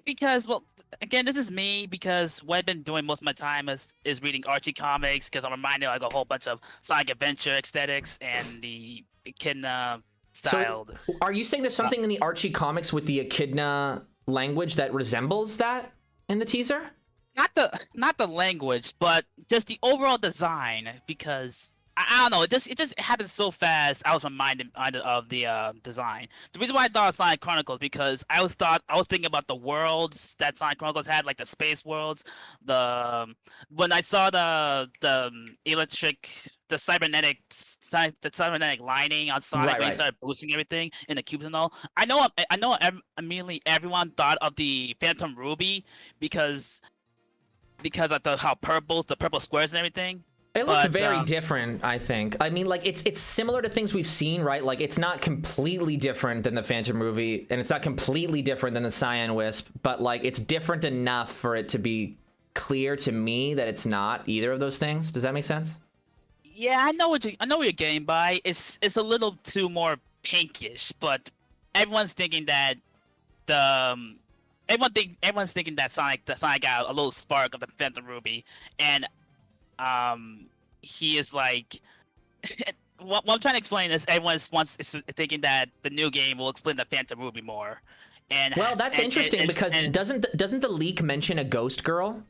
Because, well, again, this is me, because what I've been doing most of my time is reading Archie comics, because I'm reminded of like a whole bunch of Sonic Adventure aesthetics and the echidna styled. So, are you saying there's something in the Archie comics with the echidna language that resembles that in the teaser? Not the language, but just the overall design, because I don't know, it just happened so fast. I was reminded of the design. The reason why I thought of Sonic Chronicles, because I was thinking about the worlds that Sonic Chronicles had, like the space worlds. When I saw the cybernetic lining on Sonic, when he started boosting everything in the cubes and all. I know immediately everyone thought of the Phantom Ruby because of the purple squares and everything. It looks very different, I think. I mean, like, it's similar to things we've seen, right? Like, it's not completely different than the Phantom Ruby, and it's not completely different than the Cyan Wisp, but, like, it's different enough for it to be clear to me that it's not either of those things. Does that make sense? Yeah, I know what you're getting by. It's a little too more pinkish, but everyone's thinking that everyone's thinking that Sonic got a little spark of the Phantom Ruby, and he is like what I'm trying to explain is everyone is thinking that the new game will explain the Phantom Ruby more. And well, that's interesting because doesn't the leak mention a ghost girl?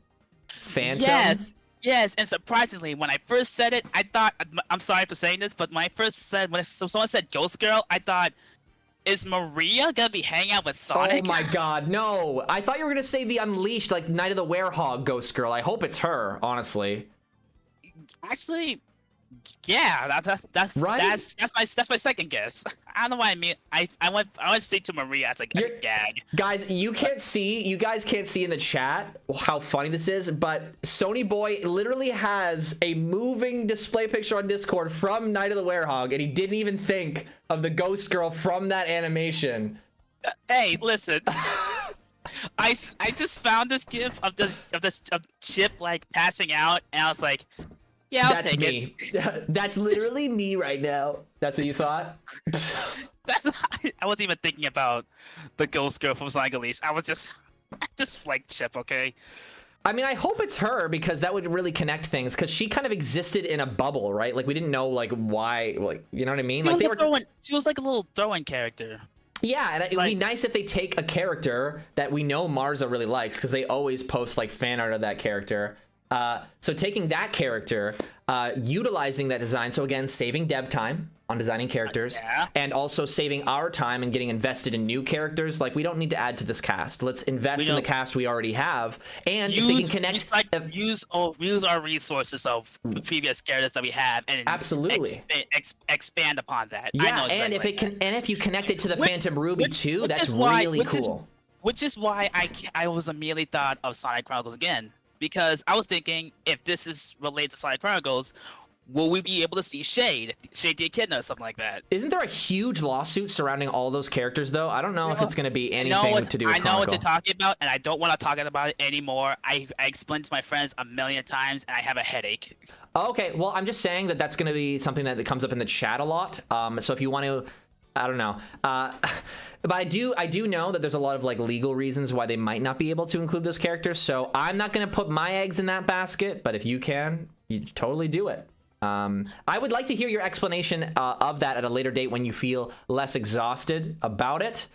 Phantom? Yes, and surprisingly, when I first said it, I thought, I'm sorry for saying this, but when someone said ghost girl, I thought, is Maria gonna be hanging out with Sonic? Oh my god, no. I thought you were gonna say the Unleashed, like Night of the Werehog ghost girl. I hope it's her, honestly. Actually, yeah, that's right? that's my second guess. I don't know why I mean. I went straight to Maria as a gag. Guys, you guys can't see in the chat how funny this is, but Sony Boy literally has a moving display picture on Discord from Night of the Werehog, and he didn't even think of the ghost girl from that animation. Hey, listen. I just found this gif of Chip like passing out, and I was like, yeah, I'll take it. That's literally me right now. That's what you thought? I wasn't even thinking about the ghost girl from Sonic Unleashed. I was just like Chip, okay? I mean, I hope it's her because that would really connect things. Because she kind of existed in a bubble, right? Like we didn't know like why, like you know what I mean? Like she was like a little throw-in character. Yeah, and it would be nice if they take a character that we know Marza really likes because they always post like fan art of that character. So taking that character, utilizing that design, so again, saving dev time on designing characters, and also saving our time and getting invested in new characters. Like, we don't need to add to this cast. Let's invest in the cast we already have, and if they can connect... Use our resources of previous characters that we have, and absolutely expand upon that. Yeah, I know exactly, and if it can, and if you connect it to the Phantom Ruby too, that's really cool. Which is why I was immediately thought of Sonic Chronicles again. Because I was thinking, if this is related to Sonic Chronicles, will we be able to see Shade the Echidna, or something like that? Isn't there a huge lawsuit surrounding all those characters, though? I don't know if it's going to be anything to do with I know what you're talking about, and I don't want to talk about it anymore. I explained to my friends a million times, and I have a headache. Okay, well, I'm just saying that that's going to be something that comes up in the chat a lot. So if you want to... I don't know. But I do know that there's a lot of like legal reasons why they might not be able to include those characters. So I'm not going to put my eggs in that basket, but if you can, you totally do it. I would like to hear your explanation of that at a later date when you feel less exhausted about it.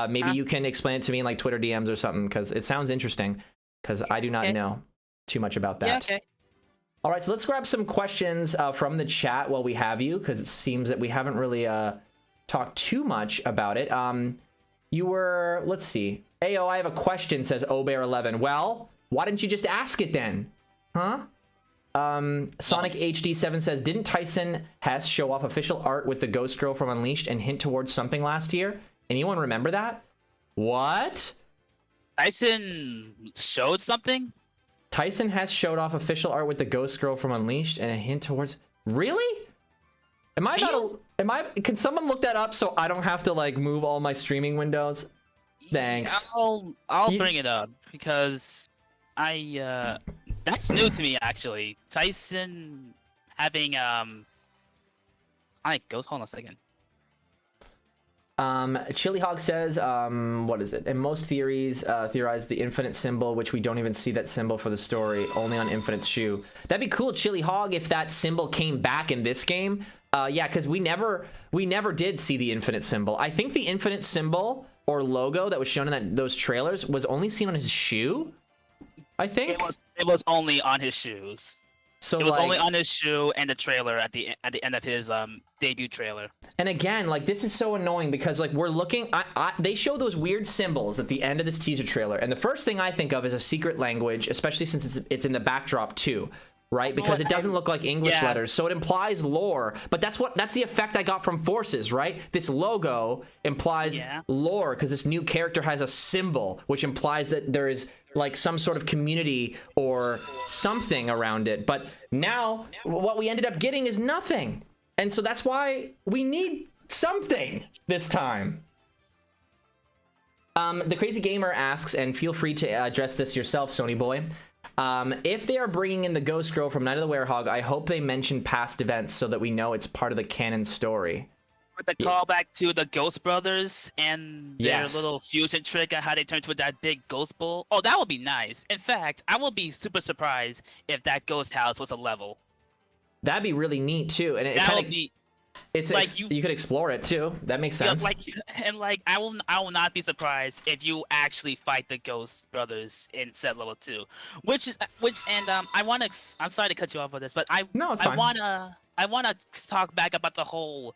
Maybe you can explain it to me in like Twitter DMs or something, because it sounds interesting, because I do not know too much about that. Yeah, okay. All right, so let's grab some questions from the chat while we have you, because it seems that we haven't really talked too much about it. You were, let's see. Ayo, I have a question, says Obear11. Well, why didn't you just ask it then? Huh? Sonic HD7 says, didn't Tyson Hess show off official art with the Ghost Girl from Unleashed and hint towards something last year? Anyone remember that? What? Tyson showed something? Tyson Hess showed off official art with the Ghost Girl from Unleashed and a hint towards... Really? Am I not... Can someone look that up so I don't have to, like, move all my streaming windows? Thanks. I'll bring it up because that's new to me, actually. Tyson having Ghost. Hold on a second. Chili Hog says, what is it? In most theories, theorize the infinite symbol, which we don't even see that symbol for the story, only on Infinite's shoe. That'd be cool, Chili Hog, if that symbol came back in this game. Yeah, because we never did see the infinite symbol. I think the infinite symbol or logo that was shown in those trailers was only seen on his shoe. I think it was only on his shoes. So it was only on his shoe and the trailer at the end of his debut trailer. And again, like, this is so annoying because, like, we're looking. They show those weird symbols at the end of this teaser trailer, and the first thing I think of is a secret language, especially since it's in the backdrop too. Right, because it doesn't look like English letters, so it implies lore. But that's the effect I got from Forces, right? This logo implies lore because this new character has a symbol, which implies that there is like some sort of community or something around it. But now what we ended up getting is nothing, and so that's why we need something this time. The Crazy Gamer asks, and feel free to address this yourself, Sony Boy. If they are bringing in the Ghost Girl from Night of the Werehog, I hope they mention past events so that we know it's part of the canon story. With the callback to the Ghost Brothers and their little fusion trick and how they turned into that big ghost bull. Oh, that would be nice. In fact, I will be super surprised if that ghost house was a level. That'd be really neat too, and it that kind would of be. It's like you could explore it too. That makes sense. I will not be surprised if you actually fight the Ghost Brothers in set level 2, I'm sorry to cut you off with this, but I wanna talk back about the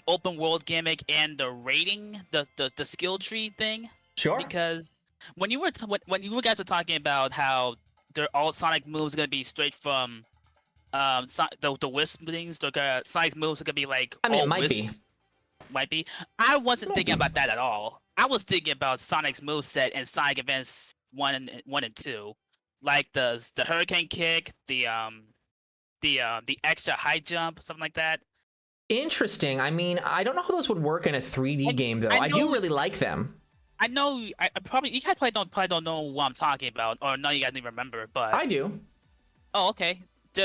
open world gimmick and the rating, the skill tree thing. Sure. Because when you guys were talking about how all Sonic moves are gonna be straight from the Wisp things, Sonic's moves are gonna be like. I mean, it might be. Might be. I wasn't thinking about that at all. I was thinking about Sonic's moveset and Sonic Events 1 and 2, like the Hurricane Kick, the extra high jump, something like that. Interesting. I mean, I don't know how those would work in a 3D game though. I do really like them. I know. You guys probably don't know what I'm talking about, or no, you guys didn't remember, but I do. Oh, okay.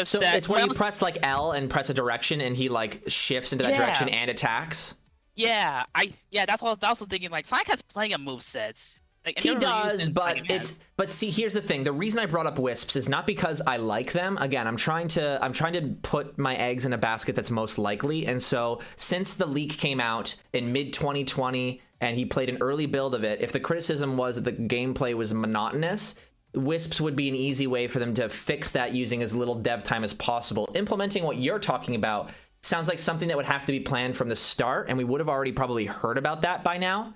So it's where you press like L and press a direction, and he like shifts into that direction and attacks. Yeah, that's what I was also thinking. Like, Sonic has plenty of movesets. Like, he does, but see, here's the thing. The reason I brought up Wisps is not because I like them. Again, I'm trying to put my eggs in a basket that's most likely. And so since the leak came out in mid 2020 and he played an early build of it, if the criticism was that the gameplay was monotonous, Wisps would be an easy way for them to fix that using as little dev time as possible. Implementing what you're talking about sounds like something that would have to be planned from the start, and we would have already probably heard about that by now.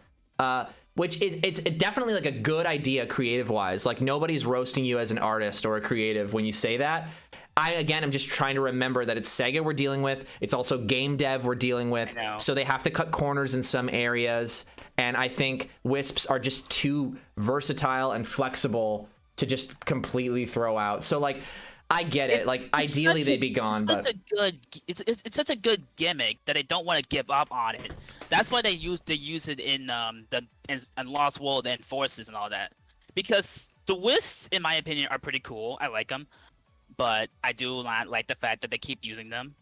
Which is, it's definitely like a good idea creative-wise. Like, nobody's roasting you as an artist or a creative when you say that. I'm just trying to remember that it's Sega we're dealing with. It's also game dev we're dealing with. So they have to cut corners in some areas. And I think Wisps are just too versatile and flexible to just completely throw out. So, like, I get it. Like, ideally they'd be gone. It's such a good gimmick that they don't want to give up on it. That's why they use it in Lost World and Forces and all that. Because the Wisps, in my opinion, are pretty cool. I like them, but I do not like the fact that they keep using them.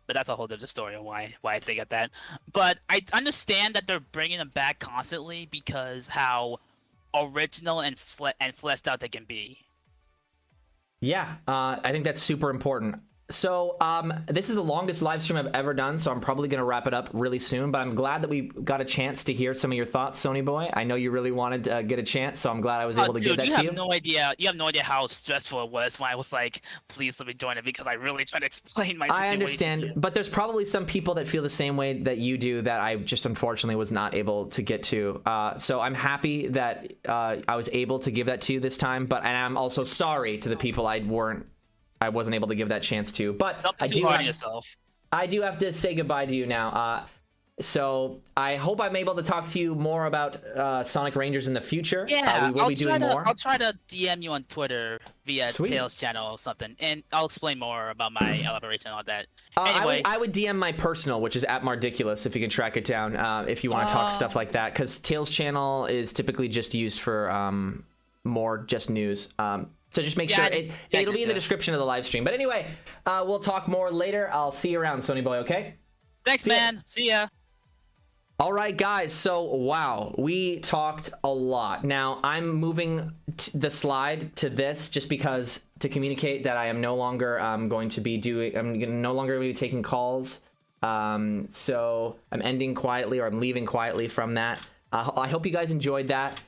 But that's a whole different story on why I think of that. But I understand that they're bringing them back constantly because how original and fleshed out they can be. Yeah, I think that's super important. So this is the longest live stream I've ever done, so I'm probably going to wrap it up really soon, but I'm glad that we got a chance to hear some of your thoughts, Sony Boy. I know you really wanted to get a chance, so I'm glad I was able to give that to you. You have no idea how stressful it was when I was like, please let me join it, because I really tried to explain my situation. I understand, but there's probably some people that feel the same way that you do that I just unfortunately was not able to get to. So I'm happy that I was able to give that to you this time, and I'm also sorry to the people I wasn't able to give that chance to, but I do have to say goodbye to you now. So I hope I'm able to talk to you more about Sonic Rangers in the future. Yeah, we will be doing more. I'll try to DM you on Twitter via Sweet. Tails channel or something, and I'll explain more about my elaboration on that. Anyway, I would DM my personal, which is @Mardiculous, if you can track it down, if you want to talk stuff like that, because Tails channel is typically just used for more just news. So just make sure it'll be in the description of the live stream. But anyway, we'll talk more later. I'll see you around, Sony Boy, okay? Thanks, man. See ya. All right, guys. So, wow, we talked a lot. Now, I'm moving the slide to this just because to communicate that I am no longer going to be taking calls. So I'm ending quietly, or I'm leaving quietly from that. I hope you guys enjoyed that.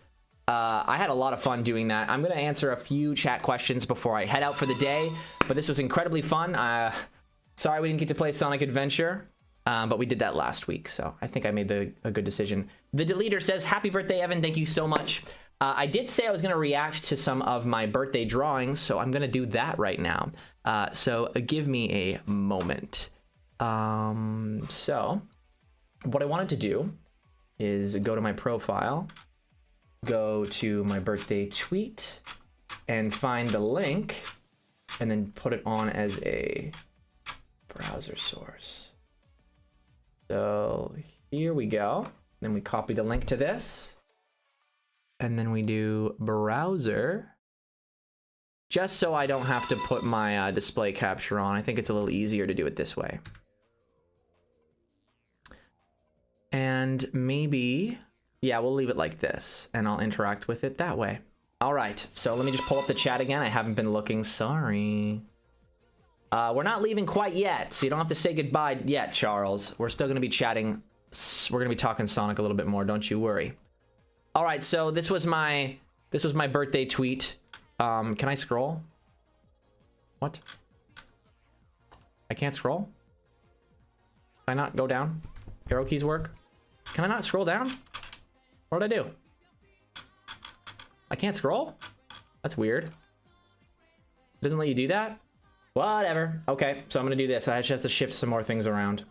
I had a lot of fun doing that. I'm going to answer a few chat questions before I head out for the day, but this was incredibly fun. Sorry we didn't get to play Sonic Adventure, but we did that last week, so I think I made a good decision. The Deleter says, happy birthday, Evan. Thank you so much. I did say I was going to react to some of my birthday drawings, so I'm going to do that right now. So give me a moment. So what I wanted to do is go to my profile, go to my birthday tweet, and find the link, and then put it on as a browser source. So here we go. Then we copy the link to this, and then we do browser, just so I don't have to put my display capture on. I think it's a little easier to do it this way. And maybe, yeah, we'll leave it like this, and I'll interact with it that way. All right, so let me just pull up the chat again. I haven't been looking, sorry. We're not leaving quite yet, so you don't have to say goodbye yet, Charles. We're still gonna be chatting. We're gonna be talking Sonic a little bit more, don't you worry. All right, so this was my birthday tweet. Can I scroll? What? I can't scroll? Can I not go down? Arrow keys work? Can I not scroll down? What did I do? I can't scroll? That's weird. Doesn't let you do that? Whatever. Okay, so I'm gonna do this. I just have to shift some more things around.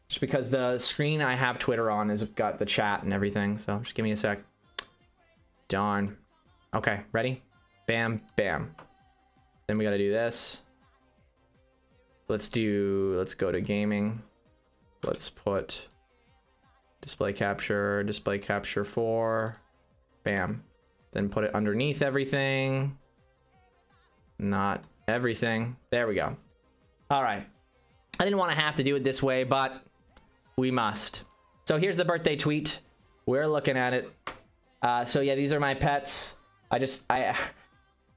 Just because the screen I have Twitter on has got the chat and everything, so just give me a sec. Darn. Okay, ready? Bam, bam. Then we gotta do this. Let's go to gaming. Let's put display capture 4. Bam. Then put it underneath everything. Not everything. There we go. All right. I didn't want to have to do it this way, but we must. So here's the birthday tweet. We're looking at it. So yeah, these are my pets.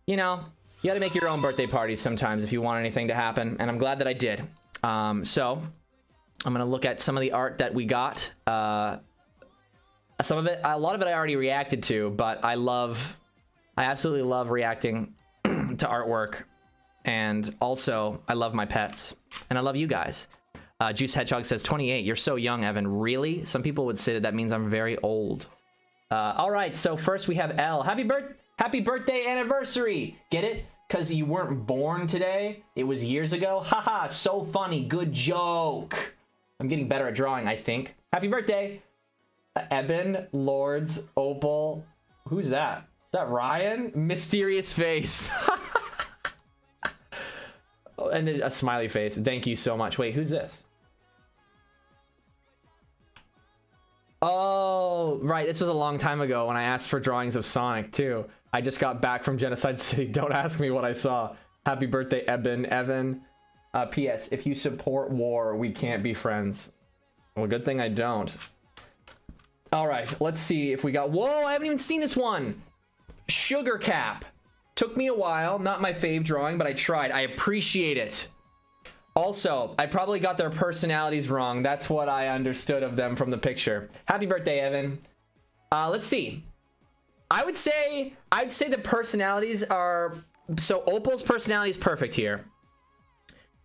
You know, you gotta make your own birthday parties sometimes if you want anything to happen, and I'm glad that I did. So I'm gonna look at some of the art that we got. Some of it, a lot of it I already reacted to, but I absolutely love reacting to artwork. And also, I love my pets, and I love you guys. Juice Hedgehog says, 28, you're so young, Evan. Really? Some people would say that means I'm very old. All right, so first we have L. Happy birthday anniversary! Get it? Because you weren't born today? It was years ago? Haha, so funny. Good joke. I'm getting better at drawing, I think. Happy birthday! Eben, Lourdes, Opal. Who's that? Is that Ryan? Mysterious face. And then a smiley face. Thank you so much. Wait, who's this? Oh, right. This was a long time ago when I asked for drawings of Sonic, too. I just got back from Genocide City. Don't ask me what I saw. Happy birthday, Eben. Evan. P.S. If you support war, we can't be friends. Well, good thing I don't. All right. Let's see if we got... Whoa, I haven't even seen this one. Sugar Cap. Took me a while. Not my fave drawing, but I tried. I appreciate it. Also, I probably got their personalities wrong. That's what I understood of them from the picture. Happy birthday, Evan. Let's see. I'd say the personalities are... So Opal's personality is perfect here.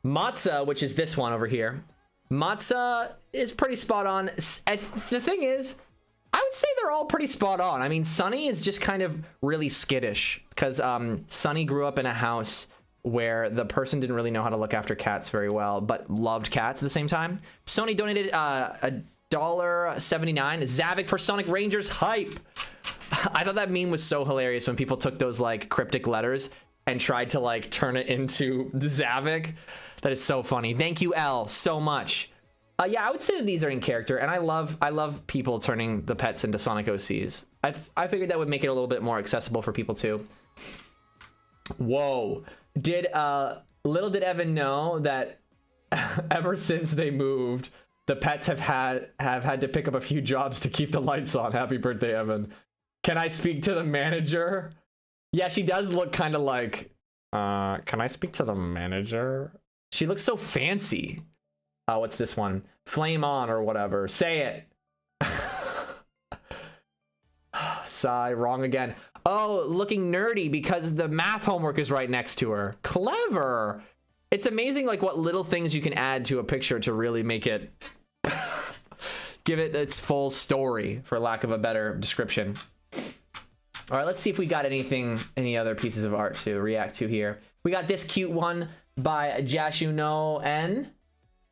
Matza, which is this one over here. Matza is pretty spot on. The thing is, I would say they're all pretty spot on. I mean, Sunny is just kind of really skittish because Sunny grew up in a house where the person didn't really know how to look after cats very well, but loved cats at the same time. Sony donated $1.79. Zavik for Sonic Rangers hype. I thought that meme was so hilarious when people took those like cryptic letters and tried to like turn it into Zavik. That is so funny. Thank you, L, so much. Yeah, I would say that these are in character, and I love people turning the pets into Sonic OCs. I figured that would make it a little bit more accessible for people too. Whoa. Little did Evan know that ever since they moved, the pets have had to pick up a few jobs to keep the lights on. Happy birthday, Evan. Can I speak to the manager? Yeah, she does look kind of like, can I speak to the manager? She looks so fancy. What's this one? Flame on or whatever. Say it. Sigh, wrong again. Oh, looking nerdy because the math homework is right next to her. Clever. It's amazing like what little things you can add to a picture to really make it give it its full story, for lack of a better description. All right, let's see if we got any other pieces of art to react to here. We got this cute one by Jashuno N.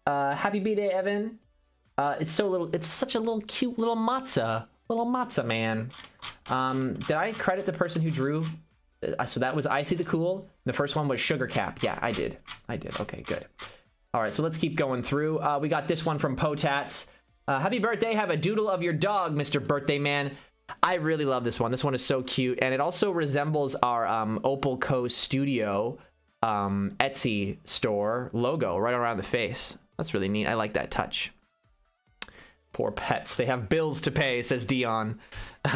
Happy B-Day, Evan. It's such a little cute little matza man. Did I credit the person who drew? So that was Icy the Cool. The first one was Sugar Cap. Yeah, I did. Okay, good. All right, so let's keep going through. We got this one from Potats. Happy birthday. Have a doodle of your dog, Mr. Birthday Man. I really love this one. This one is so cute, and it also resembles our Opal Co Studio Etsy store logo right around the face. That's really neat. I like that touch. Poor pets. They have bills to pay, says Dion.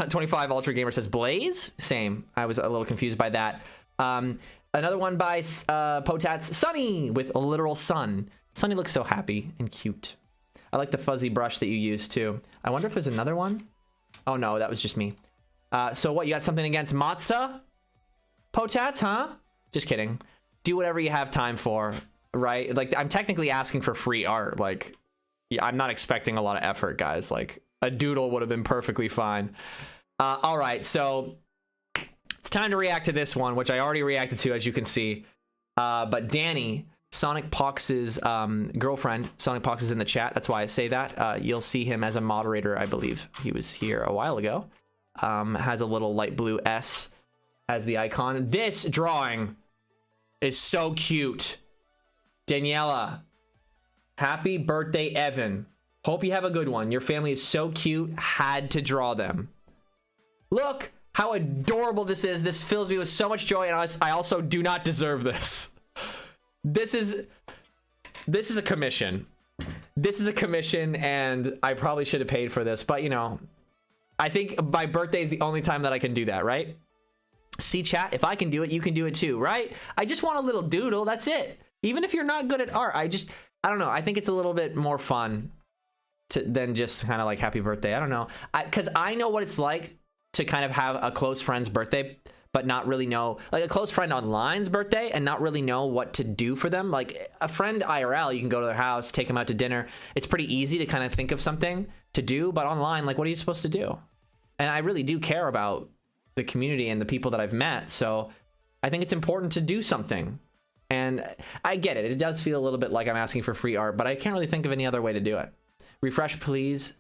25 Ultra Gamer says Blaze. Same. I was a little confused by that. Another one by Potats. Sunny with a literal sun. Sunny looks so happy and cute. I like the fuzzy brush that you used too. I wonder if there's another one. Oh no, that was just me. So what, you got something against Matza? Potats, huh? Just kidding. Do whatever you have time for, right? Like, I'm technically asking for free art. Like, yeah, I'm not expecting a lot of effort, guys. Like, a doodle would have been perfectly fine. All right, so it's time to react to this one, which I already reacted to, as you can see. But Danny, Sonic Pox's girlfriend, Sonic Pox is in the chat. That's why I say that. You'll see him as a moderator, I believe. He was here a while ago. Has a little light blue S as the icon. This drawing is so cute. Daniela, happy birthday, Evan. Hope you have a good one. Your family is so cute. Had to draw them. Look how adorable this is. This fills me with so much joy, and I also do not deserve this. This is a commission. This is a commission, and I probably should have paid for this, but you know, I think my birthday is the only time that I can do that, right? See, chat, if I can do it, you can do it too, right? I just want a little doodle. That's it. Even if you're not good at art, I don't know. I think it's a little bit more fun than just kind of like happy birthday. I don't know. Because I know what it's like to kind of have a close friend's birthday, but not really know, like a close friend online's birthday and not really know what to do for them. Like a friend IRL, you can go to their house, take them out to dinner. It's pretty easy to kind of think of something to do, but online, like, what are you supposed to do? And I really do care about the community and the people that I've met. So I think it's important to do something. And I get it. It does feel a little bit like I'm asking for free art, but I can't really think of any other way to do it. Refresh, please.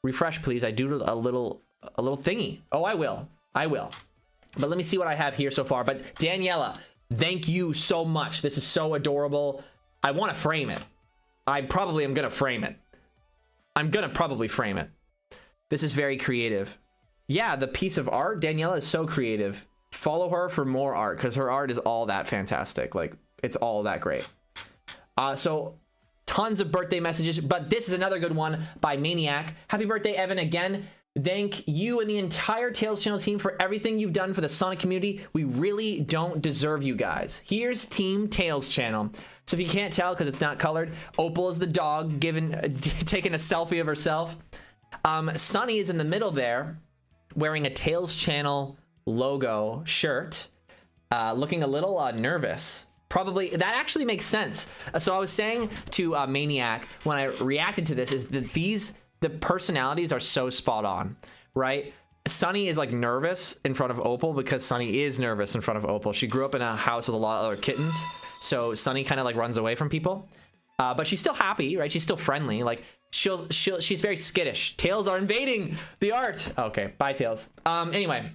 Refresh, please. I do a little thingy. Oh, I will. But let me see what I have here so far. But Daniela, thank you so much. This is so adorable. I want to frame it. I probably am going to frame it. I'm going to probably frame it. This is very creative. Yeah, the piece of art, Daniela is so creative. Follow her for more art because her art is all that fantastic. Like, it's all that great. So tons of birthday messages, but this is another good one by Maniac. Happy birthday, Evan, again. Thank you and the entire Tails channel team for everything you've done for the Sonic community. We really don't deserve you guys. Here's Team Tails channel. So if you can't tell because it's not colored, Opal is the dog taking a selfie of herself. Sunny is in the middle there, wearing a Tails channel logo shirt, looking a little nervous. Probably, that actually makes sense. So I was saying to Maniac when I reacted to this is that the personalities are so spot on, right? Sunny is like nervous in front of Opal because Sunny is nervous in front of Opal. She grew up in a house with a lot of other kittens, so Sunny kind of like runs away from people. But she's still happy, right? She's still friendly. Like she's very skittish. Tails are invading the art. Okay, bye Tails. Anyway.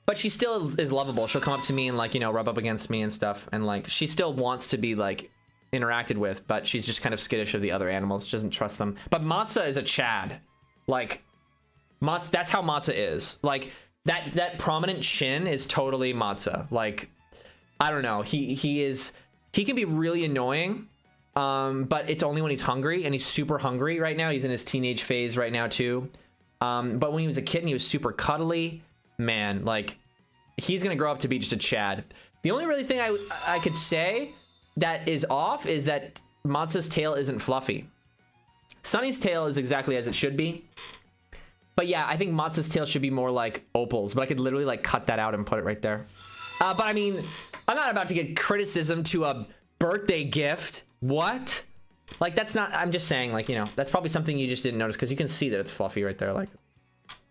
But she still is lovable. She'll come up to me and like, you know, rub up against me and stuff. And like, she still wants to be like interacted with, but she's just kind of skittish of the other animals. She doesn't trust them. But Matza is a Chad. Like, that's how Matza is. Like, that prominent chin is totally Matza. Like, I don't know. He can be really annoying. But it's only when he's hungry, and he's super hungry right now. He's in his teenage phase right now too. But when he was a kitten, he was super cuddly. Man, like, he's gonna grow up to be just a Chad. The only really thing I could say that is off is that Matza's tail isn't fluffy. Sunny's tail is exactly as it should be. But yeah, I think Matza's tail should be more like Opal's, but I could literally like cut that out and put it right there. But I mean, I'm not about to get criticism to a birthday gift. What? Like, that's not, I'm just saying, like, you know, that's probably something you just didn't notice because you can see that it's fluffy right there. Like,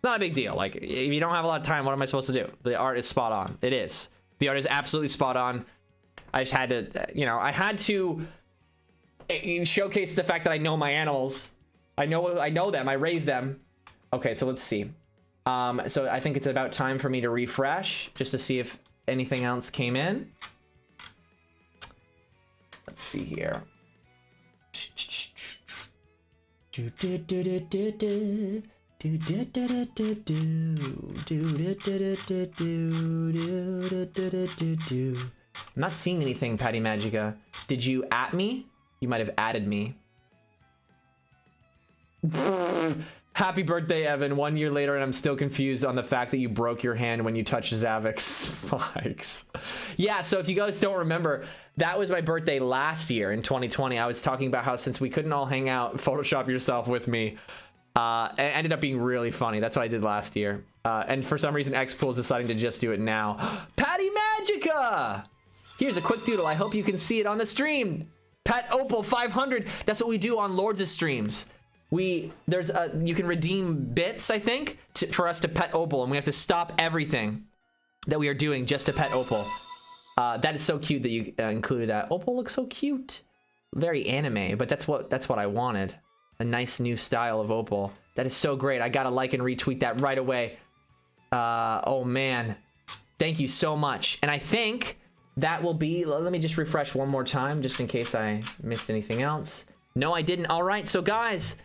not a big deal. Like, if you don't have a lot of time, what am I supposed to do? The art is spot on. It is. The art is absolutely spot on. I just had to, you know, I had to showcase the fact that I know my animals. I know them. I raise them. Okay, so let's see. So I think it's about time for me to refresh just to see if anything else came in. Let's see here. I'm not seeing anything, Patty Magica. Did you at me? You might have added me. Happy birthday, Evan. 1 year later, and I'm still confused on the fact that you broke your hand when you touched Zavix spikes. Yeah, so if you guys don't remember, that was my birthday last year in 2020. I was talking about how since we couldn't all hang out, Photoshop yourself with me. It ended up being really funny. That's what I did last year. And for some reason, Xpool is deciding to just do it now. Patty Magica! Here's a quick doodle. I hope you can see it on the stream. Pet Opal 500. That's what we do on Lourdes' streams. You can redeem bits, I think, for us to pet Opal, and we have to stop everything that we are doing just to pet Opal. That is so cute that you included that. Opal looks so cute. Very anime, but that's what I wanted. A nice new style of Opal. That is so great. I gotta like and retweet that right away. Oh man. Thank you so much. And I think that will be, let me just refresh one more time just in case I missed anything else. No, I didn't. All right, so guys,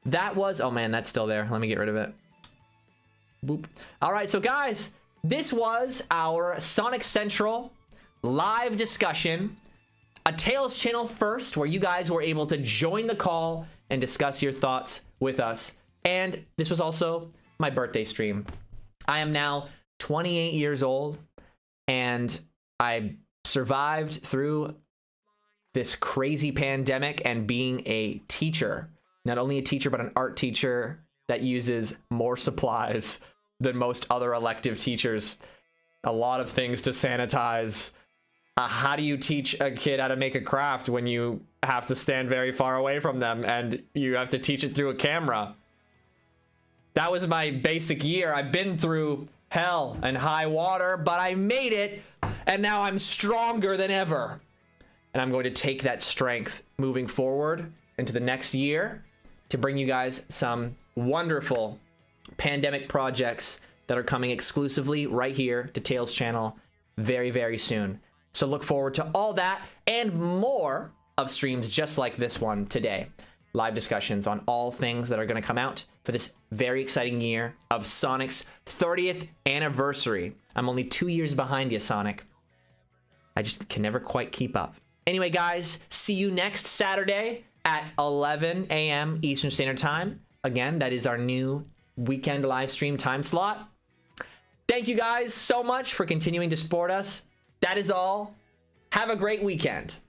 that was, oh man, that's still there. Let me get rid of it. Boop. All right, so guys, this was our Sonic Central live discussion. A Tails channel first, where you guys were able to join the call and discuss your thoughts with us. And this was also my birthday stream. I am now 28 years old, and I survived through this crazy pandemic and being a teacher. Not only a teacher, but an art teacher that uses more supplies than most other elective teachers. A lot of things to sanitize. How do you teach a kid how to make a craft when you have to stand very far away from them and you have to teach it through a camera? That was my basic year. I've been through hell and high water, but I made it, and now I'm stronger than ever. And I'm going to take that strength moving forward into the next year to bring you guys some wonderful pandemic projects that are coming exclusively right here to Tails channel very, very soon. So look forward to all that and more of streams just like this one today. Live discussions on all things that are going to come out for this very exciting year of Sonic's 30th anniversary. I'm only 2 years behind you, Sonic. I just can never quite keep up. Anyway, guys, see you next Saturday at 11 a.m. Eastern Standard Time. Again, that is our new weekend live stream time slot. Thank you guys so much for continuing to support us. That is all. Have a great weekend.